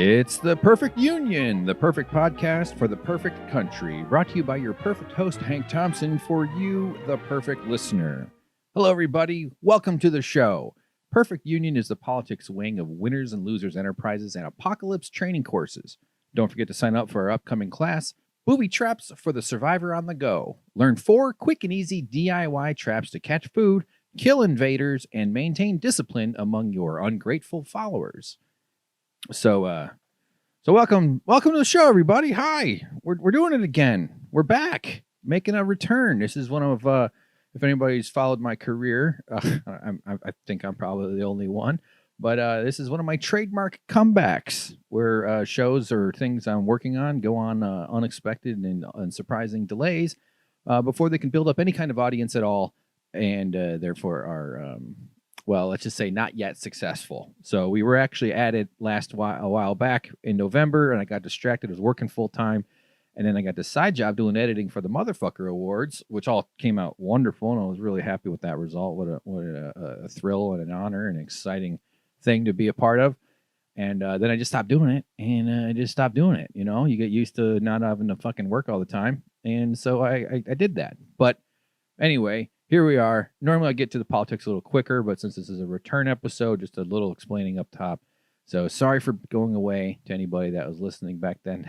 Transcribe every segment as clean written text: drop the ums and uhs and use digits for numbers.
It's the Perfect Union, the perfect podcast for the perfect country, brought to you by your perfect host, Hank Thompson, for you, the perfect listener. Hello, everybody. Welcome to the show. Perfect Union is the politics wing of Winners and Losers Enterprises and Apocalypse training courses. Don't forget to sign up for our upcoming class, Booby Traps for the Survivor on the Go. Learn 4 quick and easy DIY traps to catch food, kill invaders, and maintain discipline among your ungrateful followers. So welcome to the show, everybody. Hi, we're doing it again. We're back, making a return. This is one of, if anybody's followed my career, I think I'm probably the only one. But this is one of my trademark comebacks, where shows or things I'm working on go on unexpected and surprising delays before they can build up any kind of audience at all, and therefore are. Well, let's just say not yet successful. So we were actually at it a while back in November, and I got distracted. I was working full time, and then I got this side job doing editing for the Motherfucker Awards, which all came out wonderful, and I was really happy with that result. What a thrill and an honor and an exciting thing to be a part of. And then I just stopped doing it, and I just stopped doing it. You know, you get used to not having to fucking work all the time, and so I did that. But anyway, here we are. Normally I get to the politics a little quicker, but since this is a return episode, just a little explaining up top. So sorry for going away to anybody that was listening back then.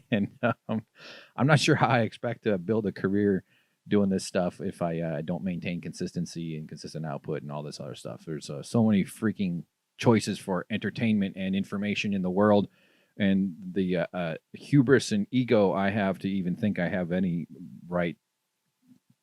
And I'm not sure how I expect to build a career doing this stuff if I don't maintain consistency and consistent output and all this other stuff. There's so many freaking choices for entertainment and information in the world. And the hubris and ego I have to even think I have any right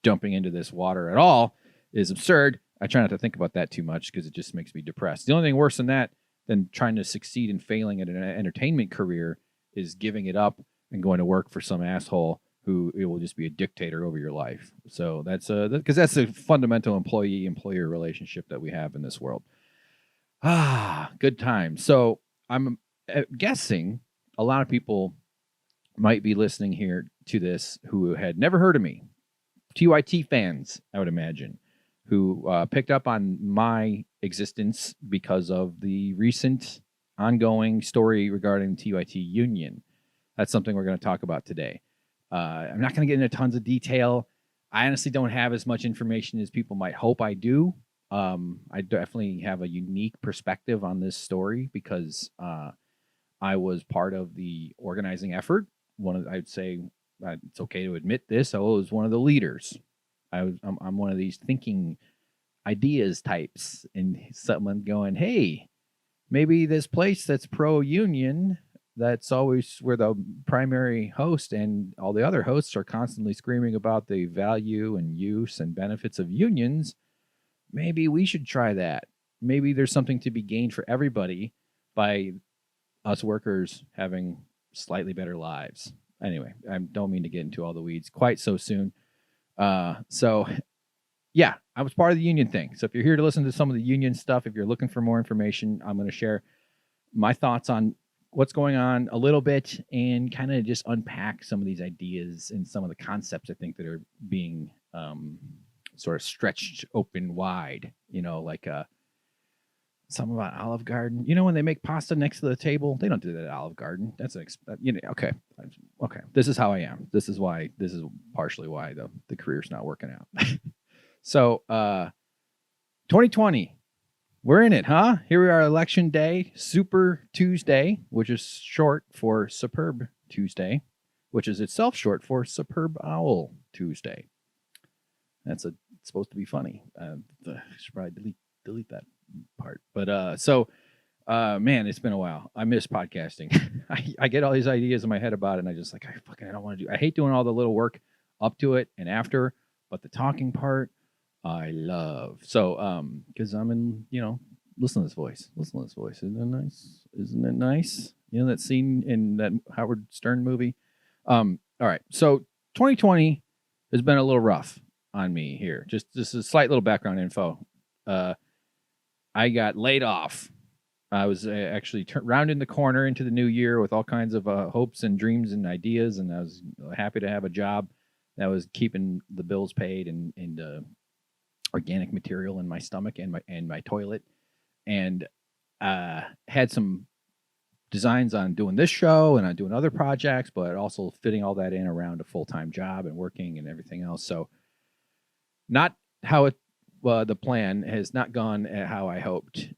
jumping into this water at all is absurd. I try not to think about that too much because it just makes me depressed. The only thing worse than that, than trying to succeed and failing at an entertainment career, is giving it up and going to work for some asshole who it will just be a dictator over your life. So that's because that's a fundamental employee-employer relationship that we have in this world. Good times. So I'm guessing a lot of people might be listening here to this who had never heard of me. TYT fans, I would imagine, who picked up on my existence because of the recent ongoing story regarding TYT Union. That's something we're going to talk about today. I'm not going to get into tons of detail. I honestly don't have as much information as people might hope I do. I definitely have a unique perspective on this story because I was part of the organizing effort. I'd say it's okay to admit this. I was one of the leaders. I'm one of these thinking ideas types, and someone going, hey, maybe this place that's pro-union, that's always where the primary host and all the other hosts are constantly screaming about the value and use and benefits of unions. Maybe we should try that. Maybe there's something to be gained for everybody by us workers having slightly better lives. Anyway, I don't mean to get into all the weeds quite so soon. So, yeah, I was part of the union thing. So if you're here to listen to some of the union stuff, if you're looking for more information, I'm going to share my thoughts on what's going on a little bit and kind of just unpack some of these ideas and some of the concepts I think that are being sort of stretched open wide, you know, like something about Olive Garden. You know, when they make pasta next to the table, they don't do that at Olive Garden. That's okay. This is how I am. This is partially why the career's not working out. So, 2020, we're in it, huh? Here we are, Election Day, Super Tuesday, which is short for Superb Tuesday, which is itself short for Superb Owl Tuesday. It's supposed to be funny. I should probably delete that part. But man, it's been a while. I miss podcasting. I get all these ideas in my head about it, and I just I don't want to do. I hate doing all the little work up to it and after, but the talking part I love. So because I'm in, listen to this voice. Isn't it nice? You know that scene in that Howard Stern movie. All right. So 2020 has been a little rough on me here. Just a slight little background info. I got laid off. I was actually rounding the corner into the new year with all kinds of hopes and dreams and ideas, and I was happy to have a job that was keeping the bills paid and organic material in my stomach and my toilet, and had some designs on doing this show and on doing other projects, but also fitting all that in around a full-time job and working and everything else. So not how it, the plan has not gone how I hoped.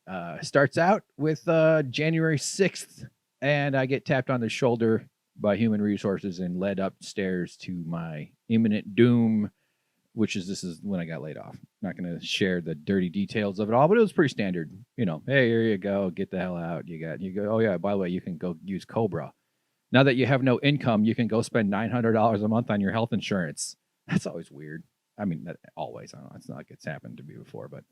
Starts out with January 6th, and I get tapped on the shoulder by human resources and led upstairs to my imminent doom, which is, this is when I got laid off. Not going to share the dirty details of it all, but it was pretty standard. You know, hey, here you go, get the hell out. You go, oh yeah, by the way, you can go use Cobra. Now that you have no income, you can go spend $900 a month on your health insurance. That's always weird. I mean, not always. I don't know. It's not like it's happened to me before, but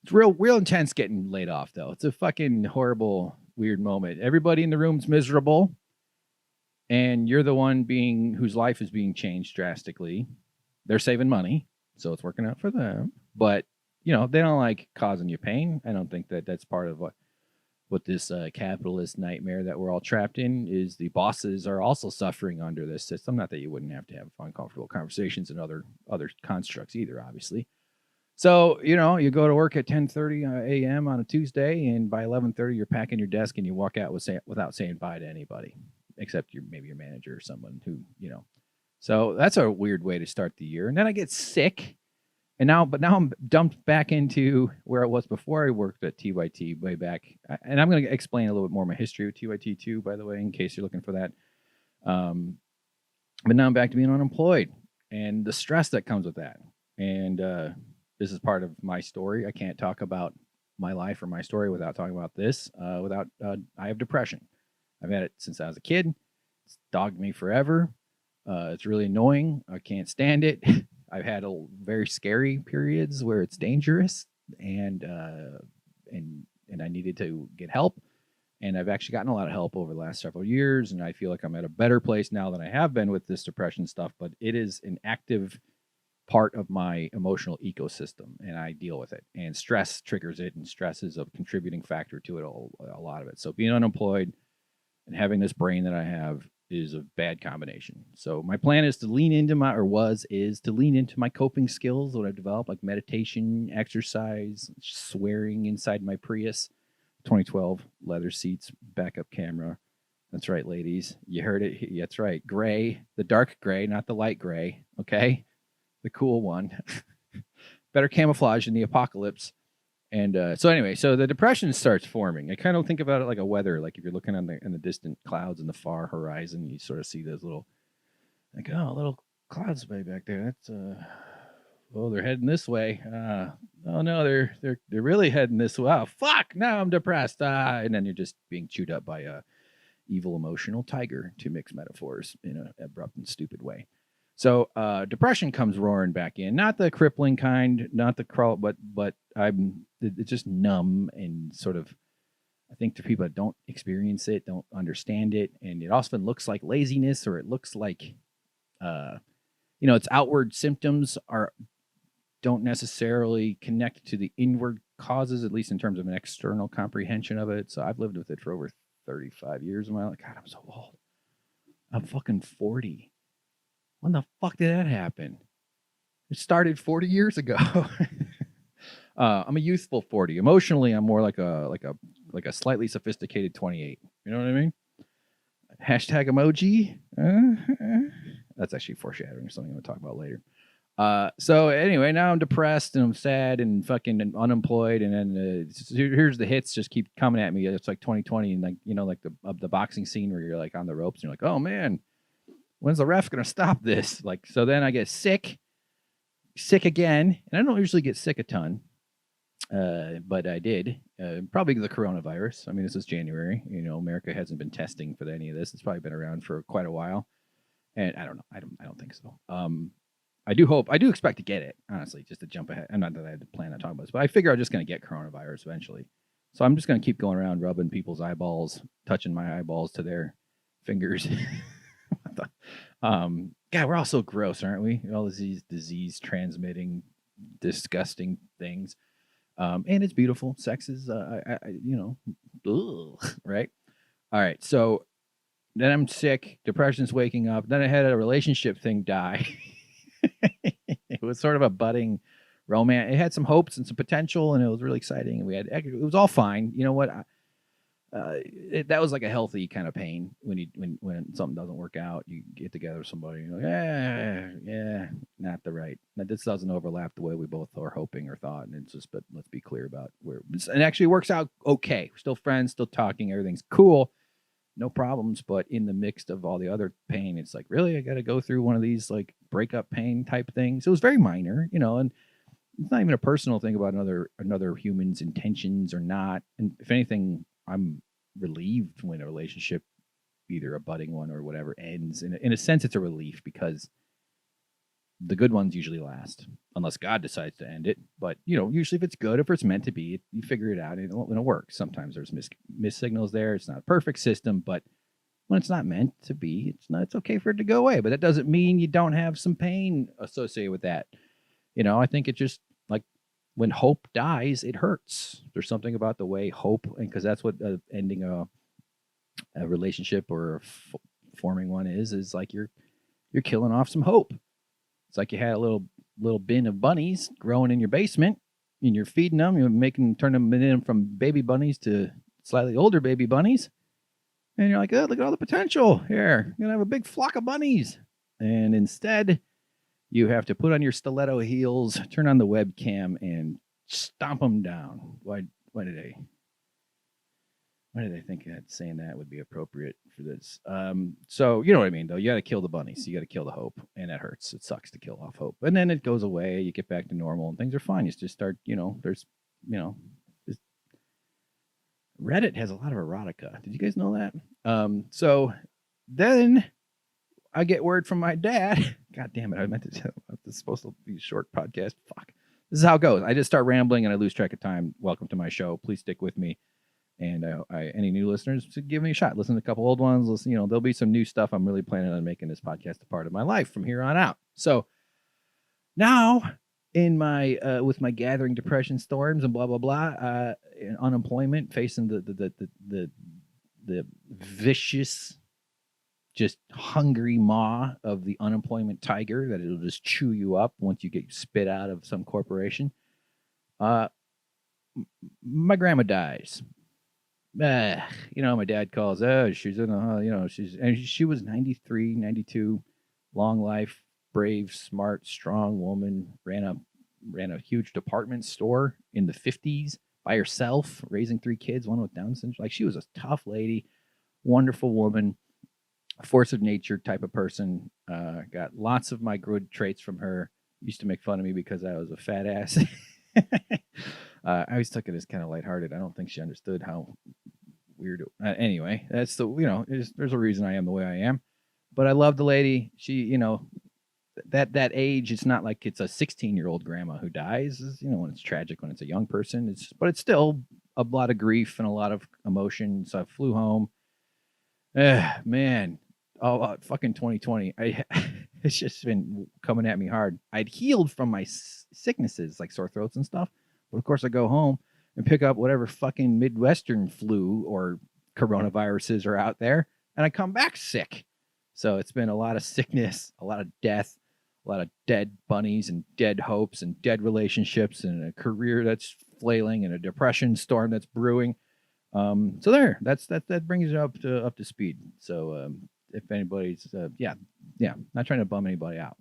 it's real intense getting laid off, though. It's a fucking horrible, weird moment. Everybody in the room's miserable, and you're the one whose life is being changed drastically. They're saving money, so it's working out for them. But they don't like causing you pain. I don't think that's part of what this capitalist nightmare that we're all trapped in is. The bosses are also suffering under this system. Not that you wouldn't have to have uncomfortable conversations and other constructs either, obviously. So, you go to work at 10:30 a.m. on a Tuesday, and by 11:30 you're packing your desk and you walk out without saying bye to anybody, except maybe your manager or someone who, So that's a weird way to start the year. And then I get sick. And now I'm dumped back into where I was before I worked at TYT way back. And I'm going to explain a little bit more my history with TYT too, by the way, in case you're looking for that. But now I'm back to being unemployed and the stress that comes with that. And this is part of my story. I can't talk about my life or my story without talking about this. I have depression. I've had it since I was a kid. It's dogged me forever. It's really annoying. I can't stand it. I've had very scary periods where it's dangerous, and I needed to get help. And I've actually gotten a lot of help over the last several years, and I feel like I'm at a better place now than I have been with this depression stuff. But it is an active part of my emotional ecosystem, and I deal with it. And stress triggers it, and stress is a contributing factor to it, a lot of it. So being unemployed and having this brain that I have is a bad combination. So my plan is to lean into my coping skills that I've developed, like meditation, exercise, swearing inside my Prius, 2012 leather seats, backup camera. That's right, ladies. You heard it. That's right. Gray, the dark gray, not the light gray. Okay. The cool one. Better camouflage in the apocalypse. And so the depression starts forming. I kind of think about it like a weather, like if you're looking in the distant clouds in the far horizon, you sort of see those little clouds way back there. That's they're heading this way. Oh no, they're really heading this way. Oh fuck, now I'm depressed. And then you're just being chewed up by a evil emotional tiger, to mix metaphors in an abrupt and stupid way. So depression comes roaring back in, not the crippling kind, not the crawl, but it's just numb and sort of, I think to people that don't experience it, don't understand it. And it often looks like laziness, or it looks like, its outward symptoms don't necessarily connect to the inward causes, at least in terms of an external comprehension of it. So I've lived with it for over 35 years of my life. God, I'm so old. I'm fucking 40. When the fuck did that happen? It started 40 years ago. I'm a youthful 40. Emotionally, I'm more like a slightly sophisticated 28. You know what I mean? Hashtag emoji. That's actually foreshadowing something I'm going to talk about later. So anyway, now I'm depressed and I'm sad and fucking unemployed. And then here's the hits just keep coming at me. It's like 2020 and like the boxing scene where you're like on the ropes and you're like, oh man, when's the ref going to stop this? Like, so then I get sick again. And I don't usually get sick a ton. But I did, probably the coronavirus. I mean, this is January, America hasn't been testing for any of this. It's probably been around for quite a while. And I don't know. I don't think so. I do expect to get it, honestly, just to jump ahead. I'm not that I had to plan on talking about this, but I figure I'm just going to get coronavirus eventually. So I'm just going to keep going around rubbing people's eyeballs, touching my eyeballs to their fingers. God, we're all so gross, aren't we? All these disease transmitting, disgusting things. And it's beautiful. Sex is, right? All right. So then I'm sick. Depression's waking up. Then I had a relationship thing die. It was sort of a budding romance. It had some hopes and some potential, and it was really exciting. And it was all fine. You know what? that was like a healthy kind of pain when something doesn't work out. You get together with somebody, and you're like, yeah, not the right. This doesn't overlap the way we both are hoping or thought, and it's just. But let's be clear about where it actually works out okay. We're still friends, still talking, everything's cool, no problems. But in the mix of all the other pain, it's like, really, I got to go through one of these like breakup pain type things. It was very minor, and it's not even a personal thing about another human's intentions or not. And if anything, I'm relieved when a relationship, either a budding one or whatever, ends. In a sense, it's a relief because the good ones usually last, unless God decides to end it. But usually if it's good, if it's meant to be, you figure it out and it'll work. Sometimes there's miss signals there. It's not a perfect system, but when it's not meant to be, it's okay for it to go away. But that doesn't mean you don't have some pain associated with that. I think it just like when hope dies, it hurts. There's something about the way hope, and because that's what ending a relationship or forming one is like you're killing off some hope. It's like you had a little bin of bunnies growing in your basement, and you're feeding them, you're turning them in from baby bunnies to slightly older baby bunnies, and you're like, oh, look at all the potential here. You're gonna have a big flock of bunnies, and instead, you have to put on your stiletto heels, turn on the webcam, and stomp them down. Why did I think that saying that would be appropriate for this? So you know what I mean, though. You got to kill the bunnies. You got to kill the hope, and that hurts. It sucks to kill off hope, and then it goes away. You get back to normal, and things are fine. You just start, there's, Reddit has a lot of erotica. Did you guys know that? So then I get word from my dad. God damn it. I meant to tell you. This is supposed to be a short podcast. Fuck. This is how it goes. I just start rambling and I lose track of time. Welcome to my show. Please stick with me. And any new listeners, give me a shot. Listen to a couple old ones. Listen, there'll be some new stuff. I'm really planning on making this podcast a part of my life from here on out. So now in my with my gathering depression storms and blah, blah, blah, unemployment, facing the vicious, just hungry maw of the unemployment tiger that it'll just chew you up once you get spit out of some corporation. My grandma dies. My dad calls, she's in a, she was 93, 92, long life, brave, smart, strong woman, ran a huge department store in the 50s by herself, raising 3 kids, one with Down syndrome. Like, she was a tough lady, wonderful woman, force of nature type of person. Got lots of my good traits from her. Used to make fun of me because I was a fat ass. I always took it as kind of lighthearted. I don't think she understood how weird anyway, that's there's a reason I am the way I am. But I love the lady. She, that age, it's not like it's a 16-year-old grandma who dies. When it's tragic, when it's a young person, but it's still a lot of grief and a lot of emotion. So I flew home. Man, fucking 2020. It's just been coming at me hard. I'd healed from my sicknesses like sore throats and stuff, but of course I go home and pick up whatever fucking Midwestern flu or coronaviruses are out there, and I come back sick. So it's been a lot of sickness, a lot of death, a lot of dead bunnies and dead hopes and dead relationships and a career that's flailing and a depression storm that's brewing. So there, that brings you up to speed. So if anybody's, not trying to bum anybody out.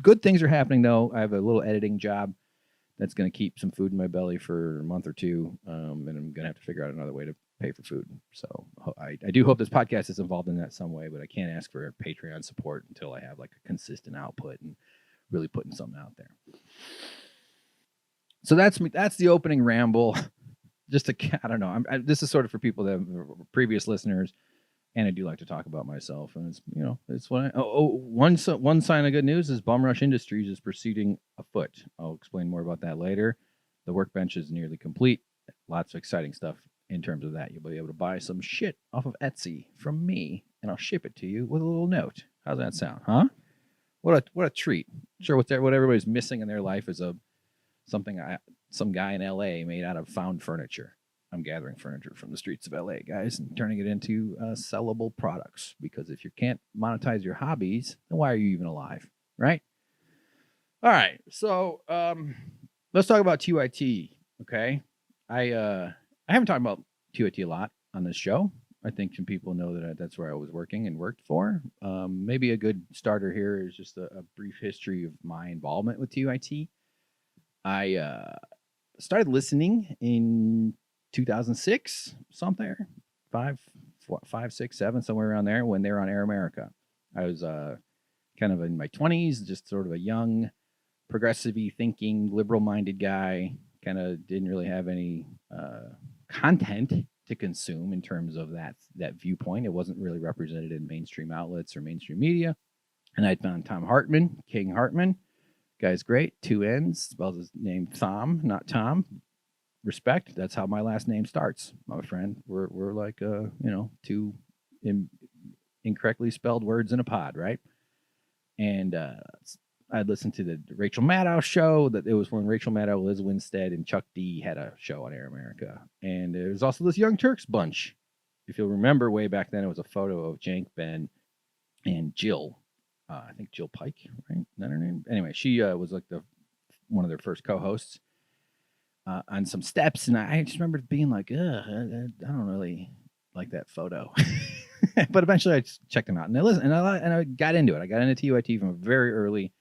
Good things are happening though. I have a little editing job that's going to keep some food in my belly for a month or two, and I'm going to have to figure out another way to pay for food. So I do hope this podcast is involved in that some way, but I can't ask for Patreon support until I have like a consistent output and really putting something out there. So that's me. That's the opening ramble. Just I don't know. This is sort of for people that are previous listeners, and I do like to talk about myself. And it's it's what one sign of good news is Bum Rush Industries is proceeding afoot. I'll explain more about that later. The workbench is nearly complete. Lots of exciting stuff in terms of that. You'll be able to buy some shit off of Etsy from me, and I'll ship it to you with a little note. How's that sound, huh? What a treat. I'm sure what everybody's missing in their life is some guy in LA made out of found furniture. I'm gathering furniture from the streets of LA, guys, and turning it into sellable products. Because if you can't monetize your hobbies, then why are you even alive, right? All right, so let's talk about TYT. Okay, I haven't talked about TYT a lot. on this show. I think some people know that that's where I was working and worked for. Maybe a good starter here is just a brief history of my involvement with TYT. I started listening in 2006, something, five, 6, 7, somewhere around there when they were on Air America. I was kind of in my 20s, just sort of a young, progressive-y thinking, liberal-minded guy. Kind of didn't really have any content to consume in terms of that viewpoint. It wasn't really represented in mainstream outlets or mainstream media. And I found Thom Hartmann, King Hartmann. Guy's great. 2 N's. Spells his name Thom, not Tom. Respect. That's how my last name starts, my friend. We're like, 2 incorrectly spelled words in a pod, right? And I'd listened to the Rachel Maddow show. That it was when Rachel Maddow, Liz Winstead, and Chuck D had a show on Air America. And there was also this Young Turks bunch. If you'll remember, way back then, it was a photo of Cenk, Ben, and Jill. I think Jill Pike, right? Is that her name? Anyway, she was like one of their first co-hosts on some steps, and I just remember being like, I don't really like that photo. But eventually I just checked them out, and I listened, and I got into it. I got into TYT from very early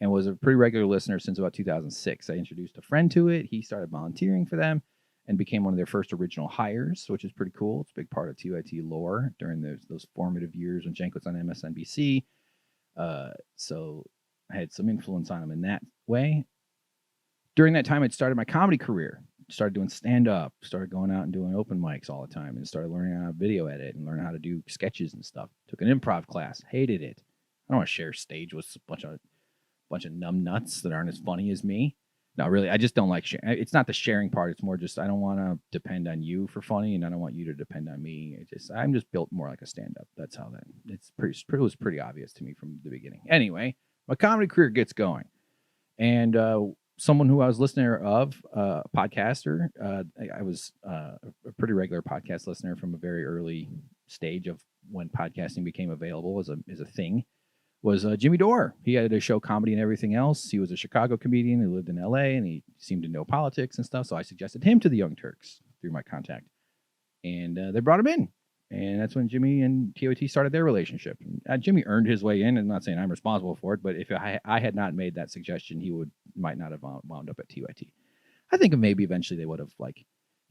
and was a pretty regular listener since about 2006. I introduced a friend to it. He started volunteering for them and became one of their first original hires, which is pretty cool. It's a big part of TYT lore during those formative years when Cenk was on MSNBC. So I had some influence on him in that way. During that time, I'd started my comedy career. Started doing stand-up, started going out and doing open mics all the time, and started learning how to video edit and learn how to do sketches and stuff. Took an improv class, hated it. I don't want to share stage with a bunch of numb nuts that aren't as funny as me. No, really, I just don't like sharing. It's not the sharing part. It's more just I don't want to depend on you for funny, and I don't want you to depend on me. I'm just built more like a stand-up. That's how that. It was pretty obvious to me from the beginning. Anyway, my comedy career gets going, and someone who I was listener of, a podcaster. I was a pretty regular podcast listener from a very early stage of when podcasting became available as a thing. Was Jimmy Dore. He had a show, Comedy and Everything Else. He was a Chicago comedian who lived in L.A., and he seemed to know politics and stuff. So I suggested him to the Young Turks through my contact, and they brought him in. And that's when Jimmy and TYT started their relationship. Jimmy earned his way in. I'm not saying I'm responsible for it, but if I had not made that suggestion, he might not have wound up at TYT. I think maybe eventually he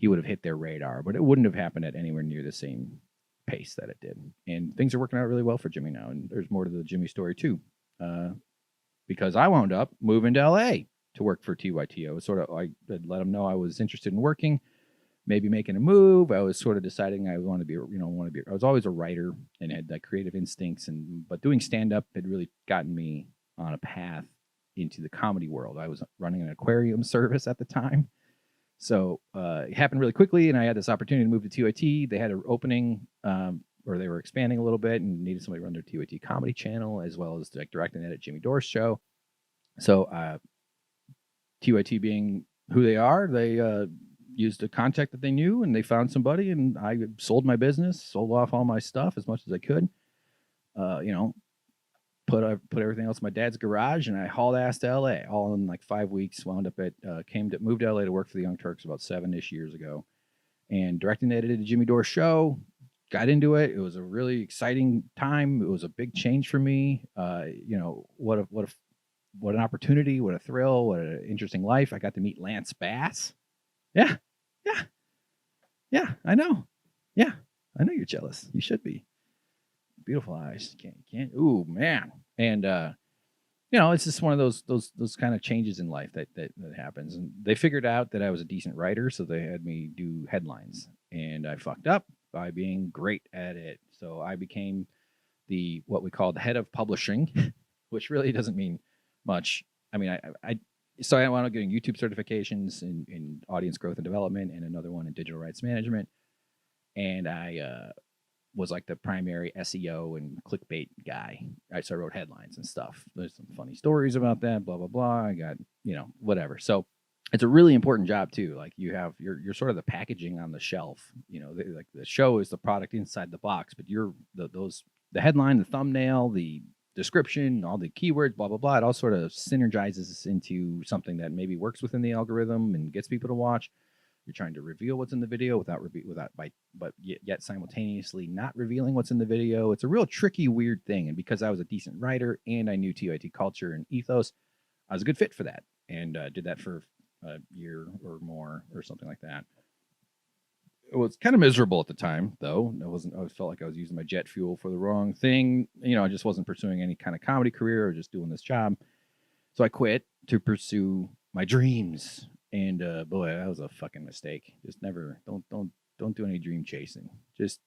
would have hit their radar, but it wouldn't have happened at anywhere near the same pace that it did. And things are working out really well for Jimmy now. And there's more to the Jimmy story too, because I wound up moving to LA to work for TYT. I let him know I was interested in working. Maybe making a move. I was sort of deciding I want to be. I was always a writer and had like creative instincts, but doing stand up had really gotten me on a path into the comedy world. I was running an aquarium service at the time, so it happened really quickly, and I had this opportunity to move to TYT. They had an opening, or they were expanding a little bit and needed somebody to run their TYT comedy channel as well as direct and edit Jimmy Dore's show. So TYT being who they are, they used a contact that they knew, and they found somebody, and I sold my business, sold off all my stuff as much as I could. Put everything else in my dad's garage, and I hauled ass to LA all in like 5 weeks. Wound up moved to LA to work for the Young Turks about 7-ish years ago, and directed and edited a Jimmy Dore show. Got into it. It was a really exciting time. It was a big change for me. What an opportunity, what a thrill, what an interesting life. I got to meet Lance Bass. Yeah, I know. Yeah, I know you're jealous. You should be. Beautiful eyes. Can't. Ooh, man. And it's just one of those kind of changes in life that happens. And they figured out that I was a decent writer, so they had me do headlines. And I fucked up by being great at it. So I became what we call the head of publishing, which really doesn't mean much. I mean, So I wound up getting YouTube certifications in audience growth and development, and another one in digital rights management. And I was like the primary SEO and clickbait guy. So I wrote headlines and stuff. There's some funny stories about that, blah, blah, blah. I got, whatever. So it's a really important job too. Like you're sort of the packaging on the shelf. Like the show is the product inside the box, but you're the headline, the thumbnail, the description, all the keywords, blah, blah, blah. It all sort of synergizes into something that maybe works within the algorithm and gets people to watch. You're trying to reveal what's in the video but yet simultaneously not revealing what's in the video. It's a real tricky, weird thing. And because I was a decent writer and I knew TYT culture and ethos, I was a good fit for that, and did that for a year or more or something like that. It was kind of miserable at the time, though. I felt like I was using my jet fuel for the wrong thing. I just wasn't pursuing any kind of comedy career or just doing this job. So I quit to pursue my dreams. And boy, that was a fucking mistake. Just never don't do any dream chasing. Just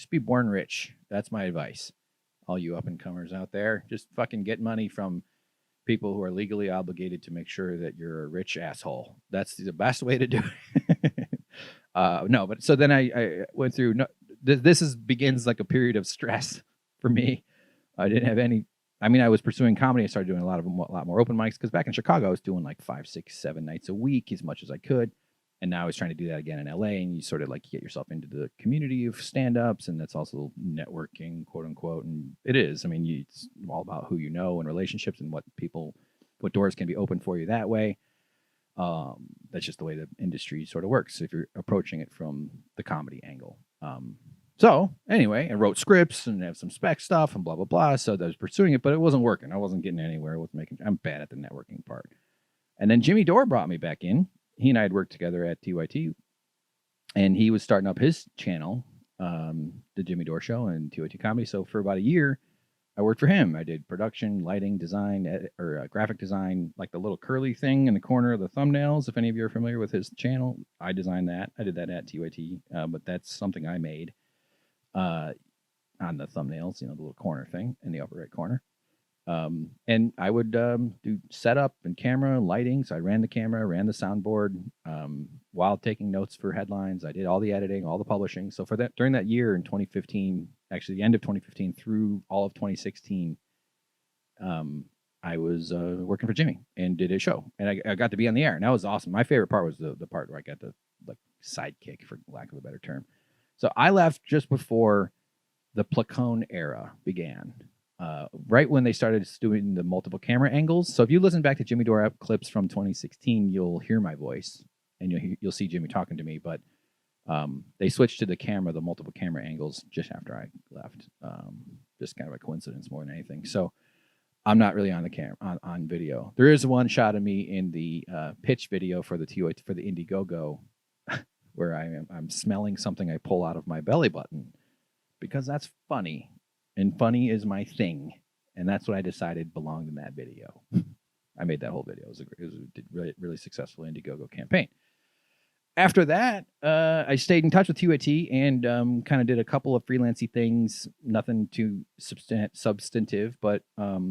be born rich. That's my advice. All you up and comers out there, just fucking get money from people who are legally obligated to make sure that you're a rich asshole. That's the best way to do it. No, but so then I went through. No, this begins like a period of stress for me. I didn't have any. I mean, I was pursuing comedy. I started doing a lot more open mics because back in Chicago, I was doing like 5, 6, 7 nights a week as much as I could. And now I was trying to do that again in LA, and you sort of like get yourself into the community of stand-ups, and that's also networking, quote unquote. And it is. I mean, it's all about who you know and relationships and what doors can be opened for you that way. That's just the way the industry sort of works if you're approaching it from the comedy angle. So anyway, I wrote scripts and have some spec stuff and blah, blah, blah. So I was pursuing it, but it wasn't working. I wasn't getting anywhere with I'm bad at the networking part. And then Jimmy Dore brought me back in. He and I had worked together at TYT, and he was starting up his channel, the Jimmy Dore Show and TYT Comedy. So for about a year, I worked for him. I did production, lighting, design, graphic design, like the little curly thing in the corner of the thumbnails. If any of you are familiar with his channel, I designed that. I did that at TYT, but that's something I made on the thumbnails, the little corner thing in the upper right corner. And I would do setup and camera, lighting. So I ran the camera, ran the soundboard while taking notes for headlines. I did all the editing, all the publishing. So for that, during that year in 2015, actually the end of 2015 through all of 2016, I was working for Jimmy and did a show, and I got to be on the air, and that was awesome. My favorite part was the part where I got the sidekick, for lack of a better term. So I left just before the Placone era began. Right when they started doing the multiple camera angles. So if you listen back to Jimmy Dore clips from 2016, you'll hear my voice and you'll see Jimmy talking to me. But they switched to the multiple camera angles just after I left. Just kind of a coincidence more than anything. So I'm not really on the camera on video. There is one shot of me in the pitch video for the Indiegogo where I'm smelling something I pull out of my belly button because that's funny. And funny is my thing. And that's what I decided belonged in that video. I made that whole video. It was really, really successful Indiegogo campaign. After that, I stayed in touch with TYT and kind of did a couple of freelancey things. Nothing too substantive, but I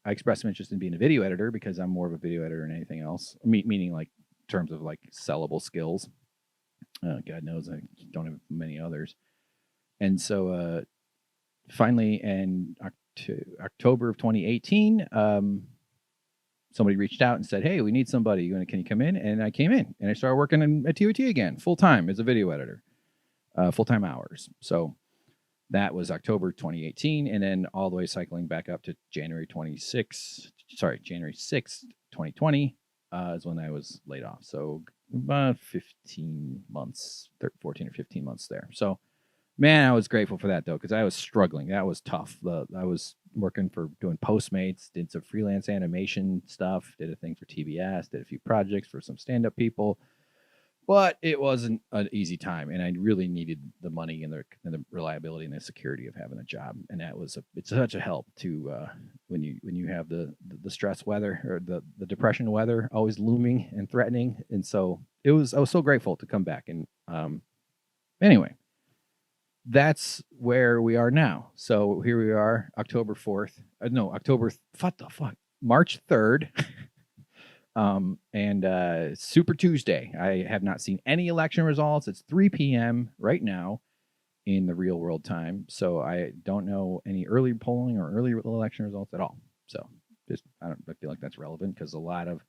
expressed some interest in being a video editor because I'm more of a video editor than anything else. Meaning like in terms of like sellable skills. God knows I don't have many others. And so finally, in October of 2018, somebody reached out and said, "Hey, we need somebody. Can you come in?" And I came in, and I started working at TYT again, full time as a video editor, full time hours. So that was October 2018, and then all the way cycling back up to January 6th, 2020 is when I was laid off. So about 15 months, 14 or 15 months there. So. Man, I was grateful for that, though, because I was struggling. That was tough. I was working for doing Postmates, did some freelance animation stuff, did a thing for TBS, did a few projects for some stand-up people. But it wasn't an easy time, and I really needed the money and the reliability and the security of having a job. And it's such a help to when you have the stress weather or the depression weather always looming and threatening. And so I was so grateful to come back. And anyway. That's where we are now. So here we are, March 3rd. And Super Tuesday. I have not seen any election results. It's 3 p.m. right now in the real world time. So I don't know any early polling or early election results at all. So I feel like that's relevant because a lot of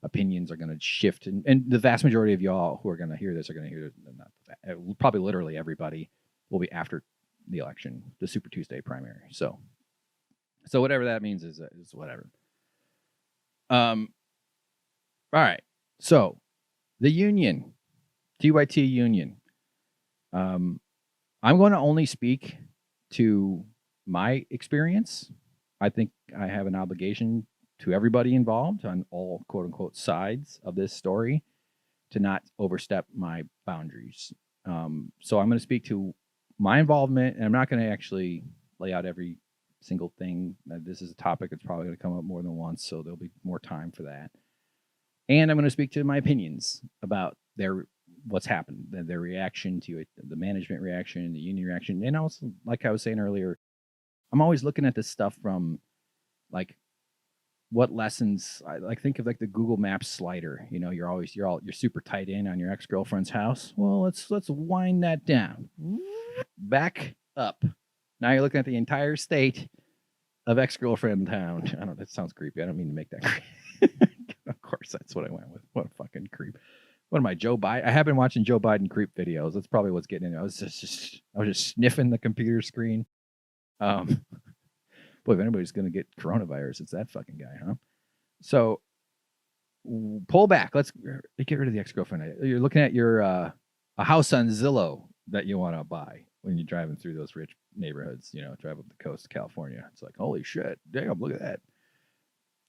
opinions are going to shift. And the vast majority of y'all who are going to hear this are going to hear it, probably literally everybody will be after the election, the Super Tuesday primary. So whatever that means is whatever. All right. So the union, TYT Union. I'm going to only speak to my experience. I think I have an obligation to everybody involved on all quote unquote sides of this story to not overstep my boundaries. So I'm going to speak to my involvement, and I'm not going to actually lay out every single thing. This is a topic that's probably going to come up more than once, so there'll be more time for that. And I'm going to speak to my opinions about what's happened, their reaction to it, the management reaction, the union reaction. And also, like I was saying earlier, I'm always looking at this stuff from like what lessons. I think of like the Google Maps slider. You know, you're super tight in on your ex-girlfriend's house. Well, let's wind that down, back up. Now you're looking at the entire state of ex-girlfriend town. I don't know, that sounds creepy. I don't mean to make that creepy. Of course, that's what I went with. What a fucking creep. What am I, Joe Biden? I have been watching Joe Biden creep videos. That's probably what's getting in. I was just sniffing the computer screen. Boy, if anybody's going to get coronavirus, it's that fucking guy, huh? So pull back. Let's get rid of the ex-girlfriend. You're looking at your a house on Zillow that you want to buy when you're driving through those rich neighborhoods. You know, drive up the coast of California. It's like, holy shit, damn, look at that.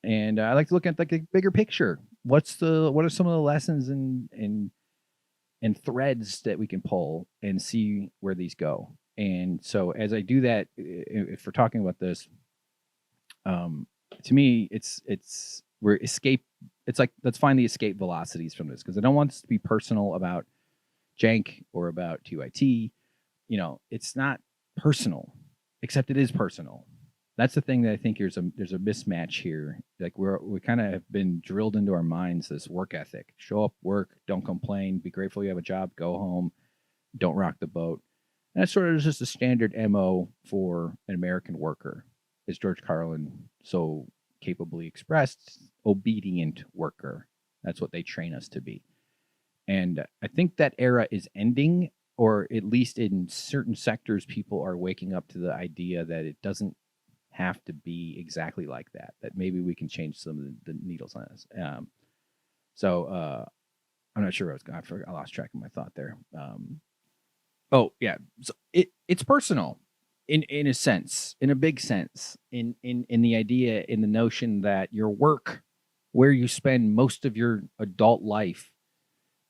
And I like to look at like a bigger picture. What are some of the lessons and threads that we can pull and see where these go? And so as I do that, if we're talking about this, to me, it's like, let's find the escape velocities from this, because I don't want this to be personal about Cenk or about TYT. You know, it's not personal, except it is personal. That's the thing that I think there's a mismatch here. Like we kind of have been drilled into our minds this work ethic: show up, work, don't complain, be grateful you have a job, go home, don't rock the boat. And that's sort of just a standard MO for an American worker, as George Carlin so capably expressed, obedient worker. That's what they train us to be. And I think that era is ending, or at least in certain sectors, people are waking up to the idea that it doesn't have to be exactly like that, that maybe we can change some of the needles on this. So I'm not sure where I was going. I lost track of my thought there. Oh yeah. So it's personal in a sense, in a big sense, in the idea, in the notion that your work, where you spend most of your adult life,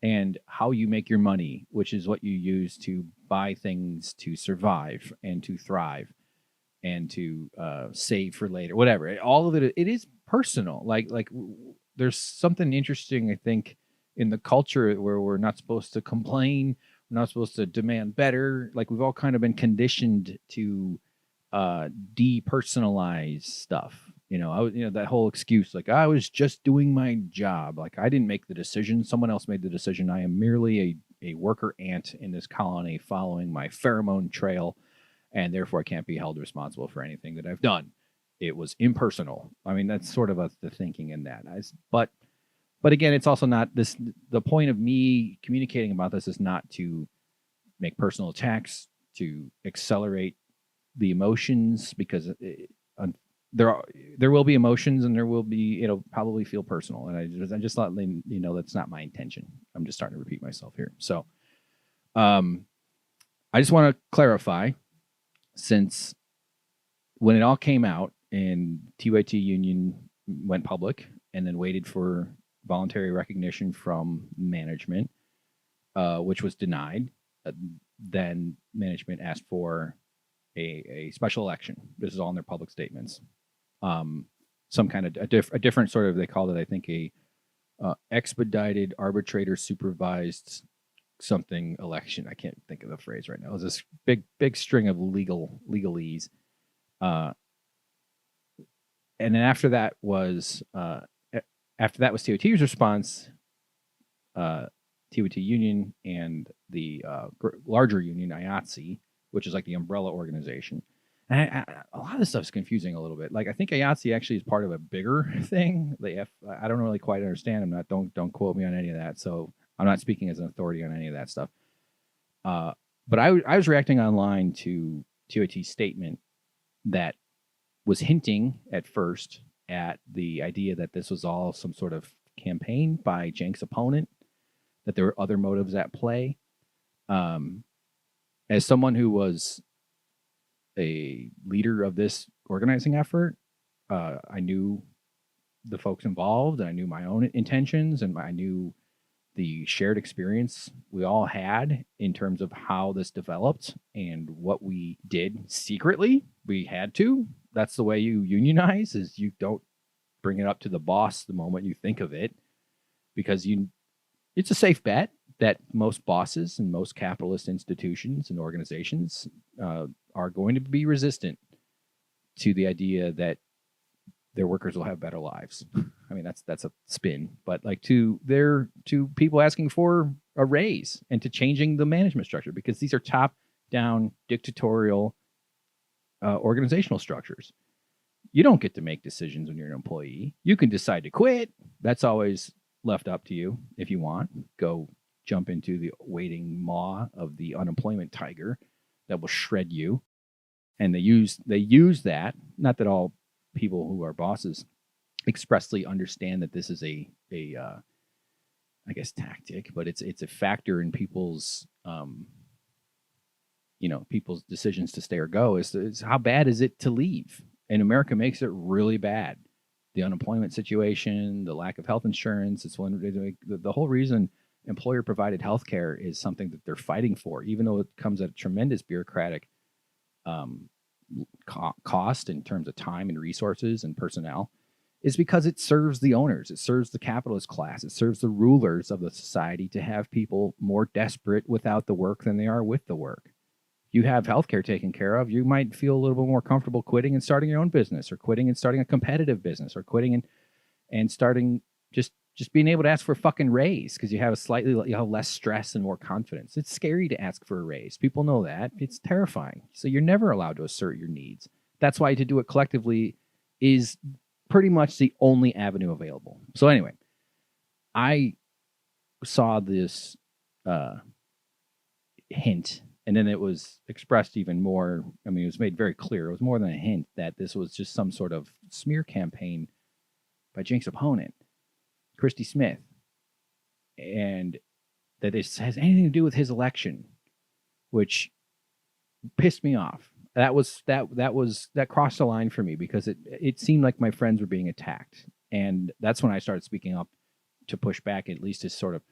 and how you make your money, which is what you use to buy things to survive and to thrive and to save for later, whatever. All of it is personal. Like there's something interesting, I think, in the culture where we're not supposed to complain, we're not supposed to demand better. Like we've all kind of been conditioned to depersonalize stuff. You know, that whole excuse, like I was just doing my job. Like I didn't make the decision. Someone else made the decision. I am merely a worker ant in this colony following my pheromone trail, and therefore I can't be held responsible for anything that I've done. It was impersonal. I mean, that's sort of the thinking in that. But again, it's also not this. The point of me communicating about this is not to make personal attacks, to accelerate the emotions, because there will be emotions, and there will be, it'll probably feel personal. And I just thought, you know, that's not my intention. I'm just starting to repeat myself here. So I just want to clarify, since when it all came out and TYT Union went public and then waited for voluntary recognition from management, which was denied, then management asked for a special election. This is all in their public statements. Some kind of a different sort of, they called it, I think, a expedited arbitrator supervised something election. I can't think of the phrase right now. It was this big string of legalese. And then after that was TYT's response. TYT Union and the larger union, IATSE, which is like the umbrella organization. And a lot of this stuff is confusing a little bit. Like I think IATSE actually is part of a bigger thing. I don't really quite understand. Don't quote me on any of that. So I'm not speaking as an authority on any of that stuff. But I was reacting online to TYT's statement that was hinting at first at the idea that this was all some sort of campaign by Cenk's opponent that there were other motives at play. As someone who was a leader of this organizing effort, I knew the folks involved, and I knew my own intentions, and I knew the shared experience we all had in terms of how this developed and what we did secretly. We had to. That's the way you unionize, is you don't bring it up to the boss the moment you think of it, because it's a safe bet that most bosses and most capitalist institutions and organizations are going to be resistant to the idea that their workers will have better lives. I mean, that's a spin, but like to people asking for a raise and to changing the management structure, because these are top-down dictatorial organizational structures. You don't get to make decisions when you're an employee. You can decide to quit. That's always left up to you if you want. Go jump into the waiting maw of the unemployment tiger that will shred you. And they use that. Not that all people who are bosses expressly understand that this is a I guess tactic, but it's a factor in people's people's decisions to stay or go. Is how bad is it to leave? And America makes it really bad. The unemployment situation, the lack of health insurance. It's the whole reason employer provided health care is something that they're fighting for, even though it comes at a tremendous bureaucratic cost in terms of time and resources and personnel, is because it serves the owners. It serves the capitalist class. It serves the rulers of the society to have people more desperate without the work than they are with the work. You have healthcare taken care of, you might feel a little bit more comfortable quitting and starting your own business, or quitting and starting a competitive business, or quitting and starting just being able to ask for a fucking raise because you have less stress and more confidence. It's scary to ask for a raise. People know that. It's terrifying. So you're never allowed to assert your needs. That's why to do it collectively is pretty much the only avenue available. So anyway, I saw this hint, and then it was expressed even more. I mean, it was made very clear. It was more than a hint that this was just some sort of smear campaign by Cenk's opponent, Christy Smith, and that this has anything to do with his election, which pissed me off. That crossed the line for me, because it seemed like my friends were being attacked, and that's when I started speaking up to push back, at least to sort of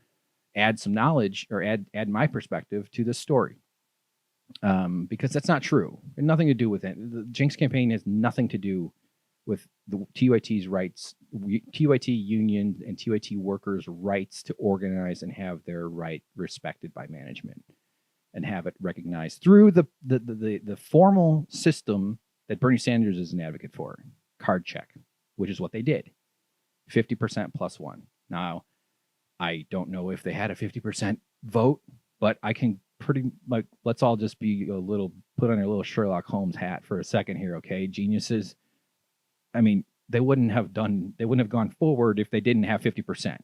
add some knowledge or add my perspective to this story, because that's not true. It had nothing to do with it. The Cenk's campaign has nothing to do with the TYT's rights, TYT union and TYT workers' rights to organize and have their right respected by management and have it recognized through the formal system that Bernie Sanders is an advocate for, card check, which is what they did, 50% plus one. Now, I don't know if they had a 50% vote, but I can let's all just be put on a little Sherlock Holmes hat for a second here, okay? Geniuses. I mean, they wouldn't have gone forward if they didn't have 50%.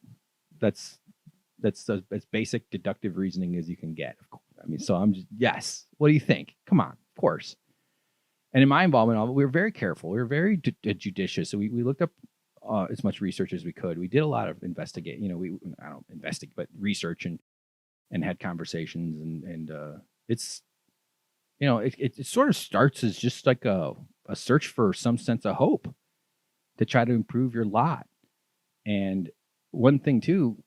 That's as basic deductive reasoning as you can get. I mean, so I'm just, yes. What do you think? Come on, of course. And in my involvement, we were very careful. We were very judicious. So we looked up as much research as we could. We did a lot of research and had conversations, and it's, it sort of starts as just like a search for some sense of hope to try to improve your lot. And one thing too,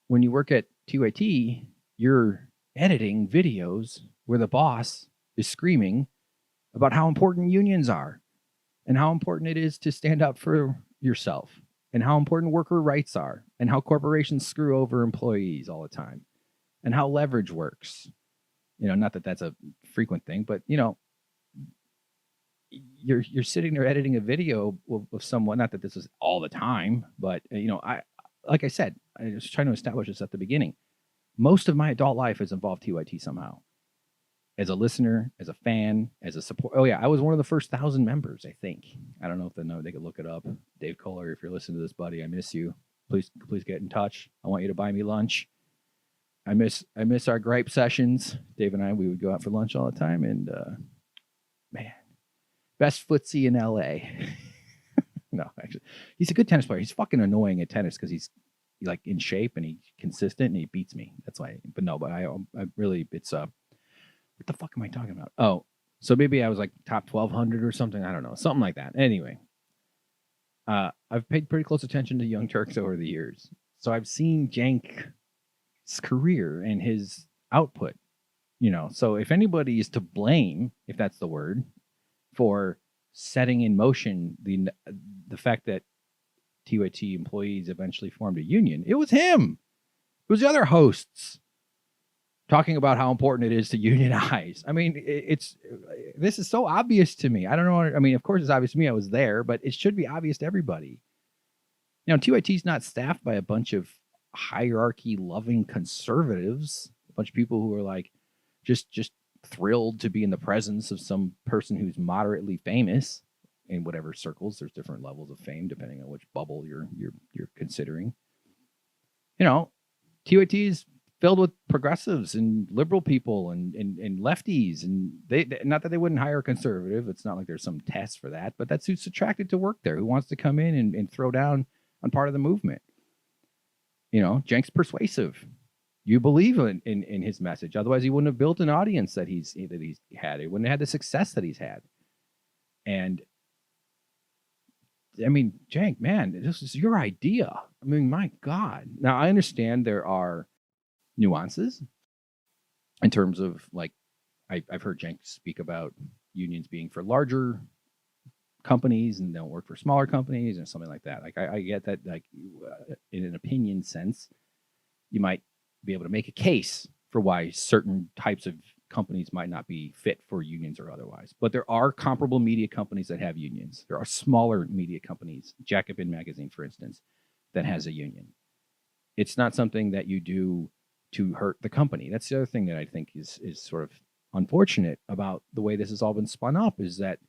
when you work at TYT, you're editing videos where the boss is screaming about how important unions are and how important it is to stand up for yourself and how important worker rights are and how corporations screw over employees all the time and how leverage works. Not that that's a frequent thing, but you're sitting there editing a video of someone, not that this is all the time, but like I said, I was trying to establish this at the beginning. Most of my adult life has involved TYT somehow. As a listener, as a fan, as a support. Oh yeah, I was one of the first 1,000 members, I think. I don't know if they know. They could look it up. Dave Kohler, if you're listening to this, buddy, I miss you. Please get in touch. I want you to buy me lunch. I miss our gripe sessions. Dave and I, we would go out for lunch all the time, and man, best footsie in LA. No, actually, he's a good tennis player. He's fucking annoying at tennis because he's like in shape and he's consistent and he beats me. That's why. But no, but I really, it's what the fuck am I talking about? Oh, so maybe I was like top 1,200 or something. I don't know, something like that. Anyway, I've paid pretty close attention to Young Turks over the years, so I've seen Cenk's career and his output. So if anybody is to blame, if that's the word, for setting in motion the fact that TYT employees eventually formed a union, it was him. It was the other hosts talking about how important it is to unionize. I mean, this is so obvious to me. I don't know. I mean, of course it's obvious to me. I was there, but it should be obvious to everybody. TYT is not staffed by a bunch of hierarchy-loving conservatives, a bunch of people who are like just thrilled to be in the presence of some person who's moderately famous. In whatever circles, there's different levels of fame depending on which bubble you're considering. TYT is filled with progressives and liberal people and lefties, and they not that they wouldn't hire a conservative. It's not like there's some test for that, but that's who's attracted to work there, who wants to come in and throw down on part of the movement. Cenk's persuasive. You believe in his message, otherwise he wouldn't have built an audience that he's had. He wouldn't have had the success that he's had. And I mean, Cenk, man, this is your idea. I mean, my God. Now, I understand there are nuances in terms of, like, I've heard Cenk speak about unions being for larger companies and don't work for smaller companies and something like that. Like, I get that, like, in an opinion sense, you might be able to make a case for why certain types of companies might not be fit for unions or otherwise. But there are comparable media companies that have unions. There are smaller media companies, Jacobin Magazine, for instance, that has a union. It's not something that you do to hurt the company. That's the other thing that I think is sort of unfortunate about the way this has all been spun up, is that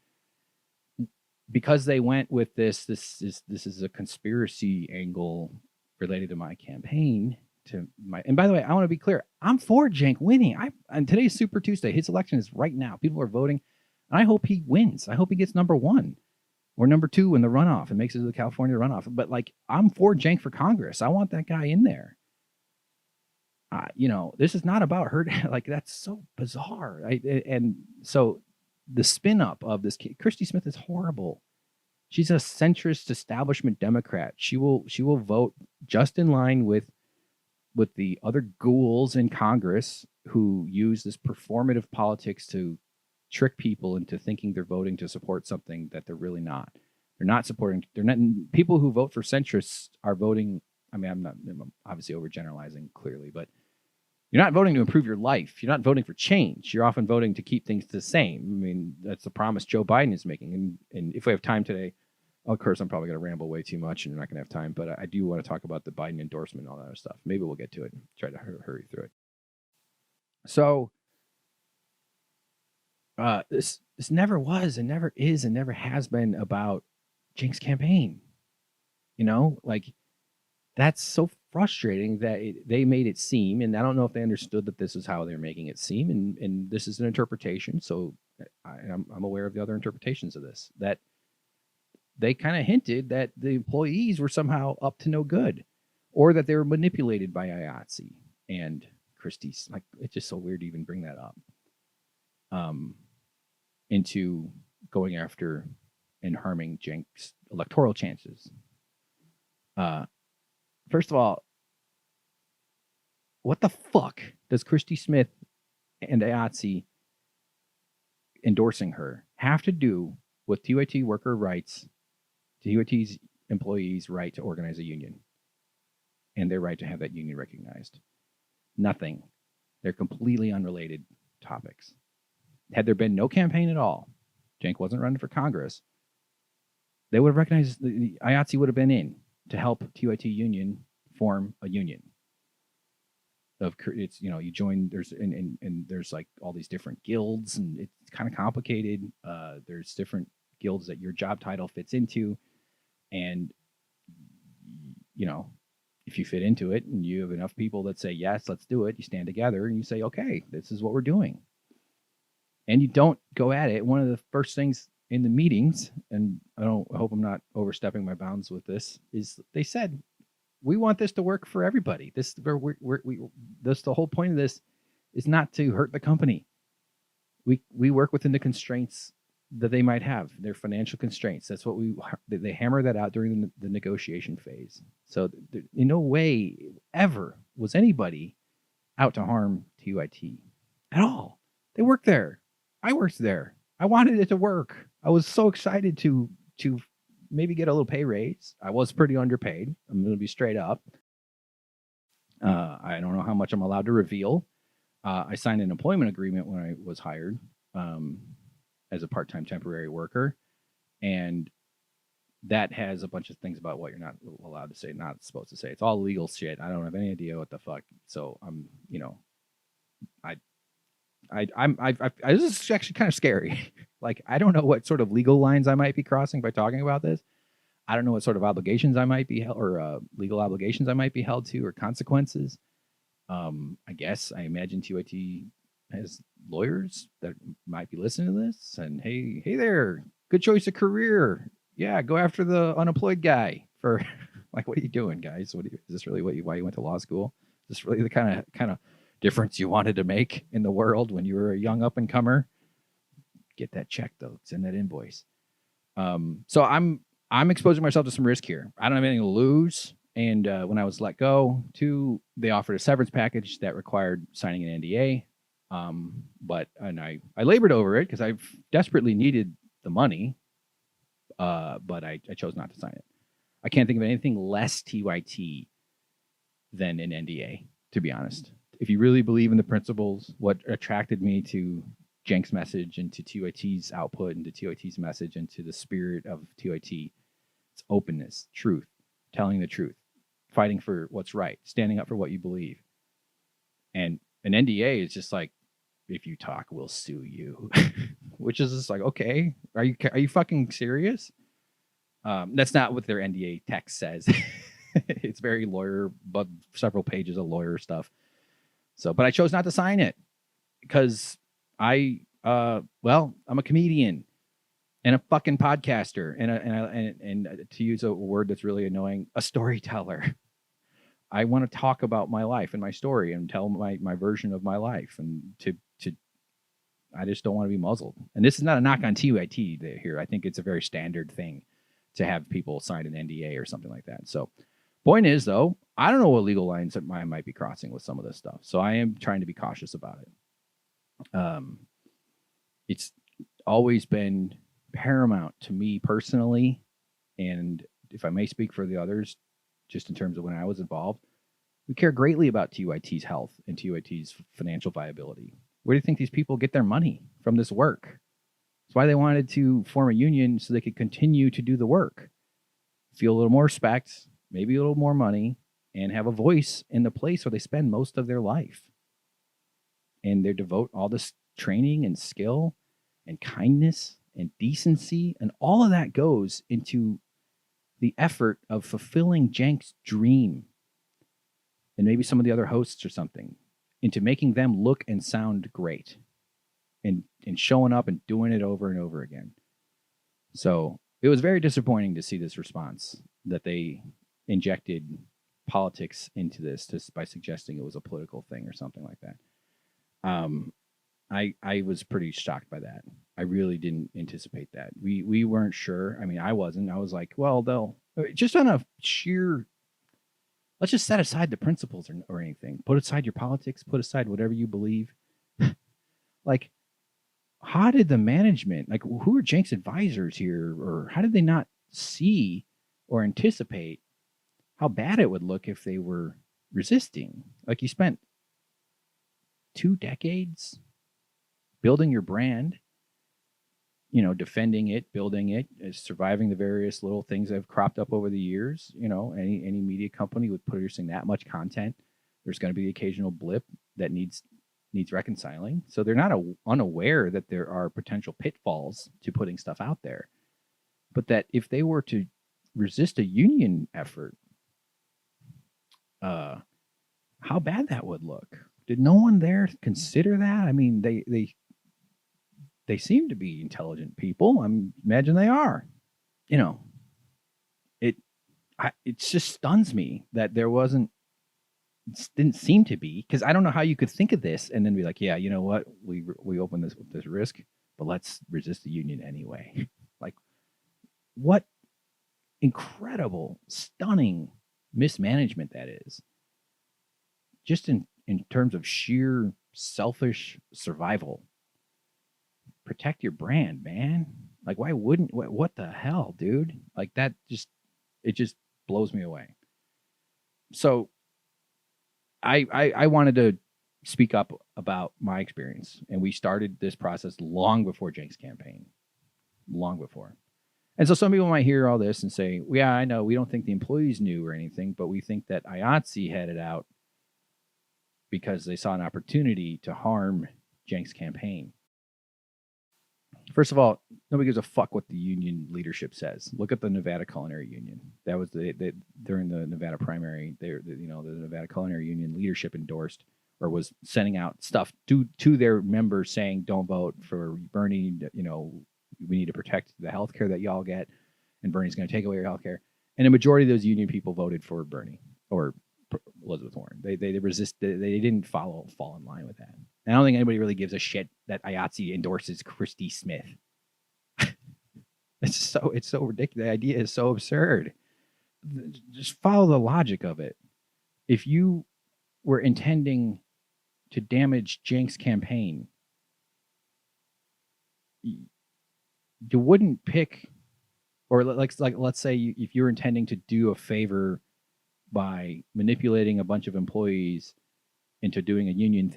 because they went with this is a conspiracy angle related to my campaign. And by the way, I want to be clear. I'm for Cenk winning. And today's Super Tuesday. His election is right now. People are voting. And I hope he wins. I hope he gets number 1 or number 2 in the runoff and makes it to the California runoff. But like, I'm for Cenk for Congress. I want that guy in there. This is not about her. Like, that's so bizarre. And so the spin up of this, Christy Smith is horrible. She's a centrist establishment Democrat. She will vote just in line with the other ghouls in Congress who use this performative politics to trick people into thinking they're voting to support something that they're really not. They're not supporting. They're not. People who vote for centrists are voting. I mean, I'm obviously overgeneralizing clearly, but you're not voting to improve your life. You're not voting for change. You're often voting to keep things the same. I mean, that's the promise Joe Biden is making. And if we have time today, of course, I'm probably going to ramble way too much and you're not going to have time, but I do want to talk about the Biden endorsement and all that other stuff. Maybe we'll get to it. Try to hurry through it. So this never was and never is and never has been about Cenk's campaign. Like, that's so frustrating that they made it seem, and I don't know if they understood that this is how they're making it seem, and this is an interpretation, so I'm aware of the other interpretations of this, that they kind of hinted that the employees were somehow up to no good, or that they were manipulated by IATSE and Christie's. Like, it's just so weird to even bring that up into going after and harming Cenk's electoral chances. First of all, what the fuck does Christy Smith and IATSE endorsing her have to do with TYT worker rights, TYT's employees' right to organize a union, and their right to have that union recognized? Nothing. They're completely unrelated topics. Had there been no campaign at all, Cenk wasn't running for Congress, they would have recognized, the IATSE would have been in to help TYT Union form a union. It's, you join, there's and there's like all these different guilds, and it's kind of complicated. There's different guilds that your job title fits into, and if you fit into it and you have enough people that say yes, let's do it, you stand together and you say, okay, this is what we're doing, and you don't go at it. One of the first things in the meetings, and I hope I'm not overstepping my bounds with this, is they said, we want this to work for everybody. This the whole point of this is not to hurt the company. We work within the constraints that they might have, their financial constraints. That's what they hammer that out during the negotiation phase. So in no way ever was anybody out to harm TYT at all. They worked there. I worked there. I wanted it to work. I was so excited to maybe get a little pay raise. I was pretty underpaid. I'm going to be straight up. I don't know how much I'm allowed to reveal. I signed an employment agreement when I was hired as a part-time temporary worker, and that has a bunch of things about what you're not allowed to say, not supposed to say. It's all legal shit. I don't have any idea what the fuck. So I'm, this is actually kind of scary. Like, I don't know what sort of legal lines I might be crossing by talking about this. I don't know what sort of obligations I might be held, or legal obligations I might be held to, or consequences. I guess I imagine TYT has lawyers that might be listening to this, and hey there, good choice of career. Yeah, go after the unemployed guy for like, what are you doing, guys? Is this really why you went to law school? Is this really the kind of difference you wanted to make in the world when you were a young up and comer? Get that check though, send that invoice. So I'm exposing myself to some risk here. I don't have anything to lose. And when I was let go, they offered a severance package that required signing an NDA. But I labored over it because I've desperately needed the money. But I chose not to sign it. I can't think of anything less TYT than an NDA, to be honest. If you really believe in the principles, what attracted me to Cenk's message and to TYT's output and to TYT's message and to the spirit of TYT, it's openness, truth, telling the truth, fighting for what's right, standing up for what you believe. And an NDA is just like, if you talk, we'll sue you, which is just like, okay, are you fucking serious? That's not what their NDA text says. It's very lawyer, but several pages of lawyer stuff. So, but I chose not to sign it because I'm a comedian and a fucking podcaster and to use a word that's really annoying, a storyteller. I want to talk about my life and my story and tell my version of my life, and I just don't want to be muzzled. And this is not a knock on TYT here. I think it's a very standard thing to have people sign an NDA or something like that. So point is, though, I don't know what legal lines that I might be crossing with some of this stuff. So I am trying to be cautious about it. It's always been paramount to me personally, and if I may speak for the others, just in terms of when I was involved, we care greatly about TYT's health and TYT's financial viability. Where do you think these people get their money from this work? That's why they wanted to form a union, so they could continue to do the work, feel a little more respect, maybe a little more money, and have a voice in the place where they spend most of their life. And they devote all this training and skill and kindness and decency, and all of that goes into the effort of fulfilling Cenk's dream, and maybe some of the other hosts or something, into making them look and sound great, and showing up and doing it over and over again. So it was very disappointing to see this response, that they injected politics into this just by suggesting it was a political thing or something like that. I was pretty shocked by that. I really didn't anticipate that. We weren't sure. I mean, I wasn't. I was like, well, they'll just on a sheer, let's just set aside the principles or anything. Put aside your politics. Put aside whatever you believe. Like, how did the management, like, who are Cenk's advisors here, or how did they not see or anticipate how bad it would look if they were resisting? Like, you spent 2 decades building your brand, defending it, building it, surviving the various little things that have cropped up over the years. Any media company with producing that much content, there's going to be the occasional blip that needs reconciling. So they're not unaware that there are potential pitfalls to putting stuff out there. But that if they were to resist a union effort, how bad that would look. Did no one there consider that? I mean, they seem to be intelligent people. I imagine they are. it just stuns me that there wasn't, didn't seem to be, because I don't know how you could think of this and then be like, yeah, you know what, we open this with this risk, but let's resist the union anyway. Like, what incredible, stunning mismanagement that is, just in terms of sheer selfish survival. Protect your brand, man. Like, why wouldn't, what the hell, dude? Like, that just, it just blows me away. So I wanted to speak up about my experience, and we started this process long before Cenk's campaign, long before. And so some people might hear all this and say, well, yeah, I know, we don't think the employees knew or anything, but we think that IATSE had it out because they saw an opportunity to harm Cenk's campaign. First of all, nobody gives a fuck what the union leadership says. Look at the Nevada Culinary Union. That was during the Nevada primary. The Nevada Culinary Union leadership endorsed or was sending out stuff to their members saying, "Don't vote for Bernie. We need to protect the health care that y'all get, and Bernie's going to take away your health care." And a majority of those union people voted for Bernie or Elizabeth Warren. They resisted. They didn't fall in line with that. And I don't think anybody really gives a shit that IATSE endorses Christy Smith. It's so ridiculous. The idea is so absurd. Just follow the logic of it. If you were intending to damage Cenk's campaign, you wouldn't pick, or let's say if you're intending to do a favor by manipulating a bunch of employees into doing a union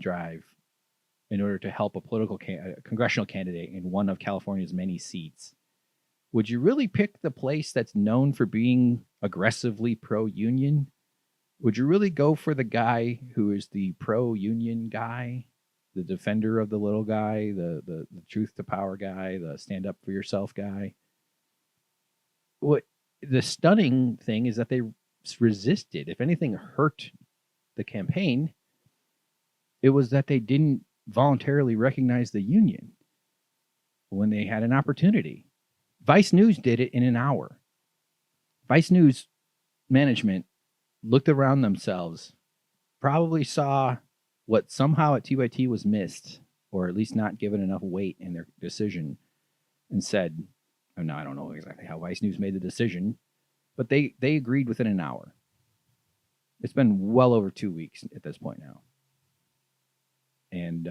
drive in order to help a congressional candidate in one of California's many seats, would you really pick the place that's known for being aggressively pro-union? Would you really go for the guy who is the pro-union guy, the defender of the little guy, the truth to power guy, the stand up for yourself guy? What the stunning thing is that they resisted. If anything hurt the campaign, it was that they didn't voluntarily recognize the union when they had an opportunity. Vice News did it in an hour. Vice News management looked around themselves, probably saw what somehow at TYT was missed, or at least not given enough weight in their decision, and said, oh, no, I don't know exactly how Vice News made the decision, but they agreed within an hour. It's been well over 2 weeks at this point now. And,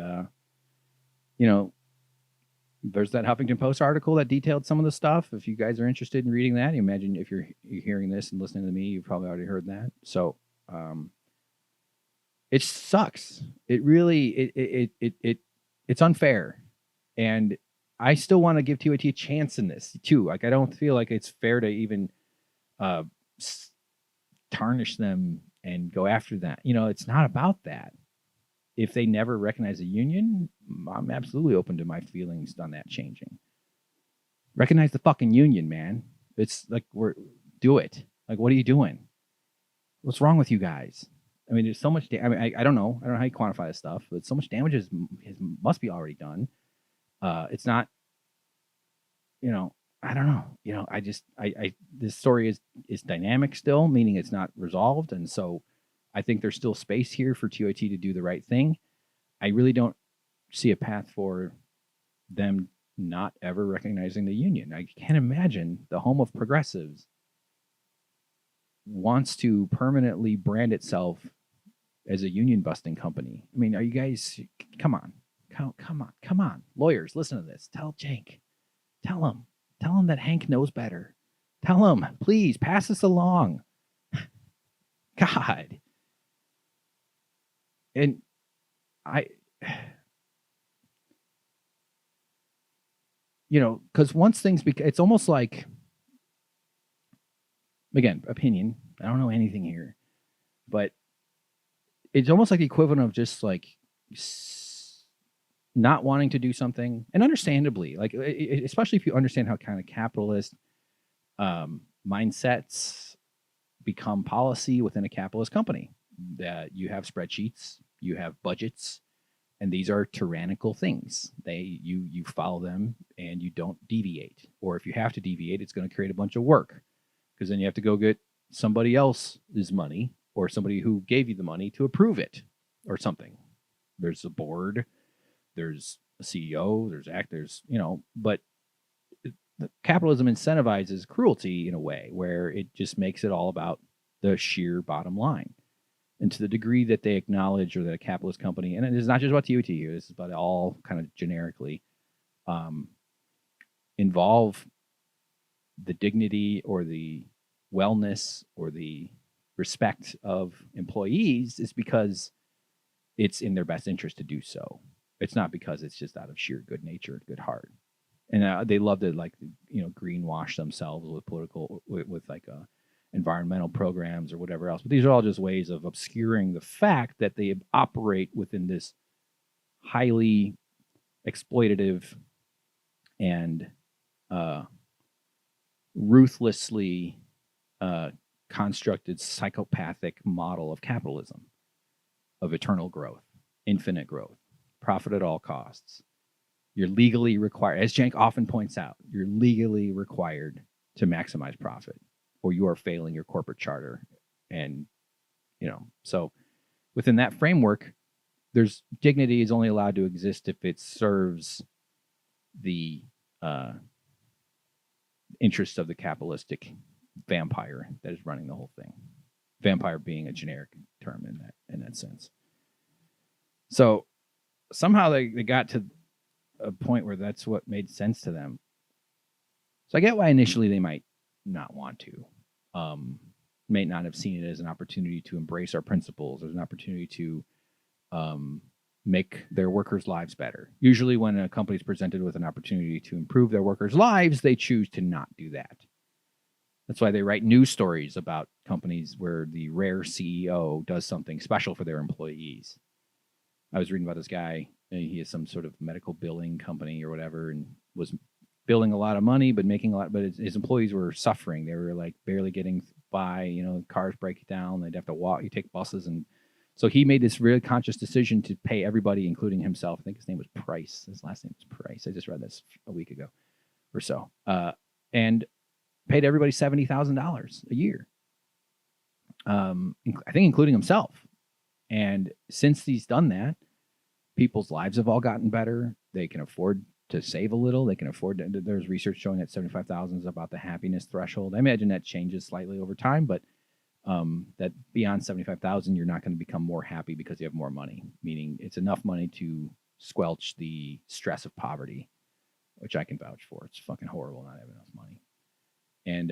there's that Huffington Post article that detailed some of the stuff. If you guys are interested in reading that, you imagine if you're hearing this and listening to me, you've probably already heard that. So it sucks. It really, it's unfair. And I still want to give TYT a chance in this too. Like, I don't feel like it's fair to even tarnish them and go after that. It's not about that. If they never recognize a union, I'm absolutely open to my feelings on that changing. Recognize the fucking union, man. It's like, do it. Like, what are you doing? What's wrong with you guys? I mean, there's so much. I don't know. I don't know how you quantify this stuff, but so much damage must be already done. It's not. I don't know. This story is dynamic still, meaning it's not resolved, and so I think there's still space here for TYT to do the right thing. I really don't see a path for them not ever recognizing the union. I can't imagine the home of progressives wants to permanently brand itself as a union-busting company. I mean, are you guys? Come on. Lawyers, listen to this. Tell Cenk. Tell him that Hank knows better. Tell him, please, pass this along. God. And because once things it's almost like, again, opinion. I don't know anything here, but it's almost like the equivalent of just like not wanting to do something, and understandably, like especially if you understand how kind of capitalist mindsets become policy within a capitalist company. That you have spreadsheets, you have budgets, and these are tyrannical things. You follow them and you don't deviate. Or if you have to deviate, it's going to create a bunch of work. because then you have to go get somebody else's money or somebody who gave you the money to approve it or something. There's a board, there's a CEO, there's actors, but capitalism incentivizes cruelty in a way where it just makes it all about the sheer bottom line. And to the degree that they acknowledge, or that a capitalist company, and it is not just about TYT, this is about all kind of generically, involve the dignity or the wellness or the respect of employees, is because it's in their best interest to do so. It's not because it's just out of sheer good nature and good heart. And they love to greenwash themselves with environmental programs or whatever else. But these are all just ways of obscuring the fact that they operate within this highly exploitative and ruthlessly constructed psychopathic model of capitalism, of eternal growth, infinite growth, profit at all costs. You're legally required, as Cenk often points out, you're legally required to maximize profit, or you are failing your corporate charter. And, so within that framework, there's dignity is only allowed to exist if it serves the interests of the capitalistic vampire that is running the whole thing. Vampire being a generic term in that sense. So somehow they got to a point where that's what made sense to them. So I get why initially they might not want to, may not have seen it as an opportunity to embrace our principles, as an opportunity to make their workers' lives better. Usually when a company is presented with an opportunity to improve their workers' lives, they choose to not do that. That's why they write news stories about companies where the rare CEO does something special for their employees. I was reading about this guy. He has some sort of medical billing company or whatever, and was billing a lot of money, but making a lot. But his employees were suffering. They were like barely getting by. Cars break down. They'd have to walk. You take buses, and so he made this really conscious decision to pay everybody, including himself. I think his name was Price. His last name was Price. I just read this a week ago or so, and paid everybody $70,000 a year. I think including himself. And since he's done that, people's lives have all gotten better. They can afford to save a little. They can afford to. There's research showing that 75,000 is about the happiness threshold. I imagine that changes slightly over time, but that beyond 75,000, you're not going to become more happy because you have more money. Meaning, it's enough money to squelch the stress of poverty, which I can vouch for. It's fucking horrible not having enough money. And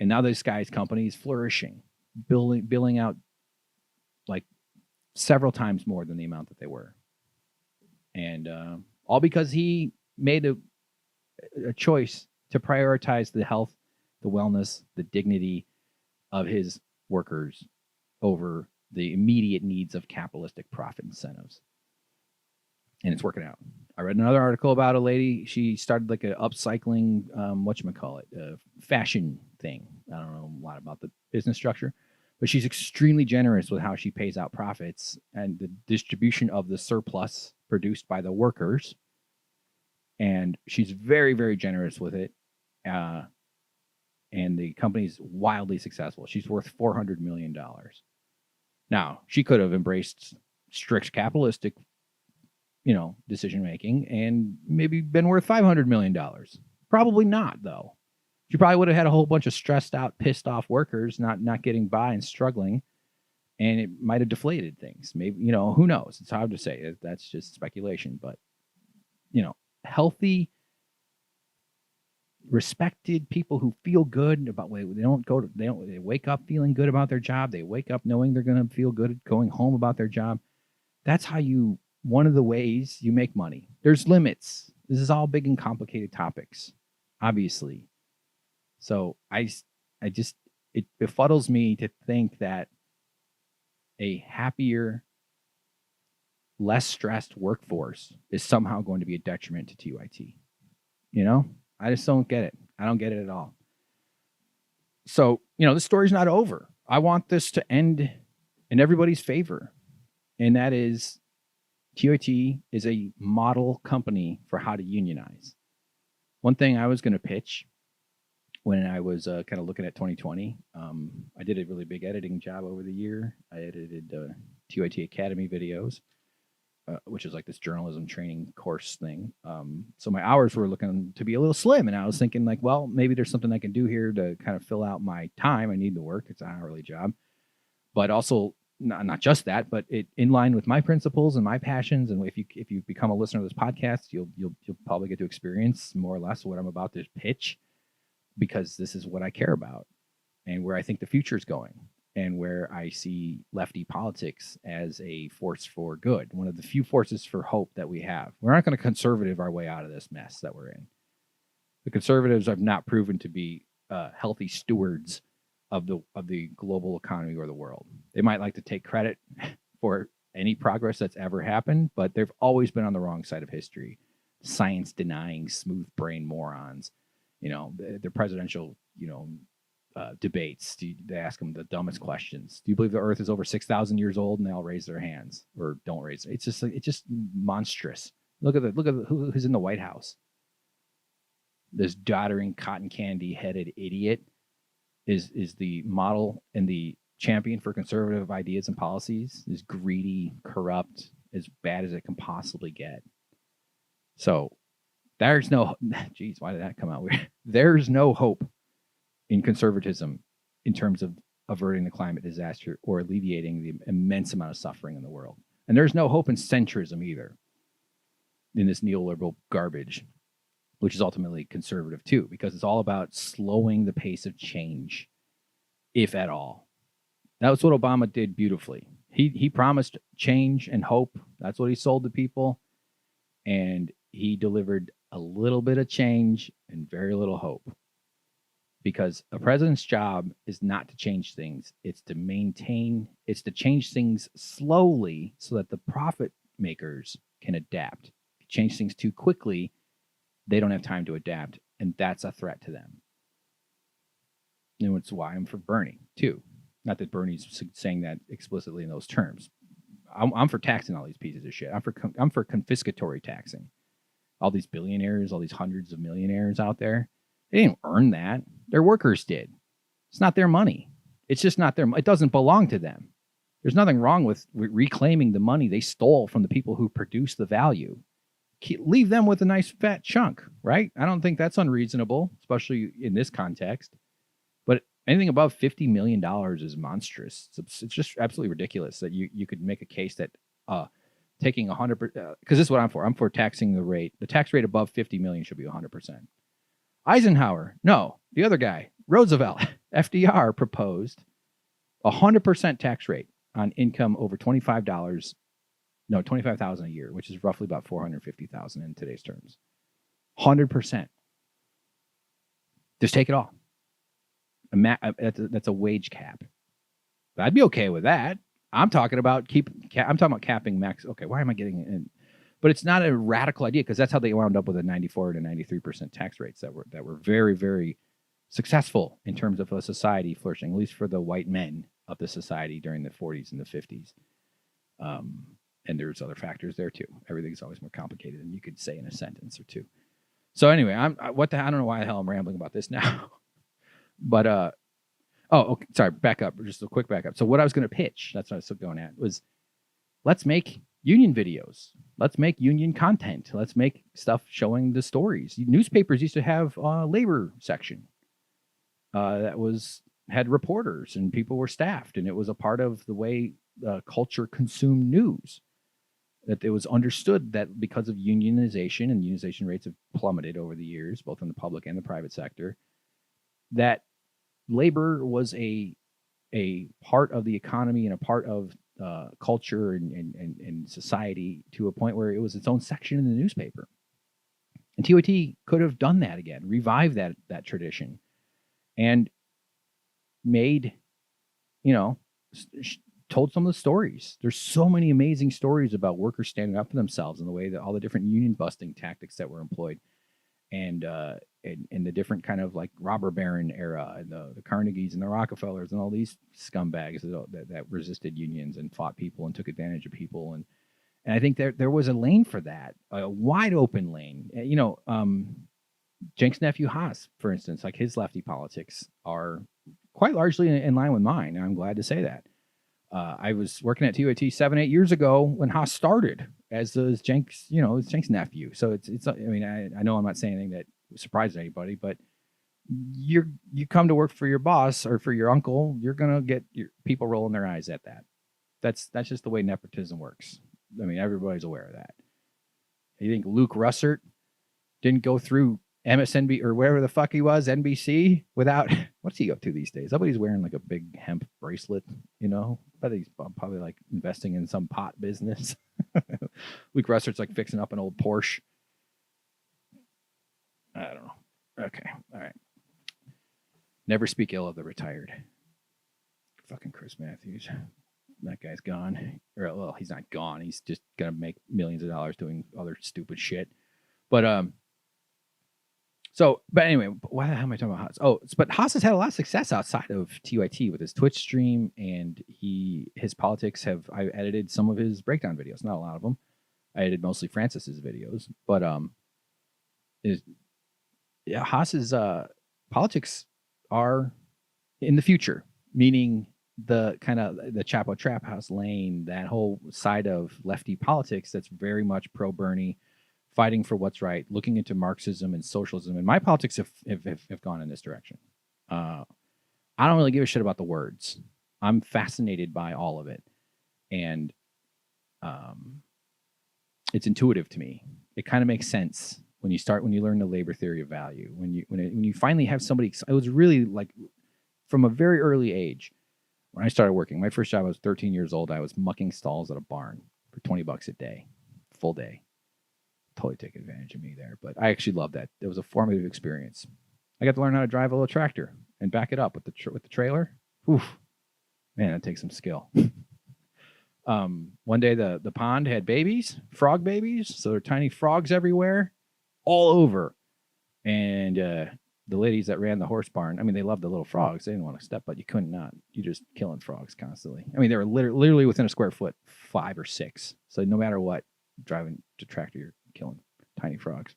now this guy's company is flourishing, billing out like several times more than the amount that they were. And all because he made a choice to prioritize the health, the wellness, the dignity of his workers over the immediate needs of capitalistic profit incentives. And it's working out. I read another article about a lady. She started like a upcycling, fashion thing. I don't know a lot about the business structure, but she's extremely generous with how she pays out profits and the distribution of the surplus produced by the workers. And she's very, very generous with it. And the company's wildly successful. She's worth $400 million. Now, she could have embraced strict capitalistic, decision making and maybe been worth $500 million. Probably not, though. She probably would have had a whole bunch of stressed out, pissed off workers not getting by and struggling, and it might have deflated things. Maybe, who knows? It's hard to say. That's just speculation. But, healthy, respected people who feel good about they wake up feeling good about their job. They wake up knowing they're going to feel good going home about their job. That's how one of the ways you make money. There's limits. This is all big and complicated topics, obviously. So it befuddles me to think that a happier, less stressed workforce is somehow going to be a detriment to TYT. I just don't get it. I don't get it at all. So, the story's not over. I want this to end in everybody's favor. And that is, TYT is a model company for how to unionize. One thing I was going to pitch when I was kind of looking at 2020, I did a really big editing job over the year. I edited TYT Academy videos, which is like this journalism training course thing. So my hours were looking to be a little slim, and I was thinking like, well, maybe there's something I can do here to kind of fill out my time. I need the work; it's an hourly job, but also not just that, but it in line with my principles and my passions. And if you become a listener to this podcast, you'll probably get to experience more or less what I'm about to pitch, because this is what I care about and where I think the future is going, and where I see lefty politics as a force for good, one of the few forces for hope that we have. We're not going to conservative our way out of this mess that we're in. The conservatives have not proven to be healthy stewards of the global economy or the world. They might like to take credit for any progress that's ever happened, but they've always been on the wrong side of history. Science denying, smooth brain morons. Their presidential, debates. They ask them the dumbest questions. Do you believe the Earth is over 6,000 years old? And they all raise their hands or don't raise it. It's just monstrous. Look at who's in the White House. This doddering, cotton candy headed idiot is the model and the champion for conservative ideas and policies. Is greedy, corrupt, as bad as it can possibly get. So there's no, geez, why did that come out weird? There's no hope in conservatism in terms of averting the climate disaster or alleviating the immense amount of suffering in the world. And there's no hope in centrism either, in this neoliberal garbage, which is ultimately conservative too, because it's all about slowing the pace of change, if at all. That was what Obama did beautifully. He promised change and hope. That's what he sold to people. And he delivered a little bit of change and very little hope. Because a president's job is not to change things. It's to change things slowly so that the profit makers can adapt. If you change things too quickly, they don't have time to adapt, and that's a threat to them. And it's why I'm for Bernie, too. Not that Bernie's saying that explicitly in those terms. I'm for taxing all these pieces of shit. I'm for confiscatory taxing. All these billionaires, all these hundreds of millionaires out there, they didn't earn that. Their workers did. It's not their money. It's just not their money. It doesn't belong to them. There's nothing wrong with reclaiming the money they stole from the people who produced the value. Leave them with a nice fat chunk, right? I don't think that's unreasonable, especially in this context. But anything above $50 million is monstrous. It's just absolutely ridiculous that you could make a case that taking 100%, because this is what I'm for. I'm for taxing the rate. The tax rate above 50 million should be 100%. Eisenhower, no. The other guy, Roosevelt, FDR proposed 100% tax rate on income over $25,000 a year, which is roughly about $450,000 in today's terms. 100%. Just take it all. That's a wage cap. I'd be okay with that. I'm talking about capping max. Okay, why am I getting in? But it's not a radical idea, because that's how they wound up with a 94 to 93% tax rates that were very, very successful in terms of a society flourishing, at least for the white men of the society during the 40s and the 50s. And there's other factors there too. Everything's always more complicated than you could say in a sentence or two. So anyway, I don't know why the hell I'm rambling about this now. But okay, sorry, back up, just a quick backup. So what I was going to pitch, that's what I was going at, was let's make union videos. Let's make union content. Let's make stuff showing the stories. Newspapers used to have a labor section that had reporters, and people were staffed, and it was a part of the way culture consumed news. That it was understood that because of unionization, and unionization rates have plummeted over the years, both in the public and the private sector, that labor was a part of the economy and a part of culture and society, to a point where it was its own section in the newspaper. And TYT could have done that again, revived that tradition, and made, told some of the stories. There's so many amazing stories about workers standing up for themselves, and the way that all the different union busting tactics that were employed, and the different kind of like robber baron era, and the Carnegies and the Rockefellers and all these scumbags that resisted unions and fought people and took advantage of people. And I think there was a lane for that, a wide open lane. Cenk's nephew Haas, for instance, like his lefty politics are quite largely in line with mine, and I'm glad to say that. I was working at TYT 7-8 years ago when Haas started as Cenk's, Cenk's nephew. So it's. I mean, I know I'm not saying anything that surprises anybody, but you come to work for your boss or for your uncle, you're gonna get your people rolling their eyes at that. That's just the way nepotism works. I mean, everybody's aware of that. You think Luke Russert didn't go through MSNBC or wherever the fuck he was, NBC, without what's he up to these days? Somebody's wearing like a big hemp bracelet, but he's probably like investing in some pot business. Luke Russert's like fixing up an old Porsche. I don't know. Okay. All right. Never speak ill of the retired. Fucking Chris Mathews. That guy's gone. Or, well, he's not gone. He's just going to make millions of dollars doing other stupid shit. But anyway, why the hell am I talking about Haas? Oh, but Haas has had a lot of success outside of TYT with his Twitch stream, and his politics I edited some of his breakdown videos, not a lot of them. I edited mostly Francis's videos, but Haas's politics are in the future, meaning the kind of the Chapo Trap House lane, that whole side of lefty politics that's very much pro Bernie, fighting for what's right, looking into Marxism and socialism. And my politics have gone in this direction. I don't really give a shit about the words. I'm fascinated by all of it. And it's intuitive to me. It kind of makes sense when you learn the labor theory of value. When you finally have somebody, it was really like from a very early age. When I started working, my first job, I was 13 years old. I was mucking stalls at a barn for $20 a day, full day. Totally take advantage of me there, but I actually loved that. It was a formative experience. I got to learn how to drive a little tractor and back it up with the trailer. Oof, man, that takes some skill. One day the pond had babies, frog babies, so there are tiny frogs everywhere, all over, and the ladies that ran the horse barn, I mean, they loved the little frogs. They didn't want to step, but you couldn't not. You're just killing frogs constantly. I mean, they were literally within a square foot, 5 or 6. So no matter what, driving the tractor, you're killing tiny frogs.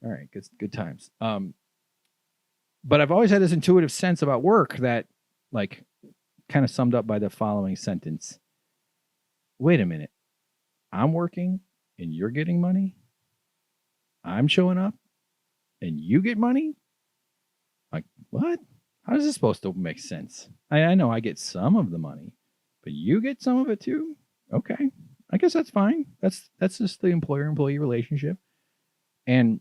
All right, good times. But I've always had this intuitive sense about work that, like, kind of summed up by the following sentence. Wait a minute. I'm working and you're getting money? I'm showing up and you get money? Like, what? How is this supposed to make sense? I know I get some of the money, but you get some of it too? Okay. I guess that's fine. That's just the employer-employee relationship. And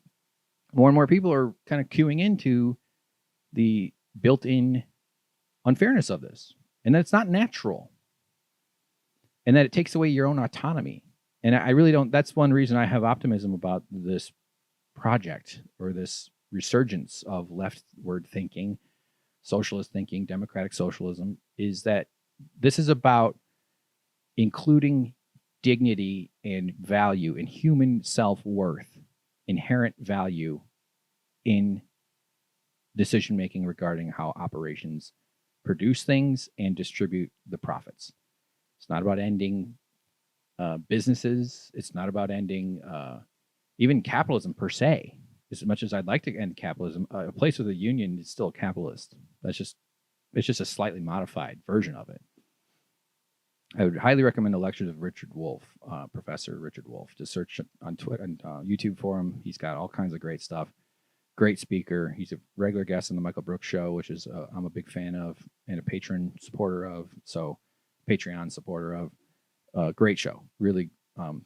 more people are kind of queuing into the built-in unfairness of this. And that it's not natural. And that it takes away your own autonomy. And I really don't, that's one reason I have optimism about this project, or this resurgence of leftward thinking, socialist thinking, democratic socialism, is that this is about including dignity and value and human self-worth, inherent value in decision-making regarding how operations produce things and distribute the profits. It's not about ending businesses. It's not about ending even capitalism per se. As much as I'd like to end capitalism, a place with a union is still capitalist. It's just a slightly modified version of it. I would highly recommend the lectures of Richard Wolff, Professor Richard Wolff. Just search on Twitter and YouTube for him. He's got all kinds of great stuff. Great speaker. He's a regular guest on the Michael Brooks Show, which is I'm a big fan of and a Patreon supporter of. Great show. Really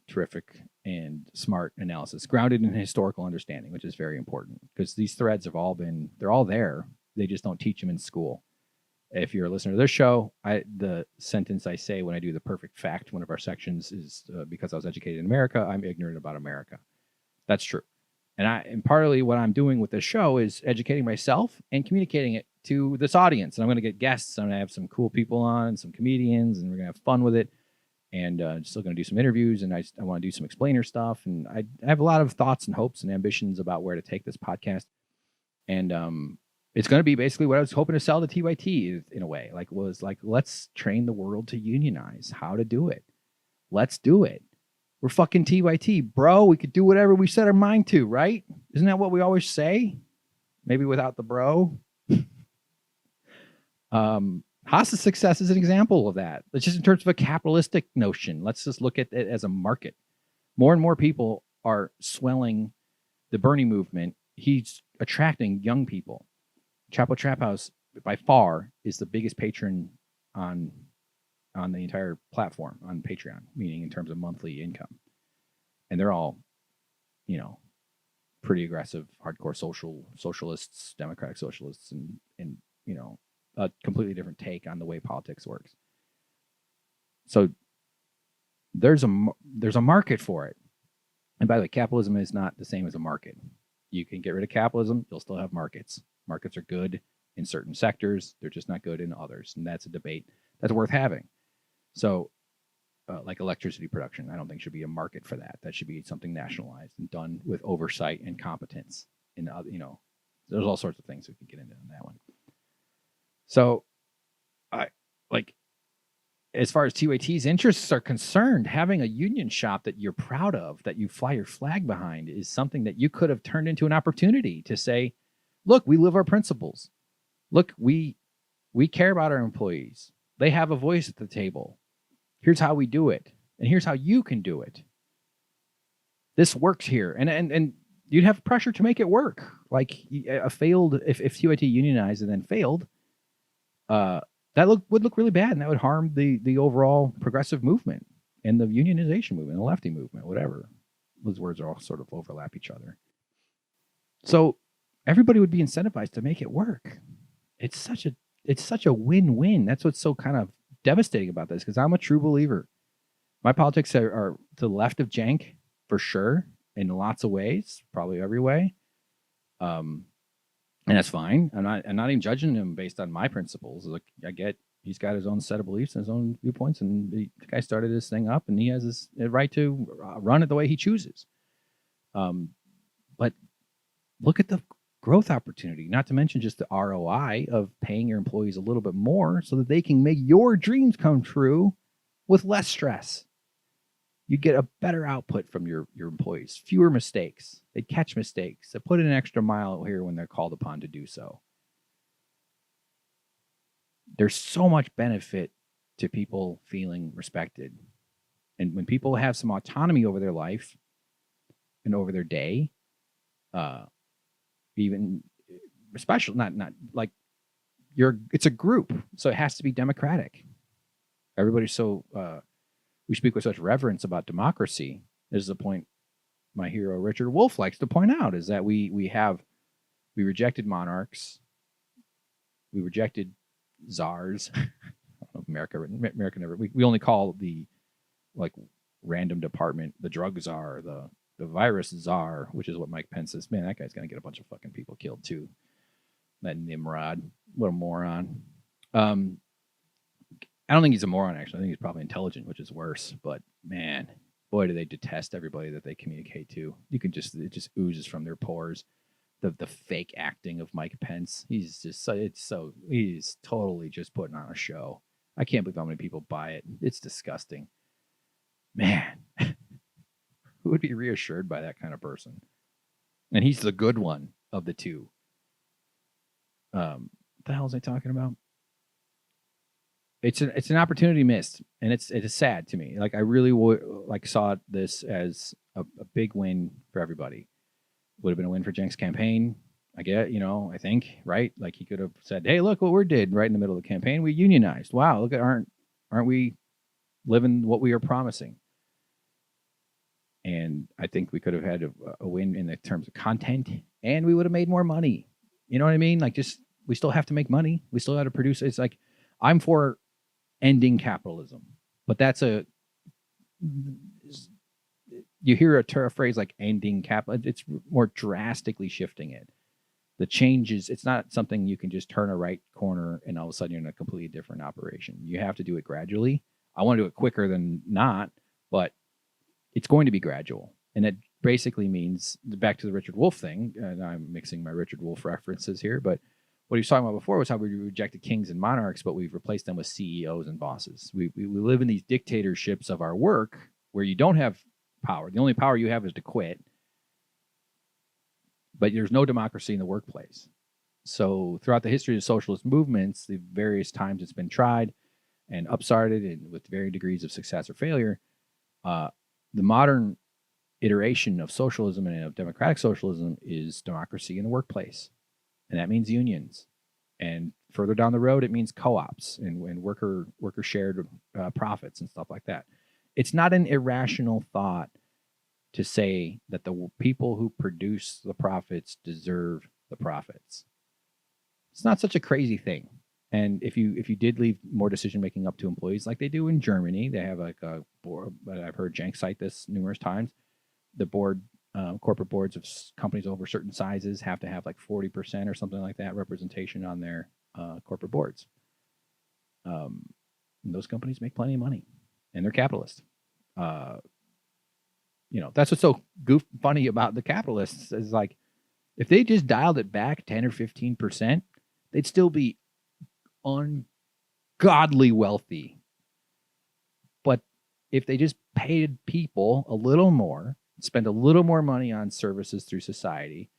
terrific and smart analysis, grounded in historical understanding, which is very important because these threads they're all there. They just don't teach them in school. If you're a listener to this show, the sentence I say when I do the perfect fact, one of our sections is because I was educated in America, I'm ignorant about America. That's true. And partly what I'm doing with this show is educating myself and communicating it to this audience. And I'm going to get guests. I'm going to have some cool people on, some comedians, and we're going to have fun with it. And still going to do some interviews, and I want to do some explainer stuff. And I have a lot of thoughts and hopes and ambitions about where to take this podcast. And it's going to be basically what I was hoping to sell to TYT in a way. Let's train the world to unionize. How to do it. Let's do it. We're fucking TYT, bro. We could do whatever we set our mind to, right? Isn't that what we always say? Maybe without the bro. Haas's success is an example of that. It's just in terms of a capitalistic notion. Let's just look at it as a market. More and more people are swelling the Bernie movement. He's attracting young people. Chapo Trap House, by far, is the biggest patron on the entire platform on Patreon, meaning in terms of monthly income. And they're all, pretty aggressive, hardcore socialists, democratic socialists, and a completely different take on the way politics works. So there's a market for it. And by the way, capitalism is not the same as a market. You can get rid of capitalism, you'll still have markets. Markets are good in certain sectors, they're just not good in others. And that's a debate that's worth having. So like electricity production, I don't think should be a market for that. That should be something nationalized and done with oversight and competence. And there's all sorts of things we can get into on that one. So, as far as TYT's interests are concerned, having a union shop that you're proud of, that you fly your flag behind, is something that you could have turned into an opportunity to say, look, we live our principles. Look, we care about our employees. They have a voice at the table. Here's how we do it. And here's how you can do it. This works here. And you'd have pressure to make it work. Like if TYT unionized and then failed, that would look really bad, and that would harm the overall progressive movement and the unionization movement, the lefty movement, whatever. Those words are all sort of overlap each other. So everybody would be incentivized to make it work. It's such a win-win. That's what's so kind of devastating about this, because I'm a true believer. My politics are to the left of Cenk, for sure, in lots of ways, probably every way. And that's fine. I'm not even judging him based on my principles. Like, I get he's got his own set of beliefs and his own viewpoints, and the guy started this thing up, and he has his right to run it the way he chooses. But look at the growth opportunity, not to mention just the ROI of paying your employees a little bit more so that they can make your dreams come true with less stress. You get a better output from your employees, fewer mistakes. They catch mistakes. They put in an extra mile here when they're called upon to do so. There's so much benefit to people feeling respected. And when people have some autonomy over their life and over their day, even especially not like it's a group, so it has to be democratic. Everybody's so we speak with such reverence about democracy. This is the point my hero Richard Wolff likes to point out, is that we rejected monarchs, we rejected czars. America never. We only call the random department the drug czar, the virus czar, which is what Mike Pence says. Man, that guy's gonna get a bunch of fucking people killed too. That Nimrod, what a moron. I don't think he's a moron, actually. I think he's probably intelligent, which is worse. But man, boy, do they detest everybody that they communicate to. It just oozes from their pores. The fake acting of Mike Pence. He's totally just putting on a show. I can't believe how many people buy it. It's disgusting. Man, who would be reassured by that kind of person? And he's the good one of the two. What the hell was I talking about? It's an opportunity missed, and it is sad to me. Like, I really saw this as a big win for everybody. Would have been a win for Cenk's campaign. I think, right? Like, he could have said, "Hey, look what we did right in the middle of the campaign. We unionized. Wow, look at aren't we living what we are promising?" And I think we could have had a win in the terms of content, and we would have made more money. You know what I mean? Like, just we still have to make money. We still have to produce. It's like, I'm for ending capitalism, but you hear a phrase like ending capitalism, it's more drastically shifting it. The changes, it's not something you can just turn a right corner and all of a sudden you're in a completely different operation. You have to do it gradually. I want to do it quicker than not, but it's going to be gradual. And it basically means, back to the Richard Wolff thing, and I'm mixing my Richard Wolff references here, but what he was talking about before was how we rejected kings and monarchs, but we've replaced them with CEOs and bosses. We live in these dictatorships of our work where you don't have power. The only power you have is to quit. but there's no democracy in the workplace. So throughout the history of socialist movements, the various times it's been tried and upstarted and with varying degrees of success or failure, the modern iteration of socialism and of democratic socialism is democracy in the workplace. And that means unions. And further down the road, it means co-ops and worker shared profits and stuff like that. It's not an irrational thought to say that the people who produce the profits deserve the profits. It's not such a crazy thing. And if you did leave more decision making up to employees, like they do in Germany, they have like a board. But I've heard Cenk cite this numerous times. The board, corporate boards of companies over certain sizes have to have like 40% or something like that representation on their corporate boards. And those companies make plenty of money, and they're capitalist. That's what's so funny about the capitalists is like, if they just dialed it back 10 or 15%, they'd still be ungodly wealthy. But if they just paid people a little more, spend a little more money on services through society,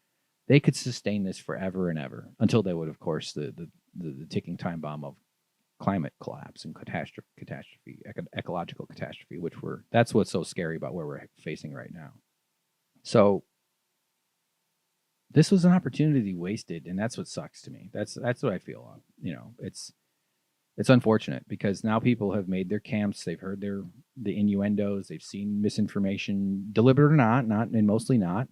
they could sustain this forever and ever until they would, of course, the ticking time bomb of climate collapse and catastrophe, ecological catastrophe, that's what's so scary about where we're facing right now. So this was an opportunity wasted, and that's what sucks to me. That's what I feel. It's unfortunate because now people have made their camps. They've heard the innuendos. They've seen misinformation, deliberate or not, and mostly not.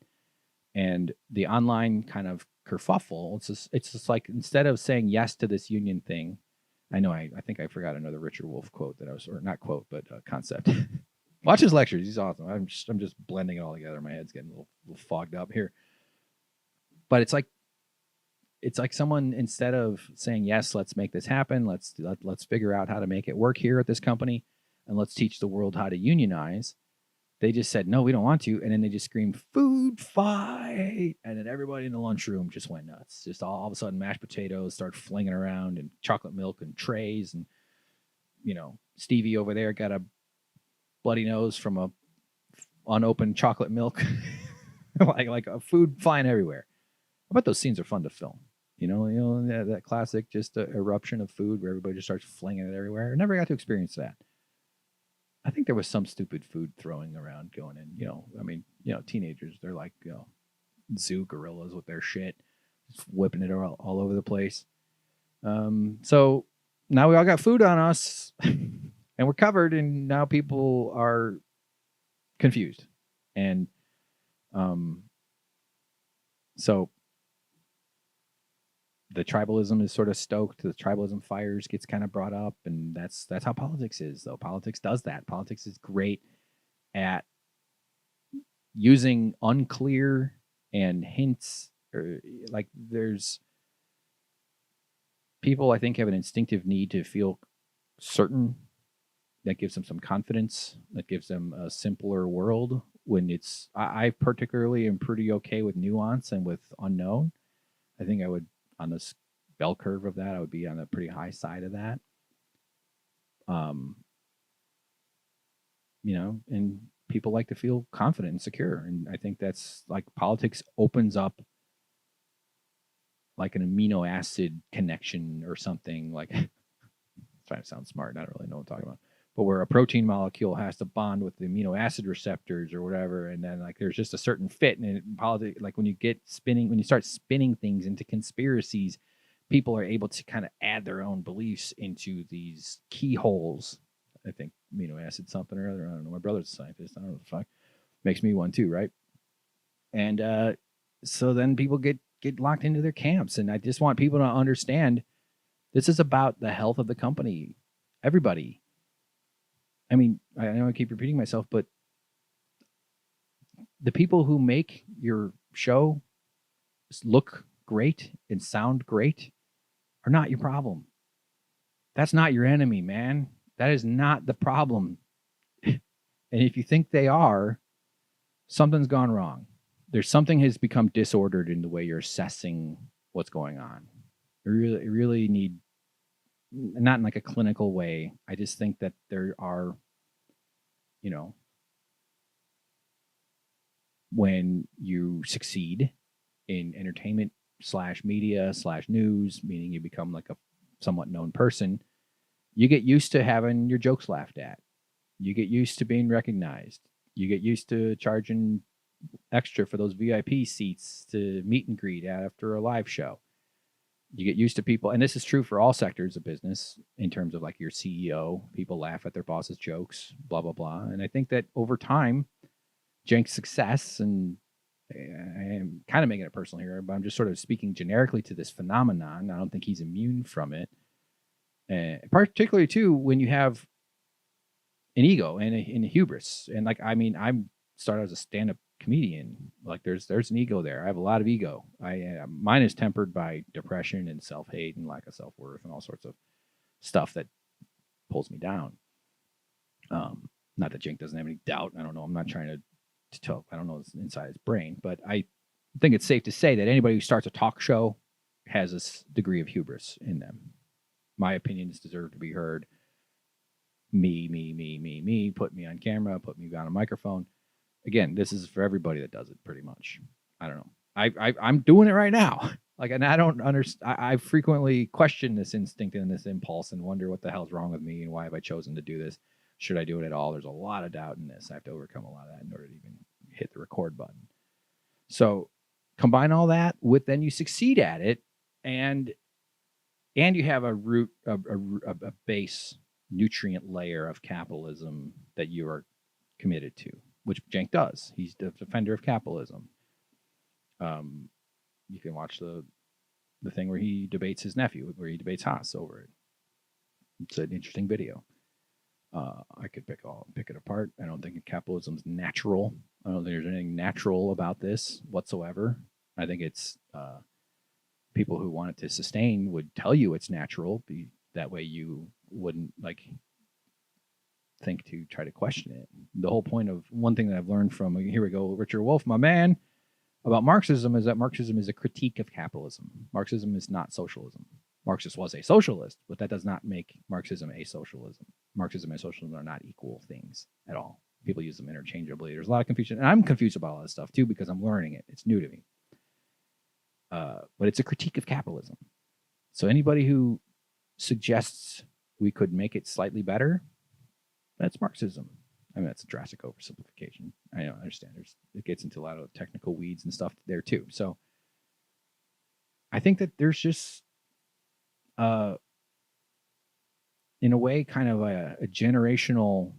And the online kind of kerfuffle. It's just like, instead of saying yes to this union thing, I know I think I forgot another Richard Wolff quote or not quote, but concept. Watch his lectures. He's awesome. I'm just blending it all together. My head's getting a little fogged up here. But it's like someone, instead of saying, yes, let's make this happen, let's figure out how to make it work here at this company, and let's teach the world how to unionize, they just said, no, we don't want to. And then they just screamed, food fight. And then everybody in the lunchroom just went nuts. Just all of a sudden, mashed potatoes start flinging around and chocolate milk and trays. And, Stevie over there got a bloody nose from a unopened chocolate milk, like a food flying everywhere. I bet those scenes are fun to film. That classic just eruption of food where everybody just starts flinging it everywhere. I never got to experience that. I think there was some stupid food throwing around going in. Teenagers, they're like, zoo gorillas with their shit, just whipping it all over the place. So now we all got food on us and we're covered, and now people are confused. And so the tribalism is sort of stoked. The tribalism fires gets kind of brought up, and that's how politics is, though. Politics does that. Politics is great at using unclear and hints, or like there's people, I think, have an instinctive need to feel certain. That gives them some confidence. That gives them a simpler world. When I particularly am pretty okay with nuance and with unknown. I think I would, on this bell curve of that, I would be on the pretty high side of that. And people like to feel confident and secure. And I think that's like, politics opens up like an amino acid connection or something, like trying to sound smart. I don't really know what I'm talking about. But where a protein molecule has to bond with the amino acid receptors or whatever, and then like there's just a certain fit. And in politics, like when you start spinning things into conspiracies, people are able to kind of add their own beliefs into these keyholes. I think amino acid something or other. I don't know. My brother's a scientist. I don't know what the fuck. Makes me one too, right? And so then people get locked into their camps, and I just want people to understand this is about the health of the company. Everybody. I mean, I know I keep repeating myself, but the people who make your show look great and sound great are not your problem. That's not your enemy, man. That is not the problem. And if you think they are, something's gone wrong. There's something has become disordered in the way you're assessing what's going on. You really need, not in like a clinical way. I just think that there are, when you succeed in entertainment slash media slash news, meaning you become like a somewhat known person, you get used to having your jokes laughed at. You get used to being recognized. You get used to charging extra for those VIP seats to meet and greet after a live show. You get used to people, and this is true for all sectors of business in terms of like your CEO, people laugh at their boss's jokes, blah, blah, blah. And I think that over time, Cenk's success, and I am kind of making it personal here, but I'm just sort of speaking generically to this phenomenon. I don't think he's immune from it. Particularly too, when you have an ego and a hubris. And like, I mean, I'm started as a stand-up comedian. Like there's an ego there. I have a lot of ego. Mine is tempered by depression and self-hate and lack of self-worth and all sorts of stuff that pulls me down. Not that Cenk doesn't have any doubt. I don't know. I'm not trying to tell. I don't know what's inside his brain, but I think it's safe to say that anybody who starts a talk show has this degree of hubris in them. My opinions deserve to be heard. Me, put me on camera, put me on a microphone. Again, this is for everybody that does it pretty much. I don't know. I'm doing it right now. Like, and I don't understand. I frequently question this instinct and this impulse and wonder what the hell's wrong with me and why have I chosen to do this? Should I do it at all? There's a lot of doubt in this. I have to overcome a lot of that in order to even hit the record button. So combine all that with then you succeed at it, and you have a root, a base nutrient layer of capitalism that you are committed to, which Cenk does. He's the defender of capitalism. You can watch the thing where he debates his nephew, where he debates Haas over it. It's an interesting video. I could pick it apart. I don't think capitalism's natural. I don't think there's anything natural about this whatsoever. I think it's people who want it to sustain would tell you it's natural. That way you wouldn't like think to try to question it. The whole point of one thing that I've learned from, here we go, Richard Wolff, my man, about Marxism is that Marxism is a critique of capitalism. Marxism is not socialism. Marxist was a socialist, but that does not make Marxism a socialism. Marxism and socialism are not equal things at all. People use them interchangeably. There's a lot of confusion, and I'm confused about all this stuff too because I'm learning it. It's new to me. But it's a critique of capitalism. So anybody who suggests we could make it slightly better, that's Marxism. I mean, that's a drastic oversimplification. I don't understand. It gets into a lot of technical weeds and stuff there too. So I think that there's just, in a way, kind of a generational,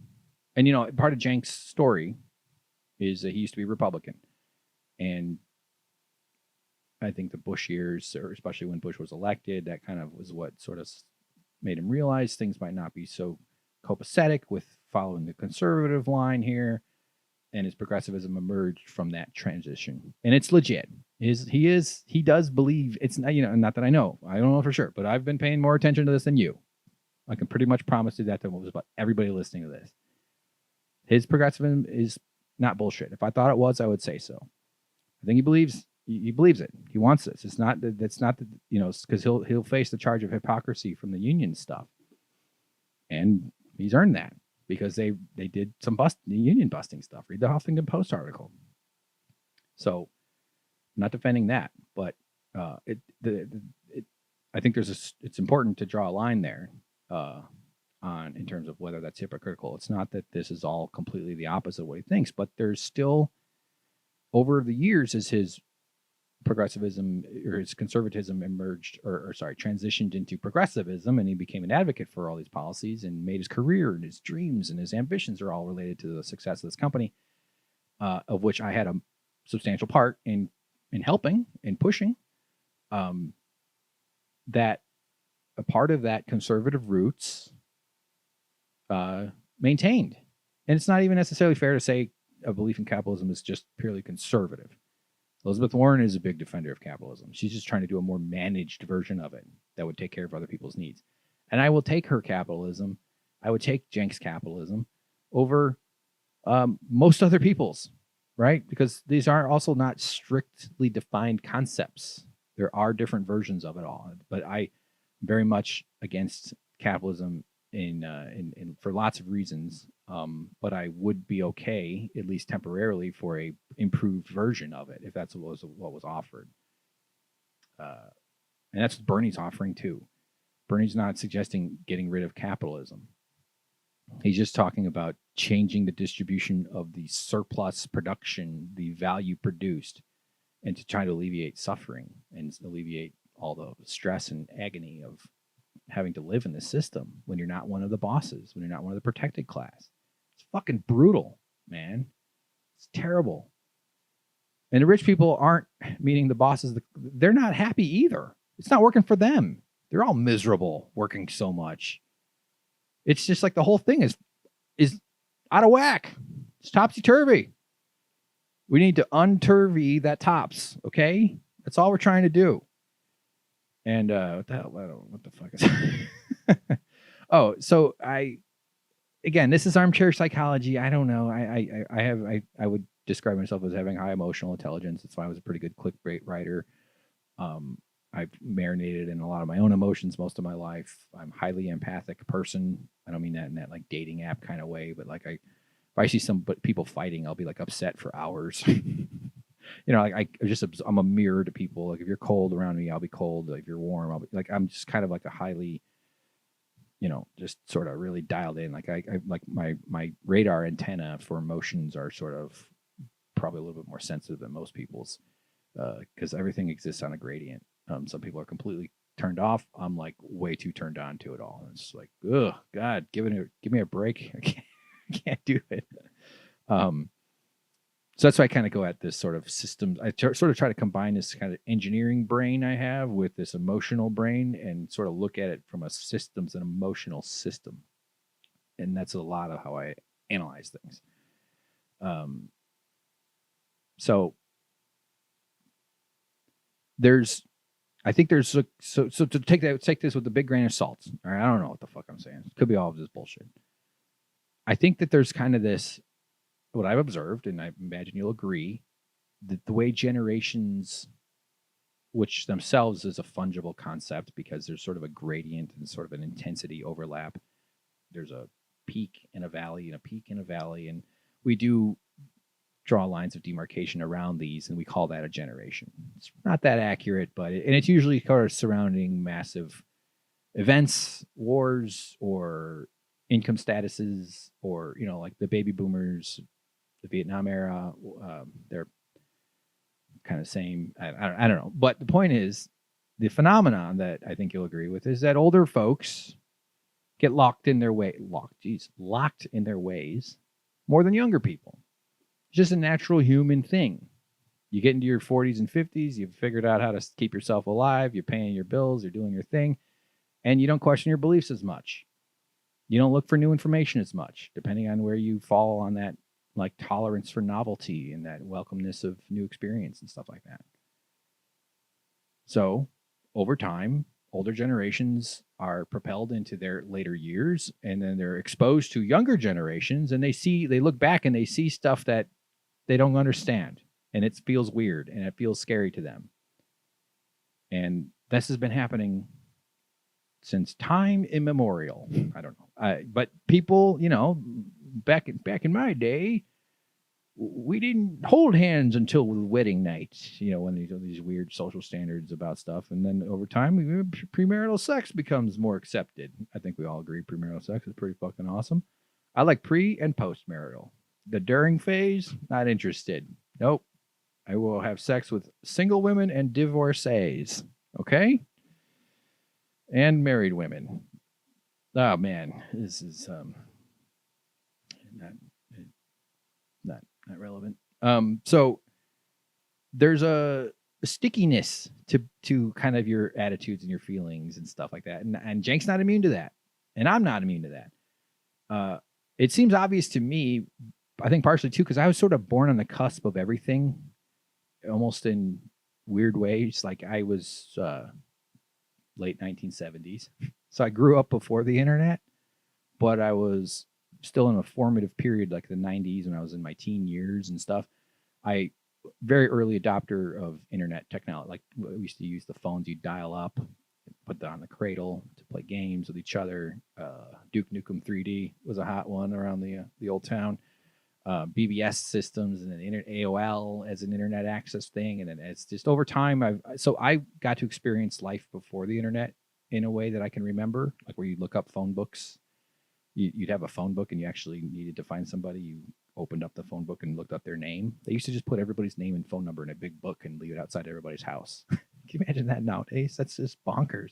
and you know, part of Cenk's story is that he used to be Republican, and I think the Bush years, or especially when Bush was elected, that kind of was what sort of made him realize things might not be so copacetic with following the conservative line here, and his progressivism emerged from that transition. And it's legit. He does believe it's not, you know, not that I don't know for sure, but I've been paying more attention to this than you. I can pretty much promise you that to about everybody listening to this. His progressivism is not bullshit. If I thought it was, I would say so. I think he believes it. He wants this. It's not that's not the, you know, because he'll face the charge of hypocrisy from the union stuff, and he's earned that because they did some union busting stuff. Read the Huffington Post article. So, I'm not defending that, but I think it's important to draw a line there on in terms of whether that's hypocritical. It's not that this is all completely the opposite of what he thinks, but there's still, over the years, as his progressivism or his conservatism transitioned into progressivism, and he became an advocate for all these policies and made his career and his dreams and his ambitions are all related to the success of this company, of which I had a substantial part in helping and pushing, that a part of that conservative roots maintained. And it's not even necessarily fair to say a belief in capitalism is just purely conservative. Elizabeth Warren is a big defender of capitalism. She's just trying to do a more managed version of it that would take care of other people's needs. And I will take her capitalism. I would take Cenk's capitalism over most other people's, right? Because these are also not strictly defined concepts. There are different versions of it all. But I'm very much against capitalism in for lots of reasons. But I would be okay, at least temporarily, for a improved version of it if that's what was offered. And that's what Bernie's offering too. Bernie's not suggesting getting rid of capitalism. He's just talking about changing the distribution of the surplus production, the value produced, and to try to alleviate suffering and alleviate all the stress and agony of having to live in this system when you're not one of the bosses, when you're not one of the protected class. It's fucking brutal, man. It's terrible. And the rich people aren't, meaning the bosses, they're not happy either. It's not working for them. They're all miserable working so much. It's just like the whole thing is out of whack. It's topsy-turvy. We need to unturvy that tops, okay? That's all we're trying to do. And what the hell? What the fuck is that? Oh, so again, this is armchair psychology. I don't know. I would describe myself as having high emotional intelligence. That's why I was a pretty good clickbait writer. I've marinated in a lot of my own emotions most of my life. I'm a highly empathic person. I don't mean that in that like dating app kind of way, but like if I see some people fighting, I'll be like upset for hours. You know, like I'm a mirror to people. Like if you're cold around me, I'll be cold. Like if you're warm, I'll be like, I'm just kind of like a highly, you know, just sort of really dialed in. Like I like my radar antenna for emotions are sort of probably a little bit more sensitive than most people's, because everything exists on a gradient. Some people are completely turned off. I'm like way too turned on to it all. And it's like, oh God, give me a break. I can't do it. So that's why I kind of go at this sort of system. I sort of try to combine this kind of engineering brain I have with this emotional brain and sort of look at it from a systems and emotional system. And that's a lot of how I analyze things. So to take this with a big grain of salt. All right, I don't know what the fuck I'm saying. It could be all of this bullshit. I think that there's kind of this, what I've observed, and I imagine you'll agree, that the way generations, which themselves is a fungible concept because there's sort of a gradient and sort of an intensity overlap. There's a peak and a valley and a peak and a valley, and we do draw lines of demarcation around these, and we call that a generation. It's not that accurate, but it's usually kind of surrounding massive events, wars, or income statuses, or, you know, like the baby boomers, the Vietnam era. They're kind of same. I don't know. But the point is, the phenomenon that I think you'll agree with is that older folks get locked in their ways more than younger people. It's just a natural human thing. You get into your 40s and 50s, you've figured out how to keep yourself alive, you're paying your bills, you're doing your thing, and you don't question your beliefs as much. You don't look for new information as much, depending on where you fall on that like tolerance for novelty and that welcomeness of new experience and stuff like that. So over time, older generations are propelled into their later years, and then they're exposed to younger generations, and they look back and they see stuff that they don't understand, and it feels weird and it feels scary to them. And this has been happening since time immemorial. I don't know. But people, you know, back in my day, we didn't hold hands until the wedding night, you know, when these weird social standards about stuff. And then over time, premarital sex becomes more accepted. I think we all agree premarital sex is pretty fucking awesome. I like pre and post-marital. The during phase, not interested. Nope. I will have sex with single women and divorcees. Okay? And married women. Oh man, this is not relevant. So there's a stickiness to kind of your attitudes and your feelings and stuff like that. And Cenk's not immune to that. And I'm not immune to that. It seems obvious to me, I think partially too, because I was sort of born on the cusp of everything, almost in weird ways. Like I was late 1970s. So I grew up before the internet, but I was still in a formative period, like the 90s when I was in my teen years and stuff. I very early adopter of internet technology. Like we used to use the phones, you dial up, put that on the cradle to play games with each other. Duke Nukem 3D was a hot one around the old town. BBS systems and then AOL as an internet access thing. And then it's just over time, I got to experience life before the internet in a way that I can remember, like where you look up phone books. You'd have a phone book and you actually needed to find somebody. You opened up the phone book and looked up their name. They used to just put everybody's name and phone number in a big book and leave it outside everybody's house. Can you imagine that nowadays? That's just bonkers.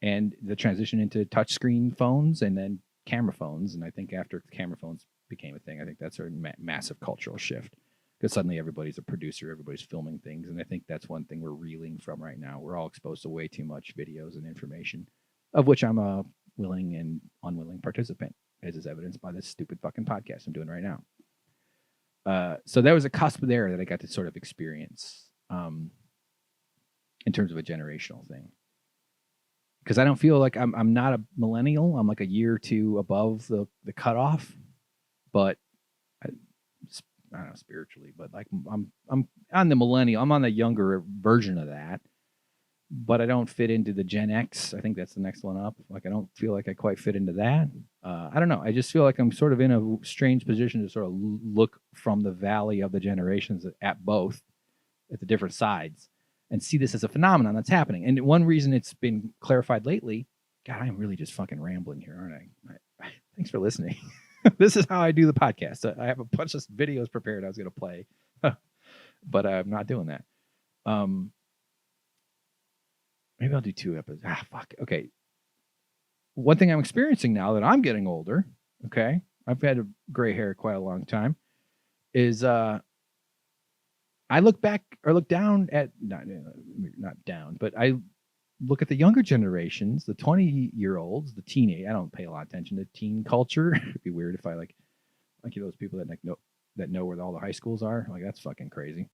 And the transition into touchscreen phones and then camera phones. And I think after camera phones became a thing, I think that's a massive cultural shift, because suddenly everybody's a producer, everybody's filming things. And I think that's one thing we're reeling from right now. We're all exposed to way too much videos and information, of which I'm a willing and unwilling participant, as is evidenced by this stupid fucking podcast I'm doing right now. So there was a cusp there that I got to sort of experience in terms of a generational thing. Because I don't feel like I'm not a millennial. I'm like a year or two above the cutoff, but I don't know, spiritually, but like I'm on the millennial. I'm on the younger version of that, but I don't fit into the Gen X. I think that's the next one up. Like I don't feel like I quite fit into that. I don't know. I just feel like I'm sort of in a strange position to sort of look from the valley of the generations at both, at the different sides, and see this as a phenomenon that's happening. And one reason it's been clarified lately, God, I'm really just fucking rambling here, aren't I? Thanks for listening. This is how I do the podcast. I have a bunch of videos prepared I was going to play, but I'm not doing that. Maybe I'll do 2 episodes. Fuck. Okay. One thing I'm experiencing now that I'm getting older, okay, I've had a gray hair quite a long time, is I look back or look down at, not down, but I look at the younger generations, the 20-year-olds, the teenage. I don't pay a lot of attention to teen culture. It'd be weird if I like those people that know where all the high schools are. Like that's fucking crazy.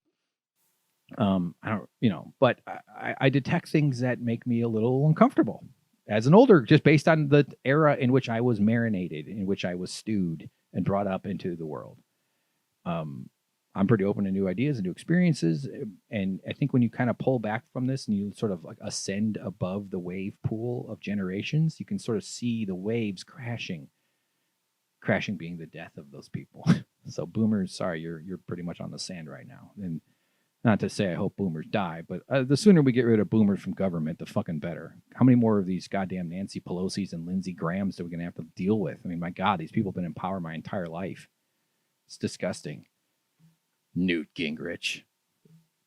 I don't, but I detect things that make me a little uncomfortable as an older, just based on the era in which I was marinated, in which I was stewed and brought up into the world. I'm pretty open to new ideas and new experiences. And I think when you kind of pull back from this and you sort of like ascend above the wave pool of generations, you can sort of see the waves crashing being the death of those people. So boomers, sorry, you're pretty much on the sand right now. And not to say I hope boomers die, but the sooner we get rid of boomers from government, the fucking better. How many more of these goddamn Nancy Pelosi's and Lindsey Grahams are we going to have to deal with? I mean, my God, these people have been in power my entire life. It's disgusting. Newt Gingrich.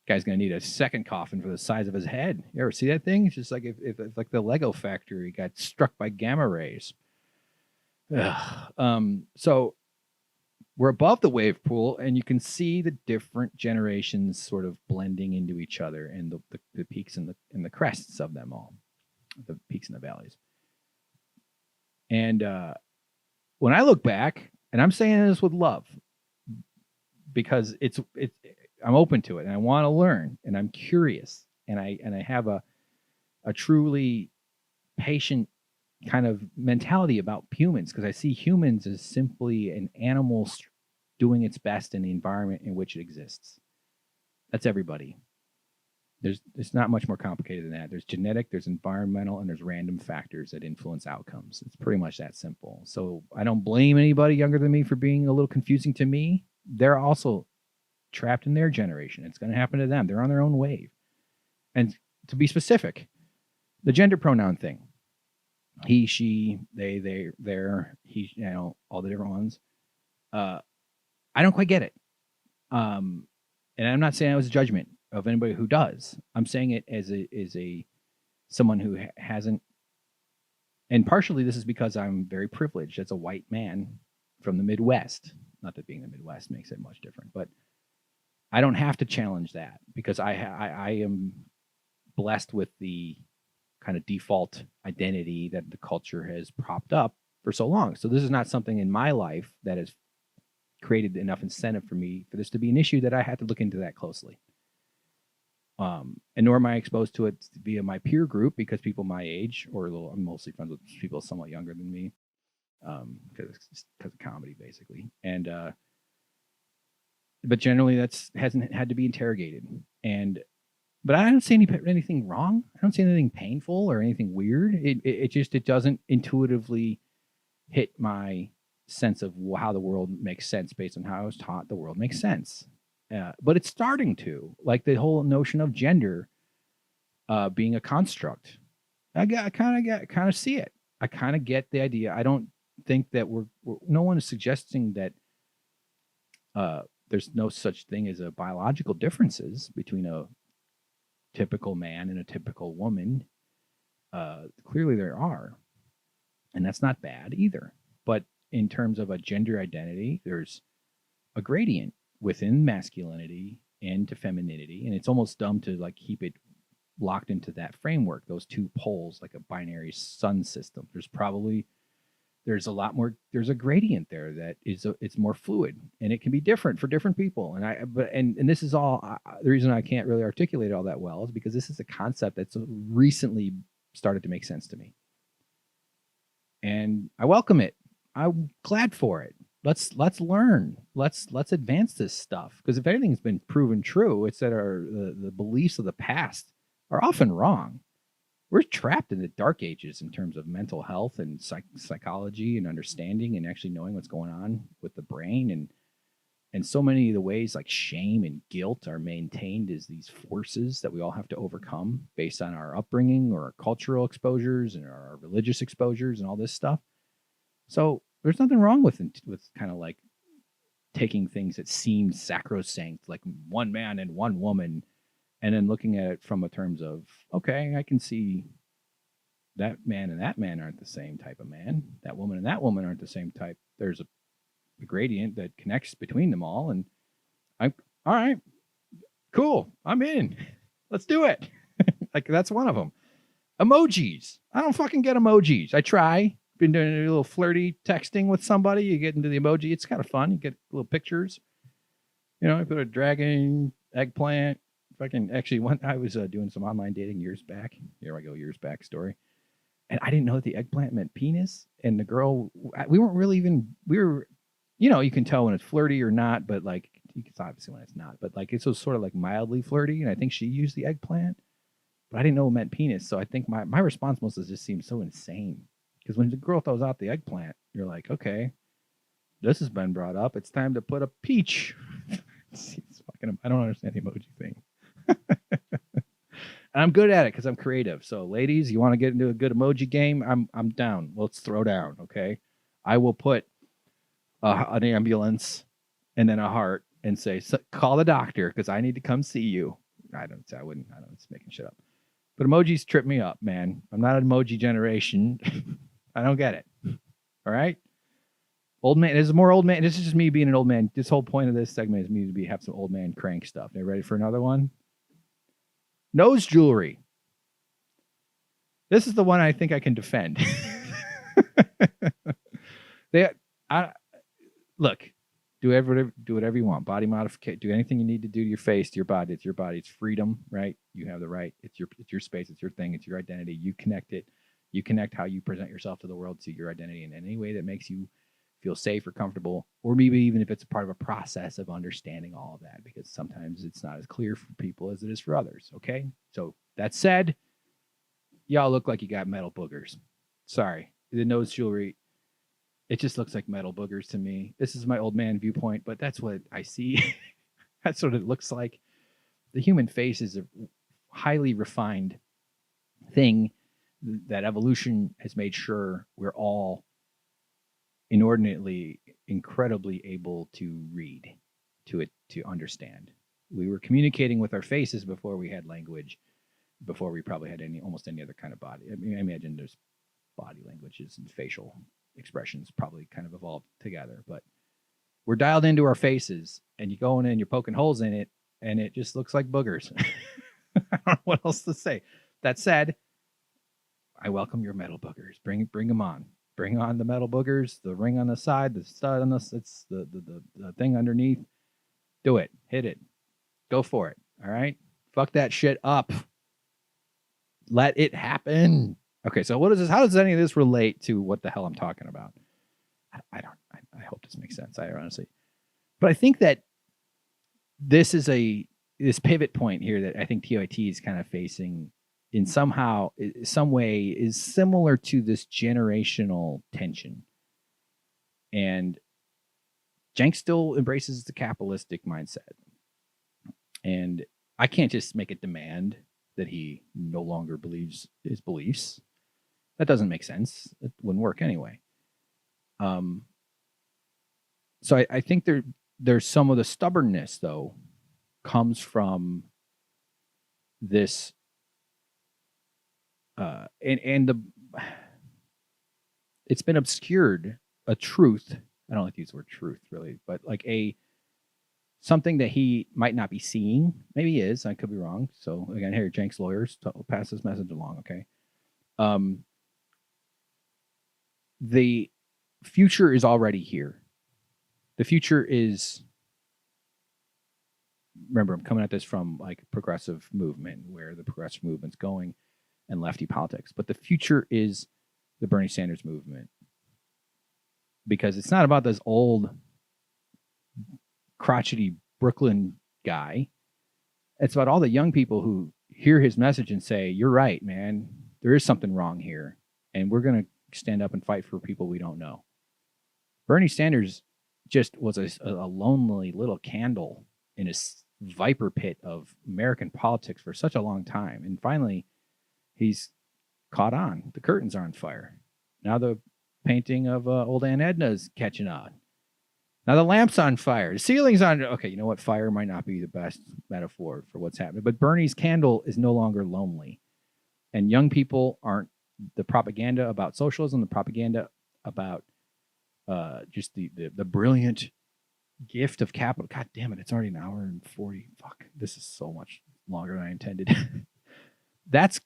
Guy's going to need a second coffin for the size of his head. You ever see that thing? It's just like if like the Lego factory got struck by gamma rays. So we're above the wave pool, and you can see the different generations sort of blending into each other, and the peaks and the crests of them all, the peaks and the valleys. And when I look back, and I'm saying this with love, because I'm open to it, and I want to learn, and I'm curious, and I have a truly patient kind of mentality about humans, because I see humans as simply an animal doing its best in the environment in which it exists. That's everybody. It's not much more complicated than that. There's genetic, there's environmental, and there's random factors that influence outcomes. It's pretty much that simple. So I don't blame anybody younger than me for being a little confusing to me. They're also trapped in their generation. It's going to happen to them. They're on their own wave. And to be specific, the gender pronoun thing. He, she, they, their, he, all the different ones. I don't quite get it. And I'm not saying it was a judgment of anybody who does. I'm saying it as someone who hasn't. And partially this is because I'm very privileged as a white man from the Midwest. Not that being the Midwest makes it much different, but I don't have to challenge that because I am blessed with the kind of default identity that the culture has propped up for so long. So this is not something in my life that has created enough incentive for me for this to be an issue that I had to look into that closely. And nor am I exposed to it via my peer group, because people my age, or I'm mostly friends with people somewhat younger than me, because of comedy, basically. And but generally that's hasn't had to be interrogated. But I don't see anything wrong. I don't see anything painful or anything weird. It doesn't intuitively hit my sense of how the world makes sense based on how I was taught the world makes sense. But it's starting to, like the whole notion of gender being a construct. I kind of see it. I kind of get the idea. I don't think that we're no one is suggesting that there's no such thing as a biological differences between a typical man and a typical woman. Clearly there are, and that's not bad either. But in terms of a gender identity, there's a gradient within masculinity and to femininity, and it's almost dumb to like keep it locked into that framework, those two poles, like a binary sun system. There's a lot more, there's a gradient there that it's more fluid, and it can be different for different people. And this is all the reason I can't really articulate it all that well is because this is a concept that's recently started to make sense to me. And I welcome it. I'm glad for it. Let's learn. Let's advance this stuff. Because if anything's been proven true, it's that the beliefs of the past are often wrong. We're trapped in the dark ages in terms of mental health and psychology and understanding and actually knowing what's going on with the brain. And so many of the ways like shame and guilt are maintained as these forces that we all have to overcome based on our upbringing or our cultural exposures and our religious exposures and all this stuff. So there's nothing wrong with kind of like taking things that seem sacrosanct, like one man and one woman, and then looking at it from a terms of, okay, I can see that man and that man aren't the same type of man. That woman and that woman aren't the same type. There's a gradient that connects between them all. And I'm all right, cool. I'm in. Let's do it. Like that's one of them. Emojis. I don't fucking get emojis. I try. Been doing a little flirty texting with somebody. You get into the emoji. It's kind of fun. You get little pictures. You know, I put a dragon, eggplant. I was doing some online dating years back. Here I go, years back story. And I didn't know that the eggplant meant penis. And the girl, we were, you know, you can tell when it's flirty or not, but like, you can obviously when it's not, but like, it's sort of like mildly flirty. And I think she used the eggplant, but I didn't know it meant penis. So I think my response must have just seemed so insane. Because when the girl throws out the eggplant, you're like, okay, this has been brought up. It's time to put a peach. I don't understand the emoji thing. I'm good at it because I'm creative. So ladies, you want to get into a good emoji game? I'm down. Let's throw down. Okay. I will put an ambulance and then a heart and say, call the doctor because I need to come see you. I don't, it's making shit up. But emojis trip me up, man. I'm not an emoji generation. I don't get it. All right. Old man. This is more old man. This is just me being an old man. This whole point of this segment is me to have some old man crank stuff. Are you ready for another one? Nose jewelry. This is the one I think I can defend. Look, do whatever you want. Body modification. Do anything you need to do to your face, to your body. It's your body. It's freedom, right? You have the right. It's your space. It's your thing. It's your identity. You connect it. You connect how you present yourself to the world to your identity in any way that makes you feel safe or comfortable, or maybe even if it's part of a process of understanding all of that, because sometimes it's not as clear for people as it is for others. Okay. So that said, y'all look like you got metal boogers. Sorry. The nose jewelry, it just looks like metal boogers to me. This is my old man viewpoint, but that's what I see. That's what it looks like. The human face is a highly refined thing that evolution has made sure we're all inordinately, incredibly able to read, to understand. We were communicating with our faces before we had language, before we probably had almost any other kind of body. I mean, I imagine there's body languages and facial expressions probably kind of evolved together, but we're dialed into our faces, and you go in and you're poking holes in it, and it just looks like boogers. I don't know what else to say. That said, I welcome your metal boogers. Bring them on. Bring on the metal boogers, the ring on the side, the stud on it's the thing underneath. Do it. Hit it. Go for it. All right? Fuck that shit up. Let it happen. Okay, so what is this? How does any of this relate to what the hell I'm talking about? I hope this makes sense. I honestly. But I think that this pivot point here that I think TYT is kind of facing in some way is similar to this generational tension. And Cenk still embraces the capitalistic mindset. And I can't just make a demand that he no longer believes his beliefs. That doesn't make sense. It wouldn't work anyway. So I think there's some of the stubbornness, though, comes from this, and it's been obscured, a truth. I don't like to use the word truth, really, but like something that he might not be seeing. Maybe he is. I could be wrong. So again, here, Cenk's lawyers, pass this message along, okay? The future is already here. The future is, remember, I'm coming at this from like progressive movement, where the progressive movement's going, and lefty politics. But the future is the Bernie Sanders movement, because it's not about this old crotchety Brooklyn guy. It's about all the young people who hear his message and say, you're right, man. There is something wrong here. And we're going to stand up and fight for people we don't know. Bernie Sanders just was a lonely little candle in a viper pit of American politics for such a long time. And finally, he's caught on. The curtains are on fire. Now the painting of old Aunt Edna is catching on. Now the lamp's on fire. The ceiling's on. Okay, you know what? Fire might not be the best metaphor for what's happening. But Bernie's candle is no longer lonely. And young people aren't, the propaganda about socialism, the propaganda about just the brilliant gift of capital. God damn it, it's already an hour and 40. Fuck, this is so much longer than I intended. That's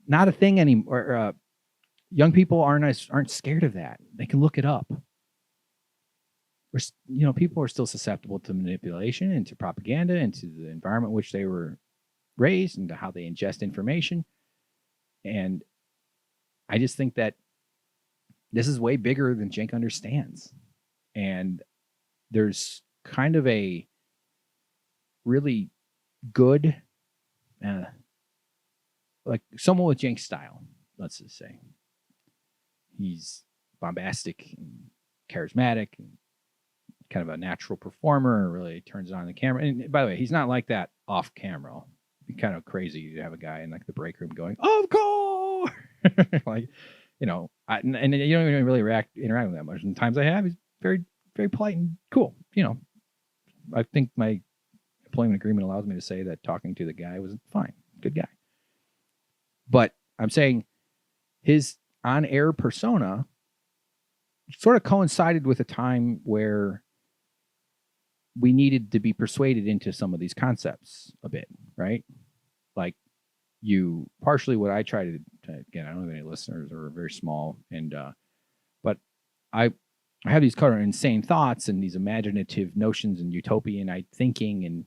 not a thing anymore. Young people aren't scared of that. They can look it up. People are still susceptible to manipulation and to propaganda and to the environment in which they were raised and to how they ingest information. And I just think that this is way bigger than Cenk understands. And there's kind of a really good, like someone with Cenk's style, let's just say. He's bombastic and charismatic and kind of a natural performer, really turns on the camera. And by the way, he's not like that off camera. It'd be kind of crazy to have a guy in like the break room going, of course! Like, and you don't even really interact with him that much. And the times I have, he's very, very polite and cool. I think my employment agreement allows me to say that talking to the guy was fine. Good guy. But I'm saying his on-air persona sort of coincided with a time where we needed to be persuaded into some of these concepts a bit, right? Like partially what I try to, again, I don't have any listeners, or very small, and but I have these kind of insane thoughts and these imaginative notions and utopian thinking, and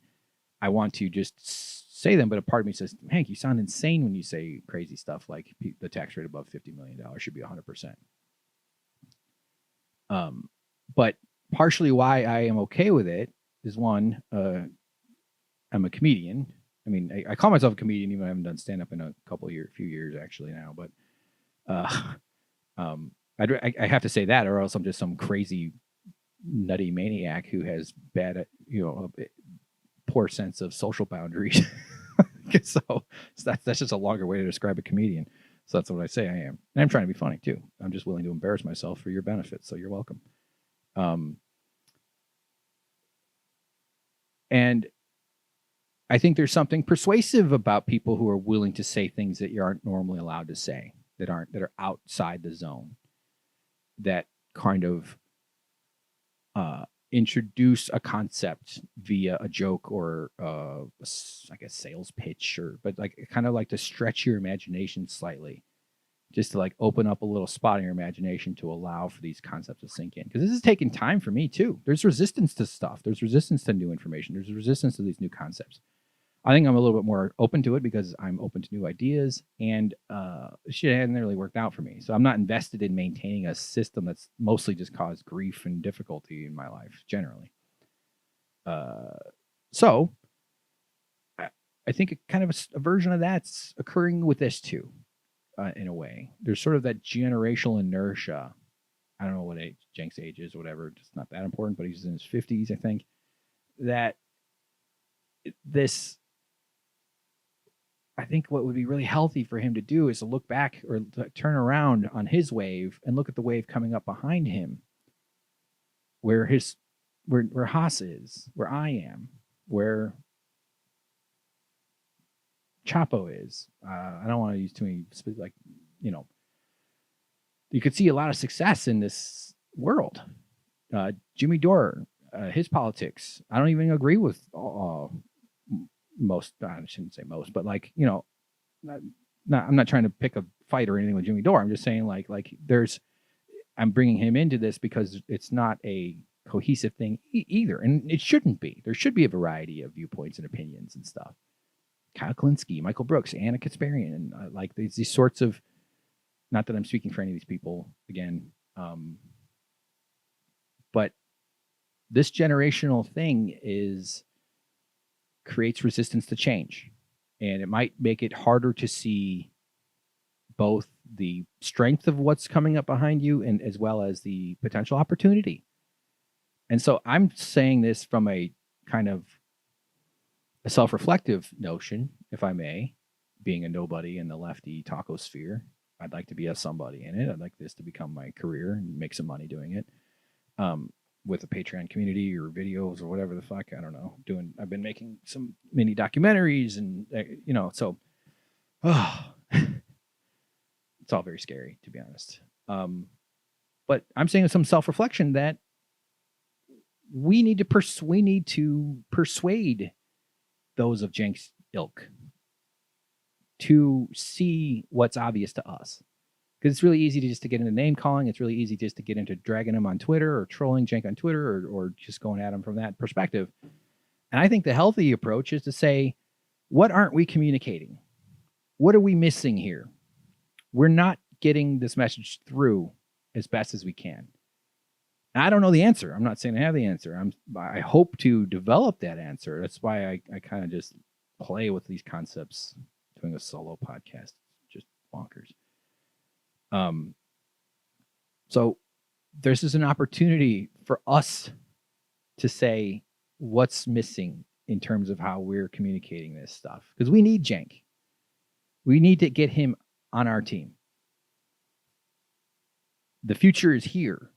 I want to just say them, but a part of me says, Hank, you sound insane when you say crazy stuff like the tax rate above $50 million should be 100%. But partially why I am okay with it is, one, I'm a comedian. I mean, I call myself a comedian, even though I haven't done stand-up in a few years actually now. But I have to say that, or else I'm just some crazy, nutty maniac who has bad, poor sense of social boundaries. so that's just a longer way to describe a comedian. So that's what I say I am. And I'm trying to be funny too. I'm just willing to embarrass myself for your benefit. So you're welcome. And I think there's something persuasive about people who are willing to say things that you aren't normally allowed to say, that are outside the zone, that kind of introduce a concept via a joke or like a sales pitch, but like kind of like to stretch your imagination slightly, just to like open up a little spot in your imagination to allow for these concepts to sink in. Because this is taking time for me too. There's resistance to stuff. There's resistance to new information. There's resistance to these new concepts. I think I'm a little bit more open to it because I'm open to new ideas, and shit hasn't really worked out for me. So I'm not invested in maintaining a system that's mostly just caused grief and difficulty in my life generally. So I think kind of a version of that's occurring with this too, in a way. There's sort of that generational inertia, I don't know what age Cenk's age is, or whatever. It's not that important, but he's in his 50s, I think. That this, I think what would be really healthy for him to do is to look back or turn around on his wave and look at the wave coming up behind him, where Haas is, where I am, where Chapo is. I don't want to use too many, like, you could see a lot of success in this world. Jimmy Dore, his politics, I don't even agree with most. I shouldn't say most, but like, I'm not trying to pick a fight or anything with Jimmy Dore. I'm just saying like I'm bringing him into this because it's not a cohesive thing either, and it shouldn't be. There should be a variety of viewpoints and opinions and stuff. Kyle Klinsky, Michael Brooks, Anna Kasparian, like these sorts of. Not that I'm speaking for any of these people again, but this generational thing creates resistance to change, and it might make it harder to see both the strength of what's coming up behind you and as well as the potential opportunity. And so I'm saying this from a kind of a self-reflective notion, if I may, being a nobody in the lefty taco sphere. I'd like to be a somebody in it. I'd like this to become my career and make some money doing it, with a Patreon community or videos or whatever the fuck. I don't know. I've been making some mini documentaries and, so it's all very scary, to be honest. But I'm saying with some self-reflection that we need to persuade those of Cenk's ilk to see what's obvious to us. Because it's really easy to get into name calling. It's really easy just to get into dragging him on Twitter or trolling Cenk on Twitter or just going at him from that perspective. And I think the healthy approach is to say, what aren't we communicating? What are we missing here? We're not getting this message through as best as we can. And I don't know the answer. I'm not saying I have the answer. I hope to develop that answer. That's why I kind of just play with these concepts. Doing a solo podcast, just bonkers. So this is an opportunity for us to say what's missing in terms of how we're communicating this stuff, because we need Cenk. We need to get him on our team. The future is here.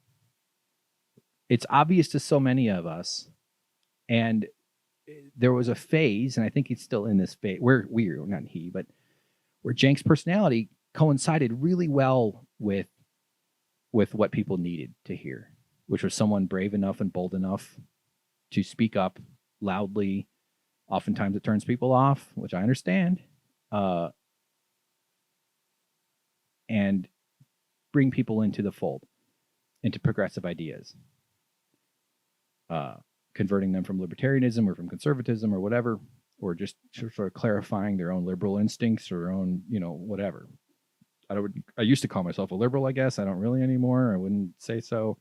It's obvious to so many of us, and there was a phase, and I think he's still in this phase, where Cenk's personality coincided really well with what people needed to hear, which was someone brave enough and bold enough to speak up loudly. Oftentimes it turns people off, which I understand, and bring people into the fold, into progressive ideas. Converting them from libertarianism or from conservatism or whatever, or just sort of clarifying their own liberal instincts or their own, whatever. I used to call myself a liberal, I guess. I don't really anymore. I wouldn't say so.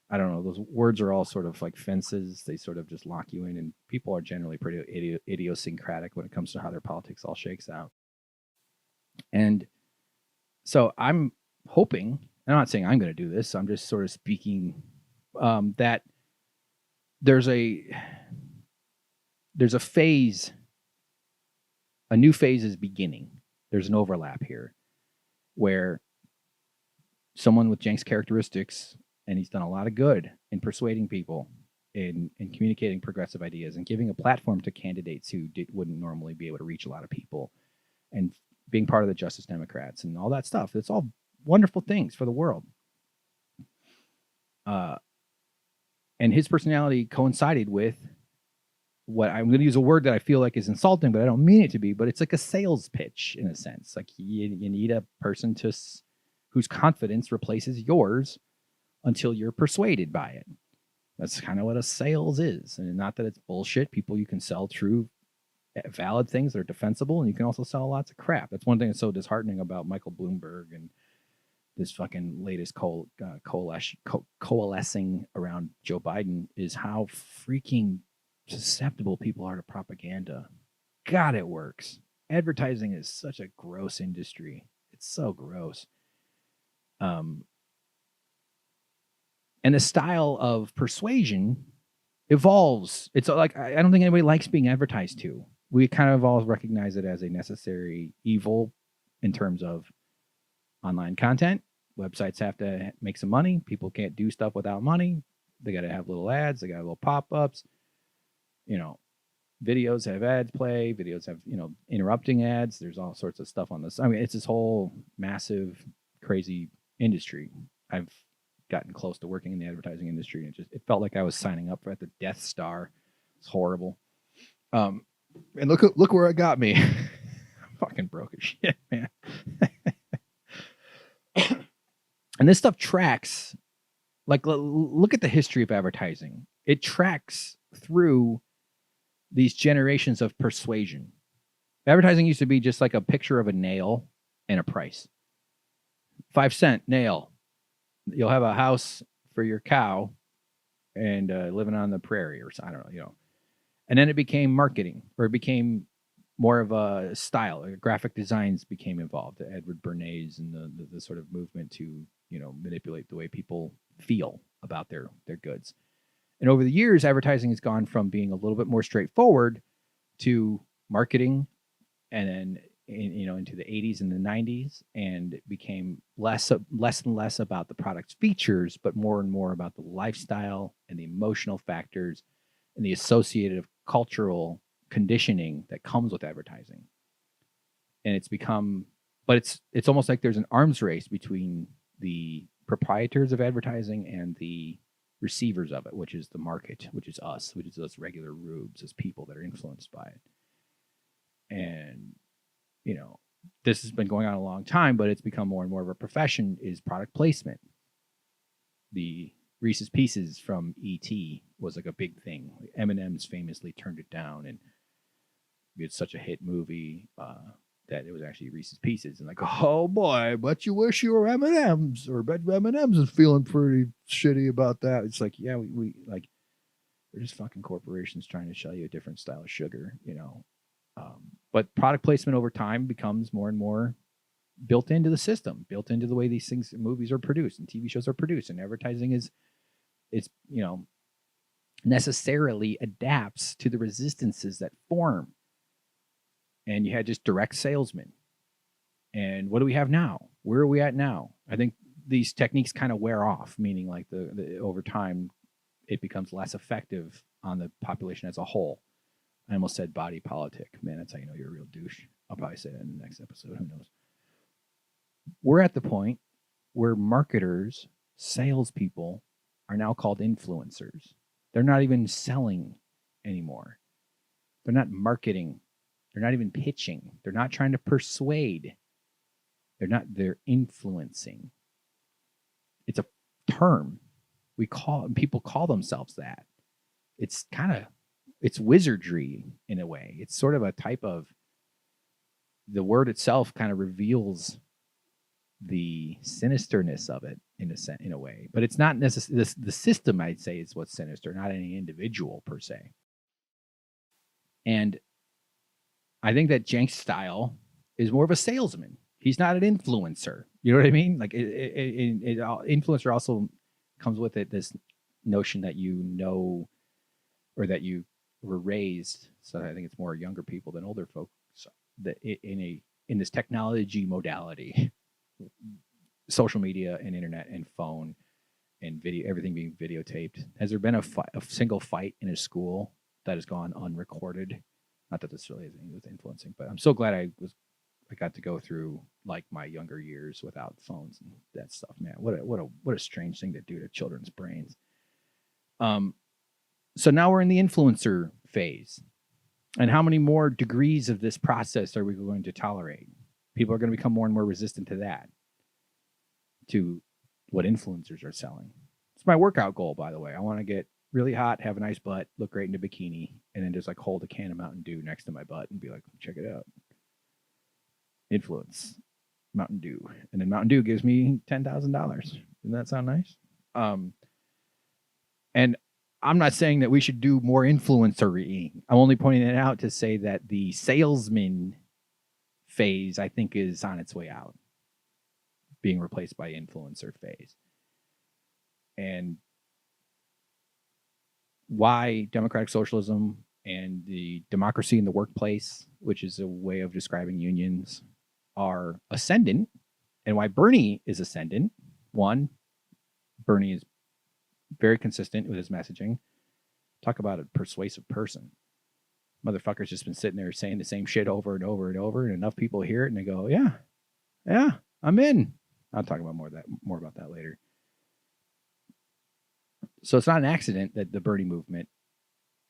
I don't know. Those words are all sort of like fences. They sort of just lock you in, and people are generally pretty idiosyncratic when it comes to how their politics all shakes out. And so I'm hoping, I'm not saying I'm going to do this, I'm just sort of speaking that there's a phase, a new phase is beginning. There's an overlap here where someone with Cenk's characteristics, and he's done a lot of good in persuading people, in communicating progressive ideas and giving a platform to candidates who wouldn't normally be able to reach a lot of people, and being part of the Justice Democrats and all that stuff. It's all wonderful things for the world. And his personality coincided with what I'm going to use a word that I feel like is insulting, but I don't mean it to be, but it's like a sales pitch in a sense. Like you need a person whose confidence replaces yours until you're persuaded by it. That's kind of what a sales is. And not that it's bullshit. People you can sell true, valid things that are defensible, and you can also sell lots of crap. That's one thing that's so disheartening about Michael Bloomberg and this fucking latest coalescing around Joe Biden is how freaking susceptible people are to propaganda. God, it works. Advertising is such a gross industry. It's so gross. And the style of persuasion evolves. It's like, I don't think anybody likes being advertised to. We kind of all recognize it as a necessary evil in terms of online content. Websites have to make some money. People can't do stuff without money. They got to have little ads. They got little pop-ups. Videos have ads play. Videos have, interrupting ads. There's all sorts of stuff on this. I mean, it's this whole massive, crazy industry. I've gotten close to working in the advertising industry, and it felt like I was signing up at the Death Star. It's horrible. And look where it got me. Fucking broke as shit, man. And this stuff tracks, like, look at the history of advertising. It tracks through these generations of persuasion. Advertising used to be just like a picture of a nail and a price. 5-cent nail. You'll have a house for your cow and living on the prairie, or I don't know, And then it became marketing, or it became more of a style. Graphic designs became involved. Edward Bernays and the sort of movement to, manipulate the way people feel about their goods. And over the years, advertising has gone from being a little bit more straightforward to marketing, and then into the 80s and the 90s, and it became less and less about the product's features, but more and more about the lifestyle and the emotional factors and the associated cultural conditioning that comes with advertising. And it's become, but it's almost like there's an arms race between the proprietors of advertising and the receivers of it, which is the market, which is us regular rubes, as people that are influenced by it. And this has been going on a long time, but it's become more and more of a profession, is product placement. The Reese's Pieces from E.T. was like a big thing. M&M's famously turned it down, and it's such a hit movie that it was actually Reese's Pieces. And like, oh boy, but you wish you were M&M's, or bet M&M's is feeling pretty shitty about that. It's like, yeah, we like, they're just fucking corporations trying to sell you a different style of sugar, But product placement over time becomes more and more built into the system, built into the way these things, movies are produced and TV shows are produced, and advertising is necessarily adapts to the resistances that form. And you had just direct salesmen. And what do we have now? Where are we at now? I think these techniques kind of wear off, meaning like the over time, it becomes less effective on the population as a whole. I almost said body politic. Man, that's how you know you're a real douche. I'll probably say that in the next episode. Who knows? We're at the point where marketers, salespeople are now called influencers. They're not even selling anymore. They're not marketing. They're not even pitching. They're not trying to persuade. They're influencing. It's a term. People call themselves that. It's wizardry in a way. It's sort of a type of, the word itself kind of reveals the sinisterness of it in a way, but it's not necessarily the system. I'd say is what's sinister, not any individual per se. And I think that Cenk's style is more of a salesman. He's not an influencer. You know what I mean? Like influencer also comes with it this notion that or that you were raised. So I think it's more younger people than older folks that in this technology modality, social media and internet and phone and video, everything being videotaped. Has there been a single fight in a school that has gone unrecorded? Not that this really has anything with influencing, but I'm so glad I got to go through like my younger years without phones and that stuff. Man, what a strange thing to do to children's brains. So now we're in the influencer phase. And how many more degrees of this process are we going to tolerate? People are going to become more and more resistant to that, to what influencers are selling. It's my workout goal, by the way. I want to get really hot, have a nice butt, look great in a bikini, and then just like hold a can of Mountain Dew next to my butt and be like, check it out. Influence Mountain Dew. And then Mountain Dew gives me $10,000. Doesn't that sound nice? And I'm not saying that we should do more influencer-y. I'm only pointing it out to say that the salesman phase, I think, is on its way out, being replaced by influencer phase. And why democratic socialism and the democracy in the workplace, which is a way of describing unions, are ascendant, and why Bernie is ascendant. One, Bernie is very consistent with his messaging. Talk about a persuasive person. Motherfucker's just been sitting there saying the same shit over and over and over, and enough people hear it and they go, yeah, I'm in. I'll talk about more about that later. So it's not an accident that the Bernie movement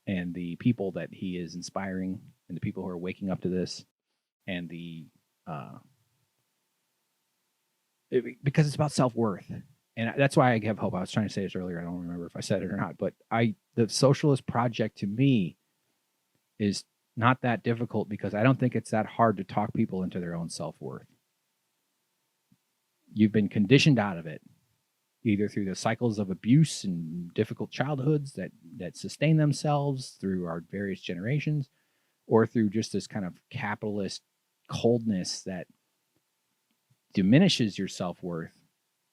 and the people that he is inspiring and the people who are waking up to this and because it's about self-worth. And that's why I have hope. I was trying to say this earlier. I don't remember if I said it or not, but the socialist project to me is not that difficult because I don't think it's that hard to talk people into their own self-worth. You've been conditioned out of it, either through the cycles of abuse and difficult childhoods that sustain themselves through our various generations, or through just this kind of capitalist coldness that diminishes your self-worth,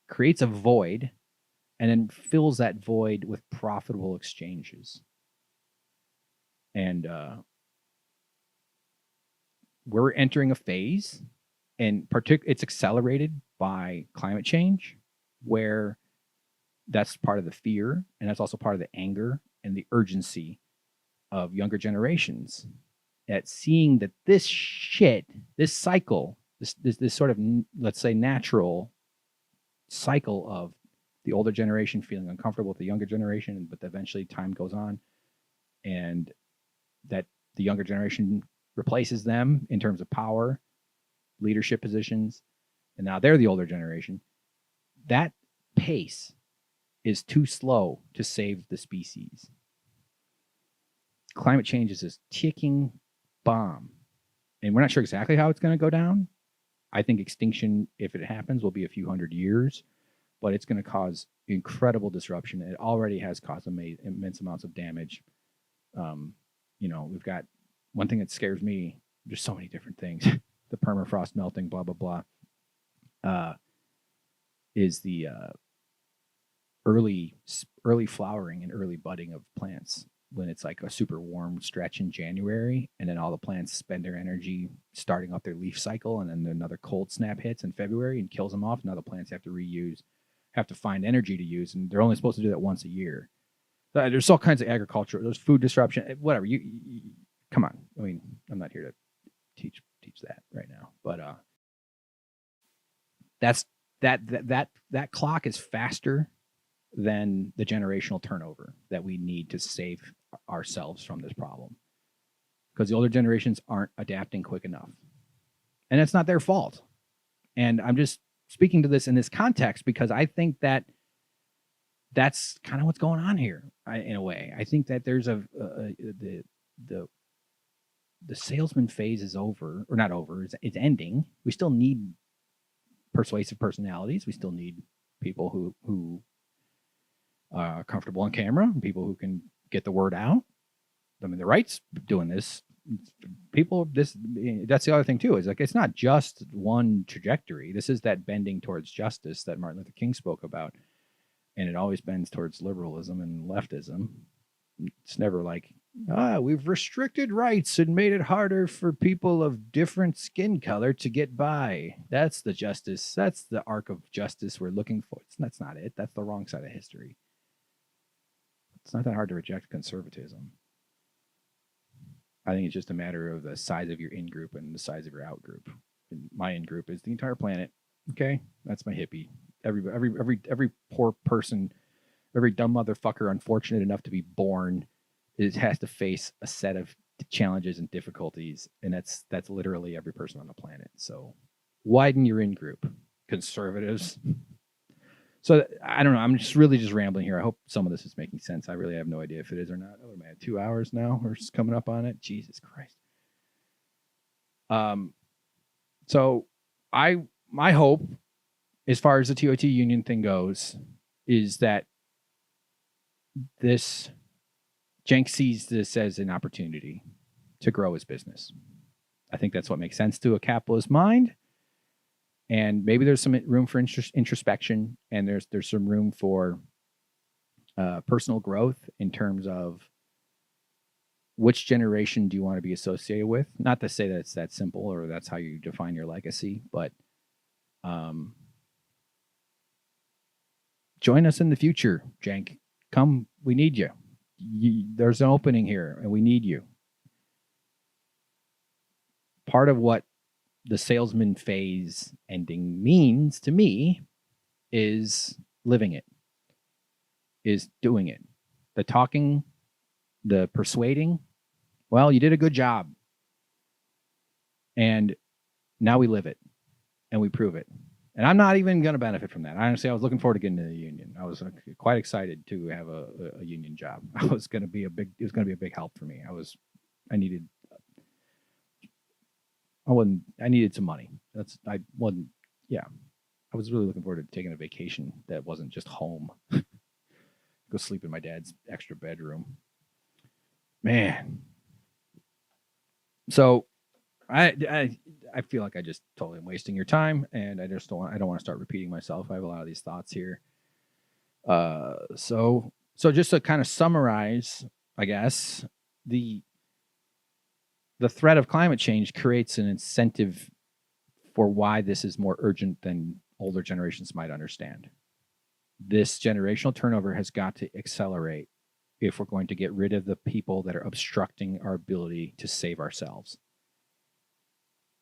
creates a void, and then fills that void with profitable exchanges. And we're entering a phase, and it's accelerated by climate change, where that's part of the fear, and that's also part of the anger and the urgency of younger generations at seeing that this shit, this cycle, this sort of, let's say, natural cycle of the older generation feeling uncomfortable with the younger generation, but eventually time goes on, and that the younger generation replaces them in terms of power, leadership positions, and now they're the older generation. That pace is too slow to save the species. Climate change is this ticking bomb, and we're not sure exactly how it's going to go down. I think extinction, if it happens, will be a few hundred years, but it's going to cause incredible disruption. It already has caused immense amounts of damage. We've got one thing that scares me. There's so many different things. The permafrost melting, blah, blah, blah, is the early flowering and early budding of plants when it's like a super warm stretch in January, and then all the plants spend their energy starting up their leaf cycle, and then another cold snap hits in February and kills them off. Now the plants have to find energy to use, and they're only supposed to do that once a year. There's all kinds of agriculture, there's food disruption, whatever. You come on. I mean, I'm not here to teach that right now, but that clock is faster than the generational turnover that we need to save ourselves from this problem, because the older generations aren't adapting quick enough, and it's not their fault. And I'm just speaking to this in this context because I think that that's kind of what's going on here. In a way, I think that there's the salesman phase is over, or not over. It's ending. We still need persuasive personalities. We still need people who are comfortable on camera, people who can get the word out. I mean, the right's doing this. That's the other thing too, is like, it's not just one trajectory. This is that bending towards justice that Martin Luther King spoke about. And it always bends towards liberalism and leftism. It's never like, we've restricted rights and made it harder for people of different skin color to get by. That's the justice. That's the arc of justice we're looking for. That's not it. That's the wrong side of history. It's not that hard to reject conservatism. I think it's just a matter of the size of your in-group and the size of your out-group. And my in-group is the entire planet. Okay? That's my hippie. Every poor person, every dumb motherfucker unfortunate enough to be born has to face a set of challenges and difficulties, and that's literally every person on the planet. So widen your in-group, conservatives. So I don't know. I'm just rambling here. I hope some of this is making sense. I really have no idea if it is or not. Oh man, 2 hours now. We're just coming up on it. Jesus Christ. So my hope, as far as the TYT union thing goes, is that Cenk sees this as an opportunity to grow his business. I think that's what makes sense to a capitalist mind. And maybe there's some room for introspection, and there's some room for personal growth in terms of which generation do you want to be associated with? Not to say that it's that simple or that's how you define your legacy, but join us in the future, Cenk. Come, we need you. There's an opening here, and we need you. Part of what the salesman phase ending means to me is living it, is doing it. The talking, the persuading, well, you did a good job. And now we live it and we prove it. And I'm not even going to benefit from that. Honestly, I was looking forward to getting to the union. I was quite excited to have a union job. It was going to be a big help for me. I needed some money. I was really looking forward to taking a vacation that wasn't just home. Go sleep in my dad's extra bedroom. Man. So I feel like I just totally am wasting your time, and I don't want to start repeating myself. I have a lot of these thoughts here. So just to kind of summarize, I guess, the threat of climate change creates an incentive for why this is more urgent than older generations might understand. This generational turnover has got to accelerate if we're going to get rid of the people that are obstructing our ability to save ourselves.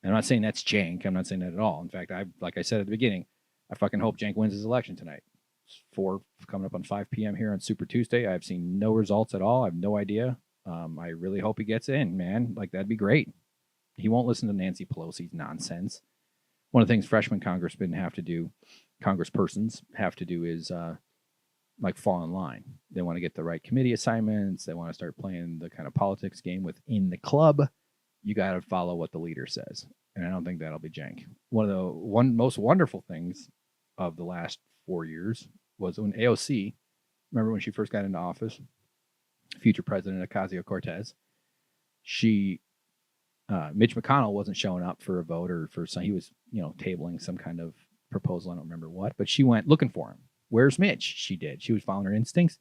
And I'm not saying that's Cenk. I'm not saying that at all. In fact, like I said at the beginning, I fucking hope Cenk wins his election tonight. It's coming up on 5 p.m. here on Super Tuesday. I've seen no results at all. I have no idea. I really hope he gets in, man. Like, that'd be great. He won't listen to Nancy Pelosi's nonsense. One of the things freshman congresspersons have to do is fall in line. They want to get the right committee assignments. They want to start playing the kind of politics game within the club. You got to follow what the leader says. And I don't think that'll be Cenk. One of the most wonderful things of the last 4 years was when AOC, remember when she first got into office, future president Ocasio-Cortez, Mitch McConnell wasn't showing up for a vote or he was, tabling some kind of proposal. I don't remember what, but she went looking for him. Where's Mitch? She did. She was following her instincts.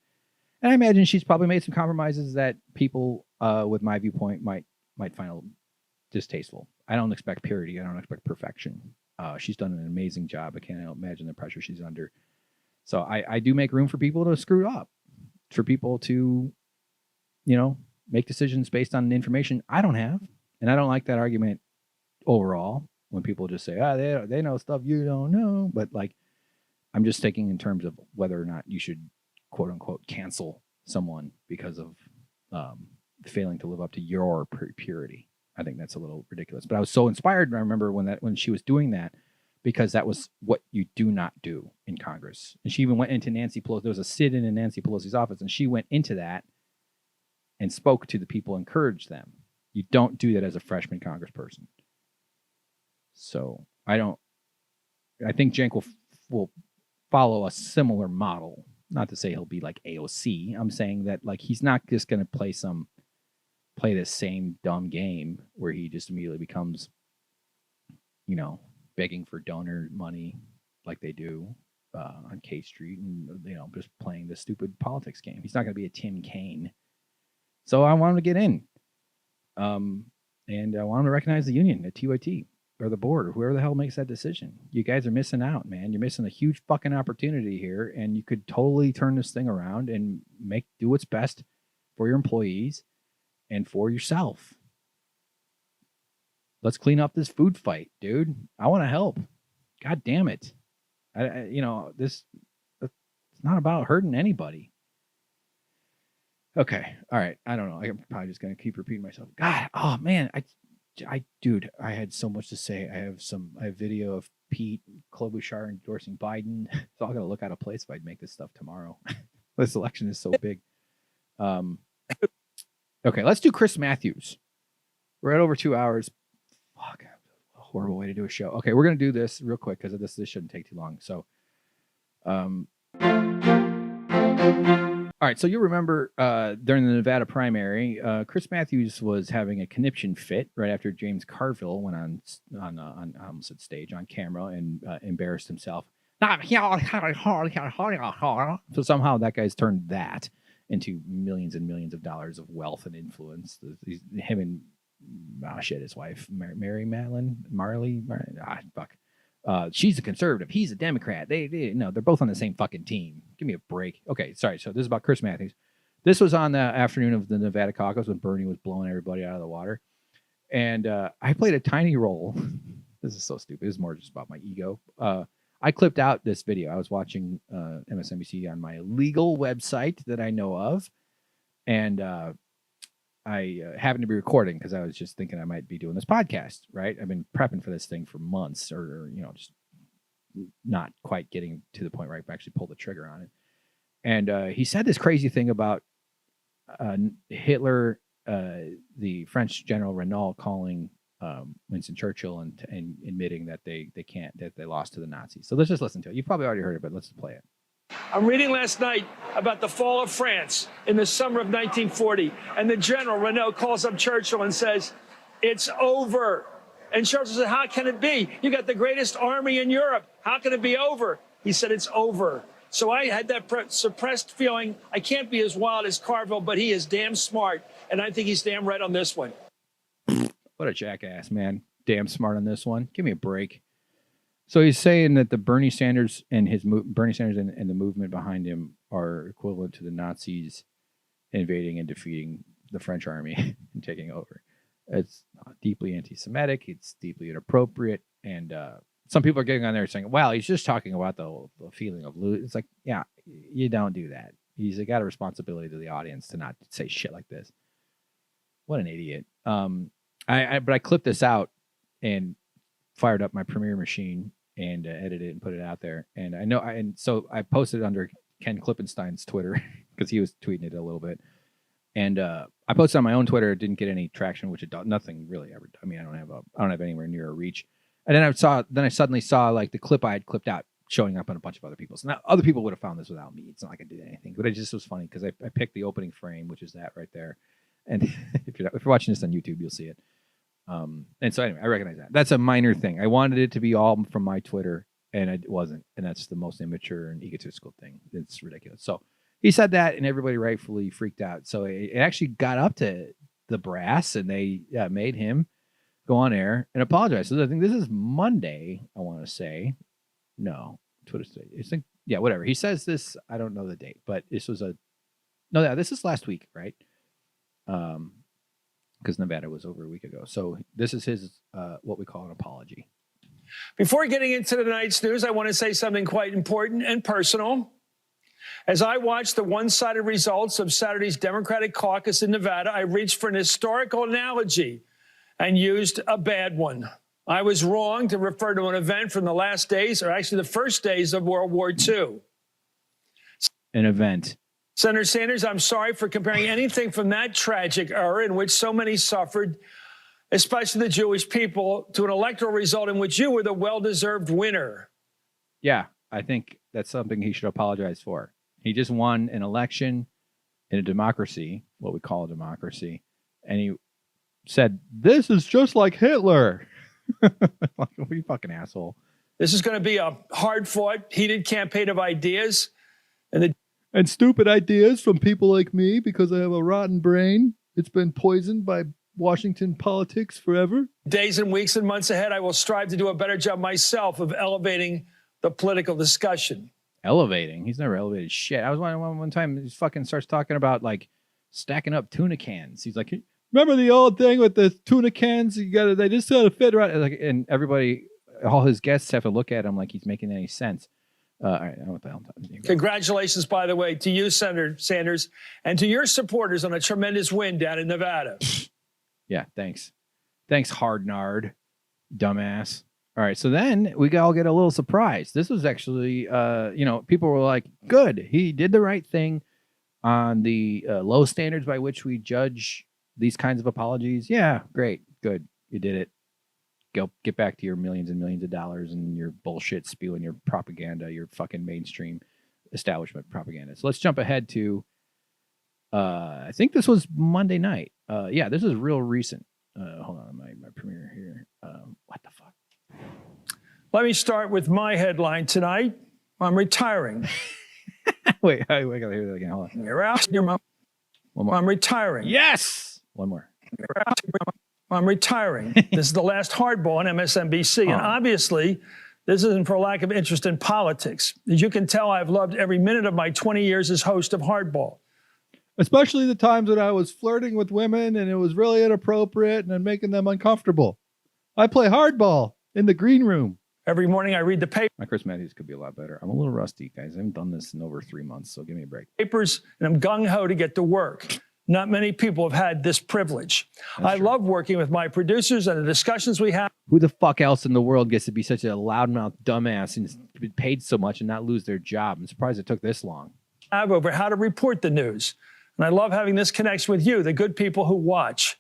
And I imagine she's probably made some compromises that people with my viewpoint might find distasteful. I don't expect purity. I don't expect perfection. She's done an amazing job. I can't imagine the pressure she's under. So I do make room for people to screw up, for people to, make decisions based on information I don't have. And I don't like that argument overall when people just say, they know stuff you don't know. But I'm just thinking in terms of whether or not you should, quote unquote, cancel someone because of failing to live up to your purity. I think that's a little ridiculous. But I was so inspired. I remember when she was doing that, because that was what you do not do in Congress. And she even went into Nancy Pelosi. There was a sit-in in Nancy Pelosi's office, and she went into that and spoke to the people, encouraged them. You don't do that as a freshman congressperson. So I think Cenk will follow a similar model. Not to say he'll be like AOC. I'm saying that he's not just going to play this same dumb game where he just immediately becomes, begging for donor money like they do on K Street and, just playing this stupid politics game. He's not going to be a Tim Kaine. So I want him to get in. And I want him to recognize the union at TYT or the board or whoever the hell makes that decision. You guys are missing out, man. You're missing a huge fucking opportunity here, and you could totally turn this thing around and do what's best for your employees and for yourself. Let's clean up this food fight, dude. I want to help. God damn it. It's not about hurting anybody. Okay. All right. I don't know. I'm probably just going to keep repeating myself. God. Oh man. Dude, I had so much to say. I have video of Pete Klobuchar endorsing Biden. So I'm going to look out of place if I'd make this stuff tomorrow. This election is so big. Okay. Let's do Chris Mathews. We're at over 2 hours. Fuck. A horrible way to do a show. Okay. We're going to do this real quick because this shouldn't take too long. So, all right, so you'll remember during the Nevada primary, Chris Mathews was having a conniption fit right after James Carville went on stage on camera and embarrassed himself. So somehow that guy's turned that into millions and millions of dollars of wealth and influence. Him and his wife, Mary Marley. She's a conservative. He's a Democrat. They're both on the same fucking team. Give me a break. Okay, sorry. So this is about Chris Mathews. This was on the afternoon of the Nevada caucus when Bernie was blowing everybody out of the water. And I played a tiny role. This is so stupid. This is more just about my ego. I clipped out this video. I was watching MSNBC on my legal website that I know of. And I happened to be recording because I was just thinking I might be doing this podcast, right? I've been prepping for this thing for months or just not quite getting to the point where I actually pulled the trigger on it. And he said this crazy thing about Hitler, the French General Renault calling Winston Churchill and admitting that they lost to the Nazis. So let's just listen to it. You've probably already heard it, but let's play it. I'm reading last night about the fall of France in the summer of 1940, and the General Renault calls up Churchill and says, "It's over." And Churchill said, "How can it be? You got the greatest army in Europe. How can it be over?" He said, "It's over." So I had that suppressed feeling. I can't be as wild as Carville, but he is damn smart, and I think he's damn right on this one. What a jackass, man. Damn smart on this one. Give me a break. So he's saying that the Bernie Sanders and the movement behind him are equivalent to the Nazis invading and defeating the French army and taking over. It's deeply anti-Semitic. It's deeply inappropriate. And some people are getting on there saying, well, he's just talking about the feeling of lose. It's like, yeah, you don't do that. He's got a responsibility to the audience to not say shit like this. What an idiot. But I clipped this out and fired up my Premiere machine and edited it and put it out there. And so I posted it under Ken Klippenstein's Twitter because he was tweeting it a little bit. And I posted on my own Twitter. It didn't get any traction, which nothing really ever. I mean, I don't have anywhere near a reach. And then I suddenly saw like the clip I had clipped out showing up on a bunch of other people's. Now other people would have found this without me. It's not like I did anything, but it just was funny because I picked the opening frame, which is that right there. And if you're watching this on YouTube, you'll see it. And so anyway, I recognize that. That's a minor thing. I wanted it to be all from my Twitter, and it wasn't. And that's the most immature and egotistical thing. It's ridiculous. So he said that, and everybody rightfully freaked out. So it actually got up to the brass, and they made him go on air and apologize. So I think this is Monday, I want to say. No, Twitter today. Whatever. He says this, I don't know the date, but this was this is last week, right? Because Nevada was over a week ago. So this is his, what we call an apology. Before getting into tonight's news, I want to say something quite important and personal. As I watched the one-sided results of Saturday's Democratic caucus in Nevada, I reached for an historical analogy and used a bad one. I was wrong to refer to an event from the last days, or actually the first days of World War II. An event. Senator Sanders, I'm sorry for comparing anything from that tragic era in which so many suffered, especially the Jewish people, to an electoral result in which you were the well-deserved winner. Yeah, I think that's something he should apologize for. He just won an election in a democracy, what we call a democracy, and he said, "This is just like Hitler." What you fucking asshole. This is going to be a hard-fought, heated campaign of ideas. And stupid ideas from people like me because I have a rotten brain. It's been poisoned by Washington politics forever. Days and weeks and months ahead, I will strive to do a better job myself of elevating the political discussion. Elevating? He's never elevated shit. I was one time he fucking starts talking about like stacking up tuna cans. He's like, remember the old thing with the tuna cans? They just gotta fit right. Like, and everybody, all his guests have to look at him like he's making any sense. All right, I don't know what the hell I'm talking about. Congratulations, by the way, to you, Senator Sanders, and to your supporters on a tremendous win down in Nevada. Yeah, thanks. Thanks, hard-nard, dumbass. All right, so then we all get a little surprised. This was actually, people were like, good, he did the right thing on the low standards by which we judge these kinds of apologies. Yeah, great, good, you did it. Go get back to your millions and millions of dollars and your bullshit spewing your propaganda, your fucking mainstream establishment propaganda. So let's jump ahead to, I think this was Monday night. This is real recent. Hold on, my Premiere here. What the fuck? Let me start with my headline tonight. I'm retiring. Wait, I gotta hear that again. Hold on. You're out. Your mom. One more. I'm retiring. Yes. One more. I'm retiring. This is the last hardball on MSNBC. And Oh. obviously, this isn't for lack of interest in politics. As you can tell, I've loved every minute of my 20 years as host of Hardball. Especially the times when I was flirting with women and it was really inappropriate and making them uncomfortable. I play hardball in the green room. Every morning I read the My Chris Mathews could be a lot better. I'm a little rusty, guys. I haven't done this in over 3 months, so give me a break. papers, and I'm gung-ho to get to work. Not many people have had this privilege. I love working with my producers and the discussions we have. Who the fuck else in the world gets to be such a loudmouth dumbass and be paid so much and not lose their job? I'm surprised it took this long. Over how to report the news. And I love having this connection with you, the good people who watch.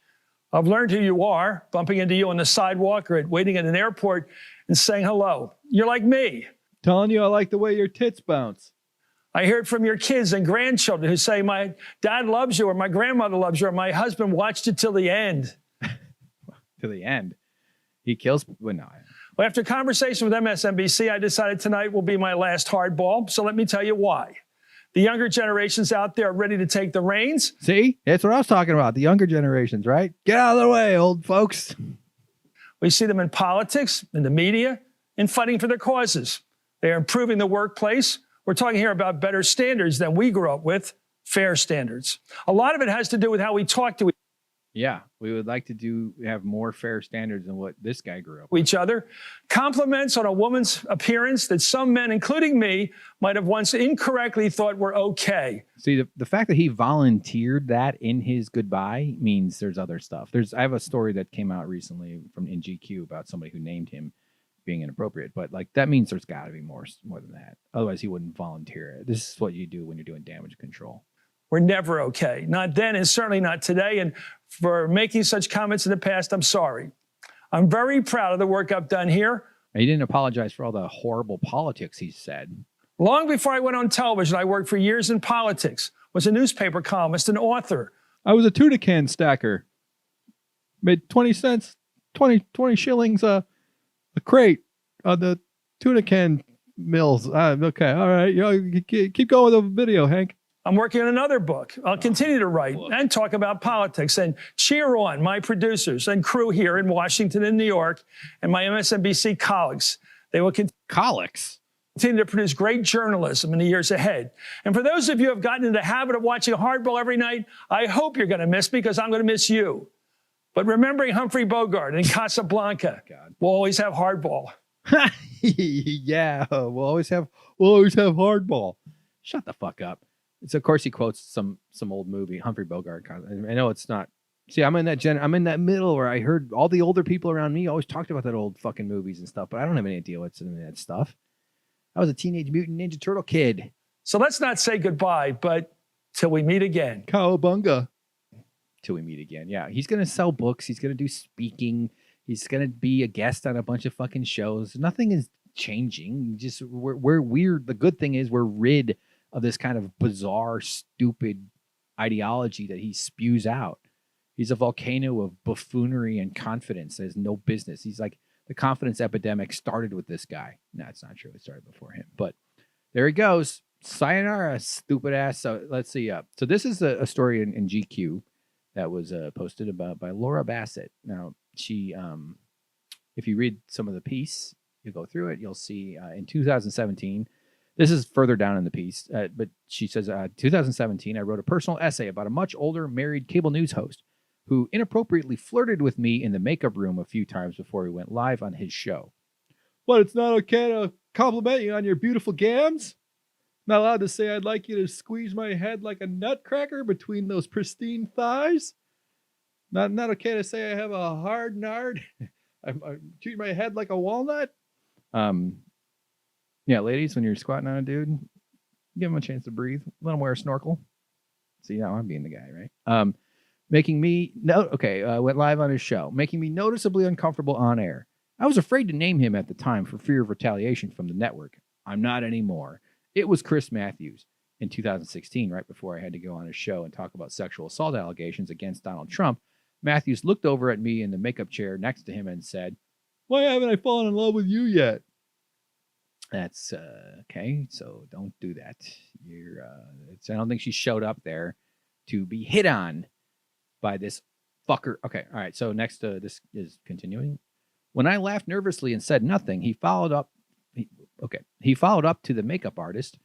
I've learned who you are, bumping into you on the sidewalk or waiting at an airport and saying hello. You're like me. Telling you I like the way your tits bounce. I hear it from your kids and grandchildren who say, my dad loves you, or my grandmother loves you, or my husband watched it till the end. To the end. He kills. Well, no. Well, after a conversation with MSNBC, I decided tonight will be my last hardball. So let me tell you why. The younger generations out there are ready to take the reins. See? That's what I was talking about. The younger generations, right? Get out of the way, old folks. We see them in politics, in the media, in fighting for their causes. They are improving the workplace. We're talking here about better standards than we grew up with, fair standards. A lot of it has to do with how we talk to Yeah, we would like to have more fair standards than what this guy grew up with. each other. Compliments on a woman's appearance that some men, including me, might have once incorrectly thought were okay. See, the fact that he volunteered that in his goodbye means there's other stuff. I have a story that came out recently in GQ about somebody who named him being inappropriate, but like that means there's got to be more than that. Otherwise, he wouldn't volunteer it. This is what you do when you're doing damage control. We're never okay. Not then and certainly not today. And for making such comments in the past, I'm sorry. I'm very proud of the work I've done here. He didn't apologize for all the horrible politics he said. Long before I went on television, I worked for years in politics, was a newspaper columnist, an author. I was a tuna can stacker. Made 20 cents, 20 shillings a crate on the tuna can mills. Okay, all right. Keep going with the video, Hank. I'm working on another book. I'll continue to write and talk about politics and cheer on my producers and crew here in Washington and New York and my MSNBC colleagues. They will continue to produce great journalism in the years ahead. And for those of you who have gotten into the habit of watching Hardball every night, I hope you're going to miss me because I'm going to miss you. But remembering Humphrey Bogart and Casablanca, we'll always have Hardball. Yeah, we'll always have hardball. Shut the fuck up. So of course he quotes some old movie, Humphrey Bogart. I know it's not. See, I'm in that middle where I heard all the older people around me always talked about that old fucking movies and stuff, but I don't have any idea what's in that stuff. I was a Teenage Mutant Ninja Turtle kid. So let's not say goodbye, but till we meet again. Cowabunga. Till we meet again. Yeah, he's gonna sell books. He's gonna do speaking. He's gonna be a guest on a bunch of fucking shows. Nothing is changing. We're weird. The good thing is we're rid of this kind of bizarre, stupid ideology that he spews out. He's a volcano of buffoonery and confidence that has no business. He's like the confidence epidemic started with this guy. No, it's not true. It started before him. But there he goes. Sayonara, stupid ass. So let's see. So this is a story in GQ that was posted by Laura Bassett. Now, she, if you read some of the piece, you go through it, you'll see in 2017, this is further down in the piece, but she says, 2017, I wrote a personal essay about a much older married cable news host who inappropriately flirted with me in the makeup room a few times before he went live on his show. What, it's not okay to compliment you on your beautiful gams? Not allowed to say I'd like you to squeeze my head like a nutcracker between those pristine thighs? Not okay to say I have a hard nard? I treat my head like a walnut? Yeah, ladies, when you're squatting on a dude, give him a chance to breathe. Let him wear a snorkel. See, now I'm being the guy, right? Went live on his show, making me noticeably uncomfortable on air. I was afraid to name him at the time for fear of retaliation from the network. I'm not anymore. It was Chris Mathews in 2016, right before I had to go on his show and talk about sexual assault allegations against Donald Trump. Mathews looked over at me in the makeup chair next to him and said, "Why haven't I fallen in love with you yet?" That's okay. So don't do that. I don't think she showed up there to be hit on by this fucker. Okay. All right. So next, this is continuing. When I laughed nervously and said nothing, he followed up. He followed up to the makeup artist.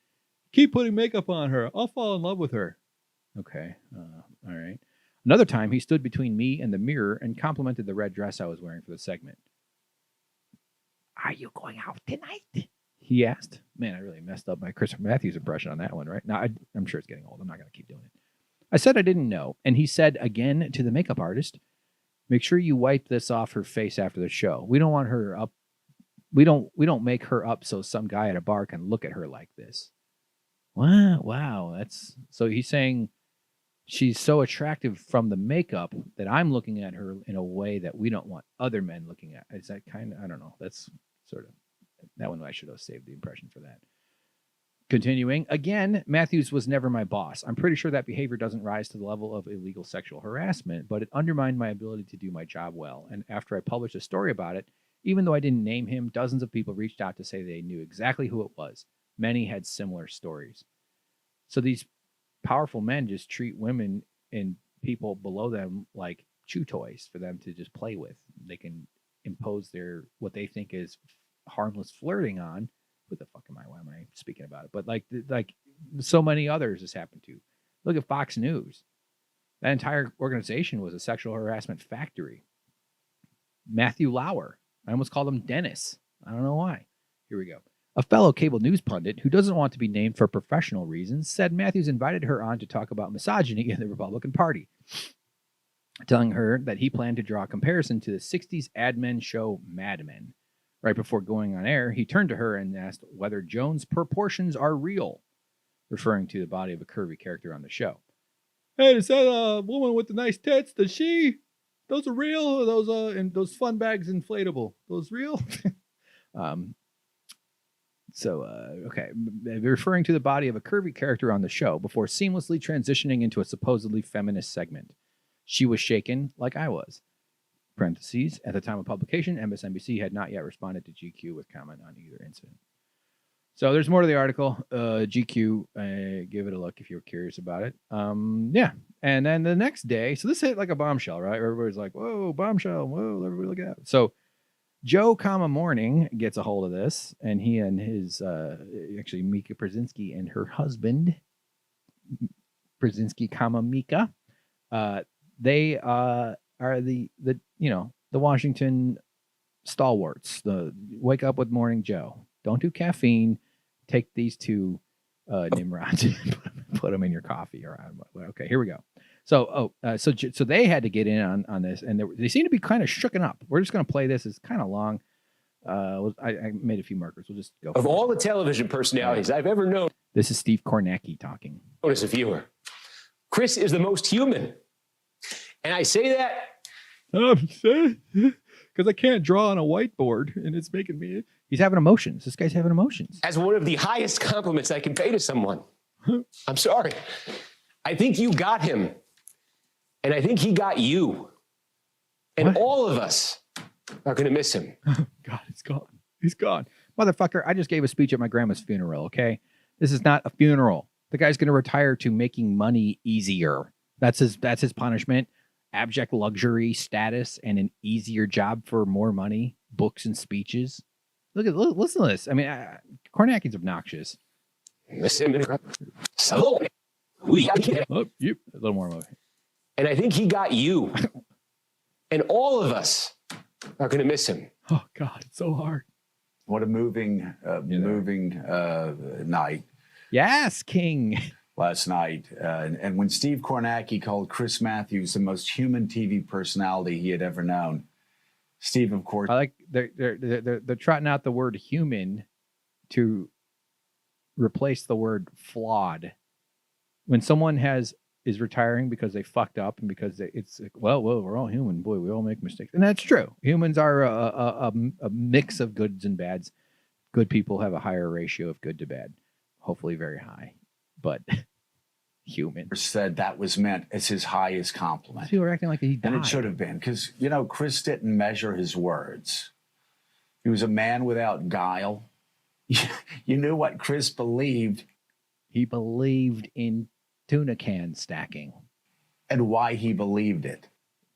Keep putting makeup on her. I'll fall in love with her. Okay. All right. Another time, he stood between me and the mirror and complimented the red dress I was wearing for the segment. Are you going out tonight? He asked. Man, I really messed up my Chris Mathews impression on that one, right? Now, I'm sure it's getting old. I'm not going to keep doing it. I said I didn't know, and he said again to the makeup artist, make sure you wipe this off her face after the show. We don't want her up. We don't make her up so some guy at a bar can look at her like this. Wow. That's so he's saying she's so attractive from the makeup that I'm looking at her in a way that we don't want other men looking at. Is that kind of, I don't know. That's sort of, that one I should have saved the impression for that. Continuing, again, Mathews was never my boss. I'm pretty sure that behavior doesn't rise to the level of illegal sexual harassment, but it undermined my ability to do my job well. And after I published a story about it, even though I didn't name him, dozens of people reached out to say they knew exactly who it was. Many had similar stories. So these powerful men just treat women and people below them like chew toys for them to just play with. They can impose what they think is harmless flirting on. What the fuck am I? Why am I speaking about it? But like so many others this happened to. Look at Fox News. That entire organization was a sexual harassment factory. Matthew Lauer. I almost called him Dennis. I don't know why. Here we go. A fellow cable news pundit who doesn't want to be named for professional reasons said Mathews invited her on to talk about misogyny in the Republican Party, telling her that he planned to draw a comparison to the 60s ad men show Mad Men. Right before going on air, he turned to her and asked whether Joan's proportions are real, referring to the body of a curvy character on the show. Hey, is that woman with the nice tits? Those are real? Or and those fun bags inflatable? Those real? Okay, referring to the body of a curvy character on the show before seamlessly transitioning into a supposedly feminist segment. She was shaken like I was. Parentheses, at the time of publication, MSNBC had not yet responded to GQ with comment on either incident. So there's more to the article. GQ, give it a look if you're curious about it. Yeah. And then the next day, so this hit like a bombshell, right? Everybody's like, whoa, bombshell. Whoa, everybody look out. So Joe, Morning gets a hold of this, and he and his, actually Mika Brzezinski and her husband, Brzezinski, Mika, they are the Washington stalwarts. The wake up with Morning Joe. Don't do caffeine. Take these two Nimrods and put them in your coffee. Okay, here we go. So they had to get in on this, and they seem to be kind of shooken up. We're just going to play this. It's kind of long. I made a few markers. We'll just go. Of all the television personalities I've ever known, this is Steve Kornacki talking. As a viewer, Chris is the most human, and I say that because I can't draw on a whiteboard, and it's making me. He's having emotions. This guy's having emotions. As one of the highest compliments I can pay to someone. I'm sorry. I think you got him. And I think he got you. And all of us are going to miss him. God, he's gone. He's gone. Motherfucker, I just gave a speech at my grandma's funeral, okay? This is not a funeral. The guy's going to retire to making money easier. That's his punishment. Abject luxury status and an easier job for more money, books and speeches. Listen to this. I mean, Kornacki's obnoxious. Miss him. Oh, yep. A little more. And I think he got you. And all of us are going to miss him. Oh, God, it's so hard. What a moving night. Yes, King. Last night. And when Steve Kornacki called Chris Mathews the most human TV personality he had ever known, Steve, of course. I like they're trotting out the word human to replace the word flawed. When someone is retiring because they fucked up and because it's like, well, we're all human. Boy, we all make mistakes. And that's true. Humans are a mix of goods and bads. Good people have a higher ratio of good to bad, hopefully very high. But human said that was meant as his highest compliment. People were acting like he died. And it should have been, because, Chris didn't measure his words. He was a man without guile. You knew what Chris believed. He believed in tuna can stacking And why he believed it.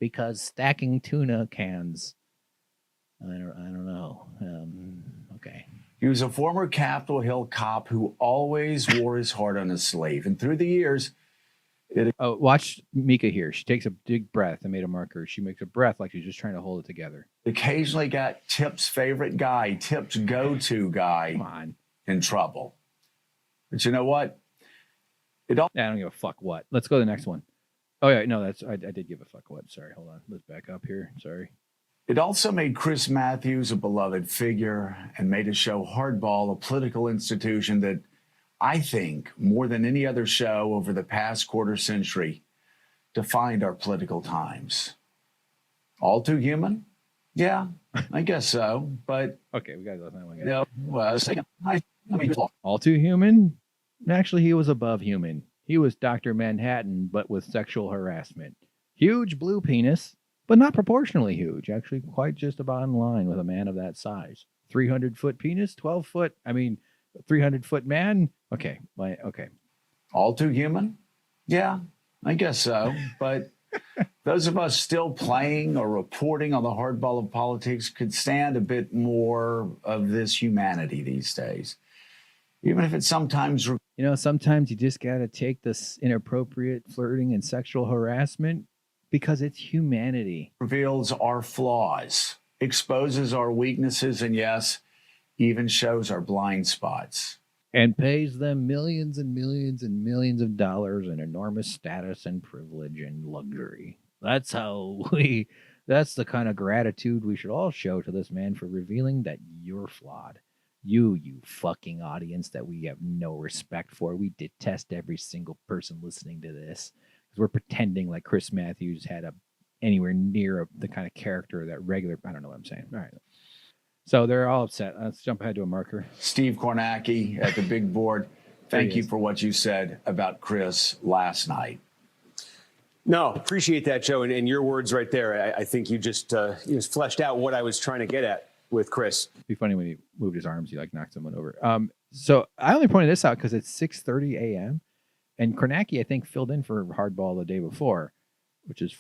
because stacking tuna cans. I don't know. Okay. He was a former Capitol Hill cop who always wore his heart on his sleeve. And through the years, Oh, watch Mika here. She takes a big breath. I made a marker. She makes a breath like she's just trying to hold it together. occasionally got Tip's favorite guy, Tip's go-to guy, Come on. in trouble. But you know what? I don't give a fuck what. Let's go to the next one. Oh yeah, no, I did give a fuck what. Sorry, hold on. Let's back up here. Sorry. It also made Chris Mathews a beloved figure and made his show Hardball a political institution that I think, more than any other show over the past quarter century, defined our political times. All too human? Yeah, I guess so. But Okay, we gotta go with that one. Guys. yeah, well, I was thinking, I mean, All too human? Actually, he was above human. He was Dr. Manhattan, but with sexual harassment. Huge blue penis, but not proportionally huge. Actually, quite just about in line with a man of that size. 300-foot penis, 12-foot. 300-foot man. Okay, okay. all too human? Yeah, I guess so. But those of us still playing or reporting on the hardball of politics could stand a bit more of this humanity these days. Even if it's sometimes Sometimes you just gotta take this inappropriate flirting and sexual harassment because it's humanity. reveals our flaws, exposes our weaknesses, and yes, even shows our blind spots. And pays them millions and millions and millions of dollars in enormous status and privilege and luxury. That's that's the kind of gratitude we should all show to this man for revealing that you're flawed. You fucking audience that we have no respect for. We detest every single person listening to this because we're pretending like Chris Mathews had anywhere near the kind of character that regular. I don't know what I'm saying. All right. So they're all upset. Let's jump ahead to a marker. Steve Kornacki at the big board, thank he you is. for what you said about Chris last night. No, appreciate that, Joe. And your words right there, I think you just fleshed out what I was trying to get at with Chris. It'd be funny when he moved his arms, he like knocked someone over. So I only pointed this out because it's 6:30 a.m. and Kornacki, I think, filled in for Hardball the day before, which is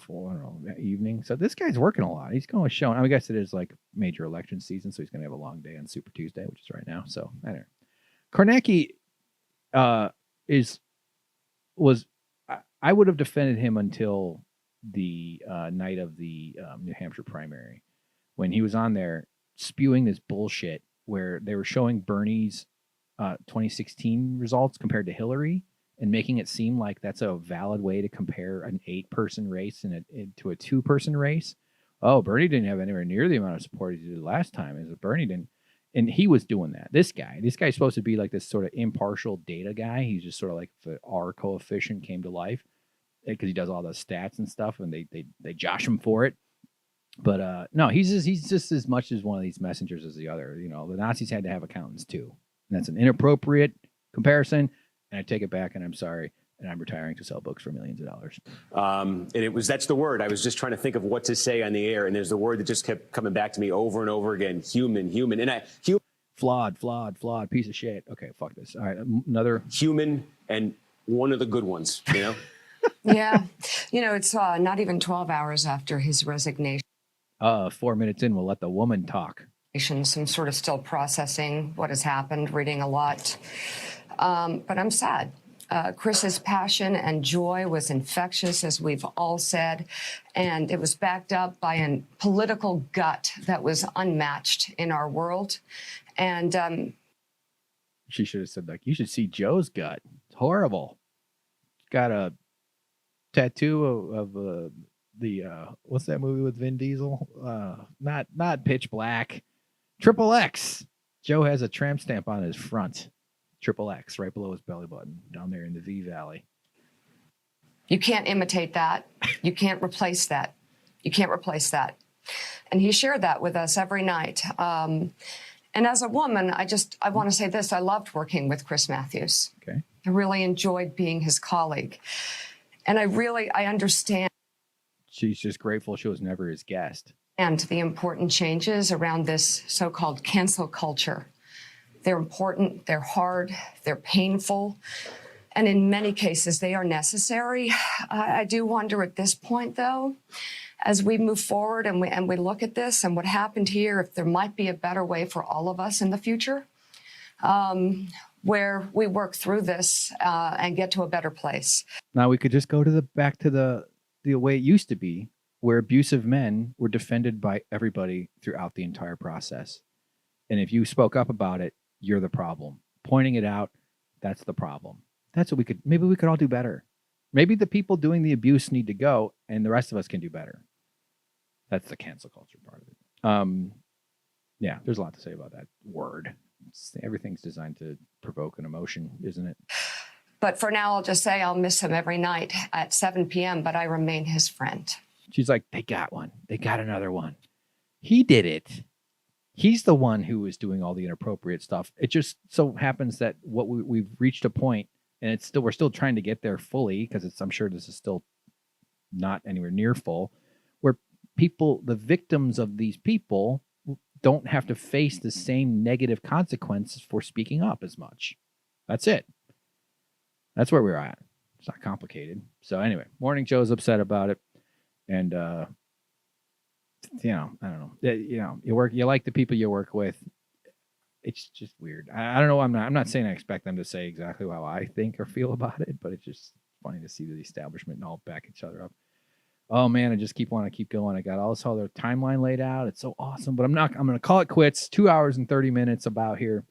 evening. So this guy's working a lot. He's going to show. I guess it is like major election season, so he's going to have a long day on Super Tuesday, which is right now. So I don't know. Kornacki I would have defended him until the night of the New Hampshire primary when he was on there spewing this bullshit where they were showing Bernie's 2016 results compared to Hillary and making it seem like that's a valid way to compare an 8-person race to a 2-person race. Oh, Bernie didn't have anywhere near the amount of support he did last time. Is Bernie didn't, and he was doing that. This guy's supposed to be like this sort of impartial data guy. He's just sort of like if the R coefficient came to life because he does all the stats and stuff, and they josh him for it. But no, he's just as much as one of these messengers as the other. The Nazis had to have accountants too, and that's an inappropriate comparison. And I take it back, and I'm sorry, and I'm retiring to sell books for millions of dollars. And that's the word. I was just trying to think of what to say on the air, and there's the word that just kept coming back to me over and over again: human. And Flawed, piece of shit. Okay, fuck this. All right, another human, and one of the good ones. Yeah, it's not even 12 hours after his resignation. 4 minutes in, we'll let the woman talk. I'm sort of still processing what has happened, reading a lot. But I'm sad. Chris's passion and joy was infectious, as we've all said, and it was backed up by a political gut that was unmatched in our world. And she should have said, like, you should see Joe's gut. It's horrible. Got a tattoo of the what's that movie with Vin Diesel? Not Pitch Black. Triple X. Joe has a tramp stamp on his front. Triple X right below his belly button down there in the V Valley. you can't imitate that. You can't replace that. You can't replace that. And he shared that with us every night. And as a woman, I want to say this. I loved working with Chris Mathews. Okay. I really enjoyed being his colleague. And I understand. She's just grateful she was never his guest. And the important changes around this so-called cancel culture They're important, they're hard, they're painful, and in many cases, they are necessary. I do wonder at this point, though, as we move forward and we look at this and what happened here, if there might be a better way for all of us in the future, where we work through this and get to a better place. Now we could just go to back to the way it used to be, where abusive men were defended by everybody throughout the entire process. And if you spoke up about it, you're the problem. Pointing it out, that's the problem. That's what maybe we could all do better. Maybe the people doing the abuse need to go and the rest of us can do better. That's the cancel culture part of it. Yeah, there's a lot to say about that word. Everything's designed to provoke an emotion, isn't it? But for now, I'll just say I'll miss him every night at 7 p.m., but I remain his friend. She's like, they got one. They got another one. He did it. He's the one who was doing all the inappropriate stuff. It just so happens that we've reached a point, and we're still trying to get there fully, because I'm sure this is still not anywhere near full, where the victims of these people don't have to face the same negative consequences for speaking up as much. That's it. That's where we're at. It's not complicated. So anyway, Morning Joe's upset about it. And, I don't know. You like the people you work with. It's just weird. I don't know. I'm not saying I expect them to say exactly how I think or feel about it, but it's just funny to see the establishment and all back each other up. Oh man, I just want to keep going. I got all this other timeline laid out. It's so awesome, but I'm going to call it quits. 2 hours and 30 minutes about here.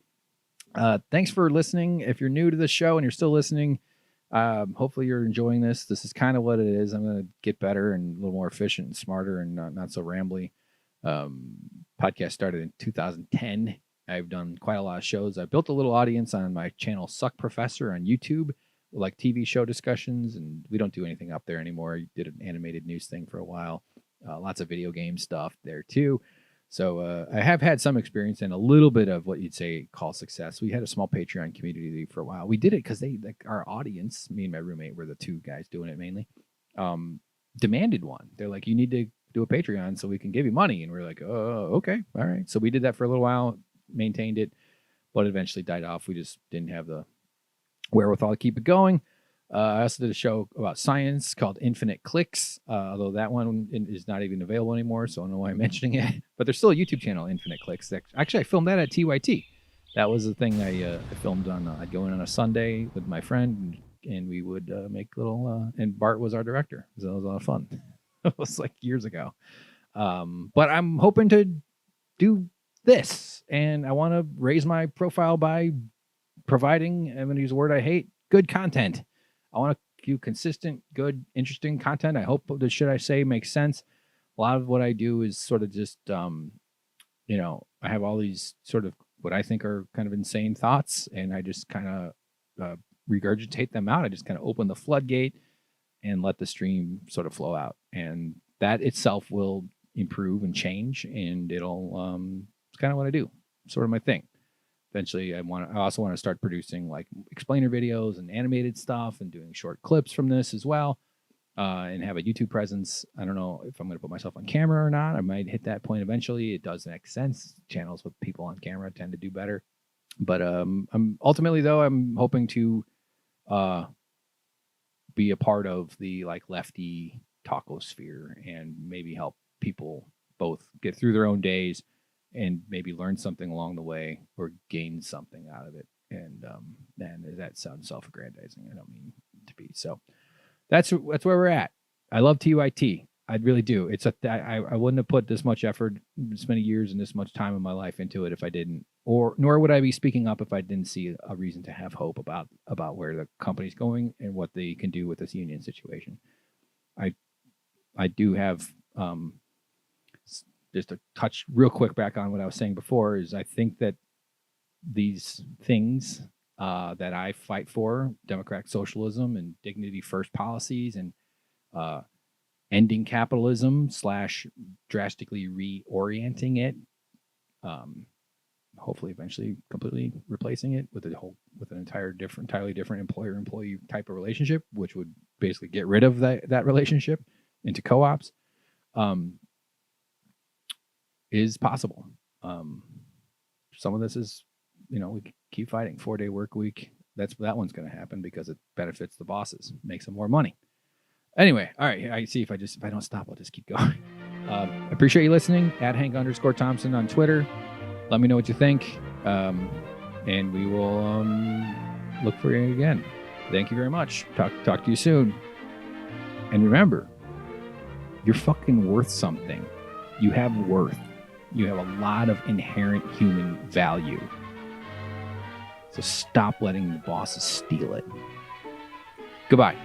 Thanks for listening. If you're new to the show and you're still listening, hopefully you're enjoying this. This is kind of what it is. I'm going to get better and a little more efficient and smarter and not so rambly. Podcast started in 2010. I've done quite a lot of shows. I built a little audience on my channel, Suck Professor, on YouTube, like TV show discussions, and we don't do anything up there anymore. I did an animated news thing for a while. Lots of video game stuff there too. So I have had some experience and a little bit of what you'd say call success. We had a small Patreon community for a while. We did it because our audience, me and my roommate were the two guys doing it mainly, demanded one. They're like, you need to do a Patreon so we can give you money. And we're like, oh, okay. All right. So we did that for a little while, maintained it, but eventually died off. We just didn't have the wherewithal to keep it going. I also did a show about science called Infinite Clicks, although that one is not even available anymore, so I don't know why I'm mentioning it. But there's still a YouTube channel, Infinite Clicks. Actually, I filmed that at TYT. That was the thing I filmed on. I'd go in on a Sunday with my friend, and we would make little. And Bart was our director, so it was a lot of fun. It was like years ago. But I'm hoping to do this, and I want to raise my profile by providing, I'm going to use a word I hate, good content. I want to do consistent, good, interesting content. I hope the shit I say makes sense. A lot of what I do is sort of just, I have all these sort of what I think are kind of insane thoughts, and I just kind of regurgitate them out. I just kind of open the floodgate and let the stream sort of flow out. And that itself will improve and change, and it'll, it's kind of what I do. Sort of my thing. Eventually, I also want to start producing like explainer videos and animated stuff and doing short clips from this as well, and have a YouTube presence. I don't know if I'm going to put myself on camera or not. I might hit that point eventually. It does make sense. Channels with people on camera tend to do better. But I'm ultimately, though, I'm hoping to be a part of the like lefty taco sphere and maybe help people both get through their own days and maybe learn something along the way or gain something out of it. And that sounds self-aggrandizing. I don't mean to be. So that's where we're at. I love TYT. I really do. I wouldn't have put this much effort, this many years and this much time in my life into it if I didn't, nor would I be speaking up if I didn't see a reason to have hope about where the company's going and what they can do with this union situation. I do have, just to touch real quick back on what I was saying before, is I think that these things that I fight for, democratic socialism and dignity first policies and ending capitalism / drastically reorienting it, hopefully eventually completely replacing it with an entirely different employer-employee type of relationship, which would basically get rid of that relationship into co-ops, is possible. Some of this is we keep fighting. 4-day work week. That one's going to happen because it benefits the bosses, makes them more money. Anyway, all right. I see if I don't stop, I'll just keep going. I appreciate you listening. @Hank_Thompson on Twitter. Let me know what you think, and we will look for you again. Thank you very much. Talk to you soon. And remember, you're fucking worth something. You have worth. You have a lot of inherent human value. So stop letting the bosses steal it. Goodbye.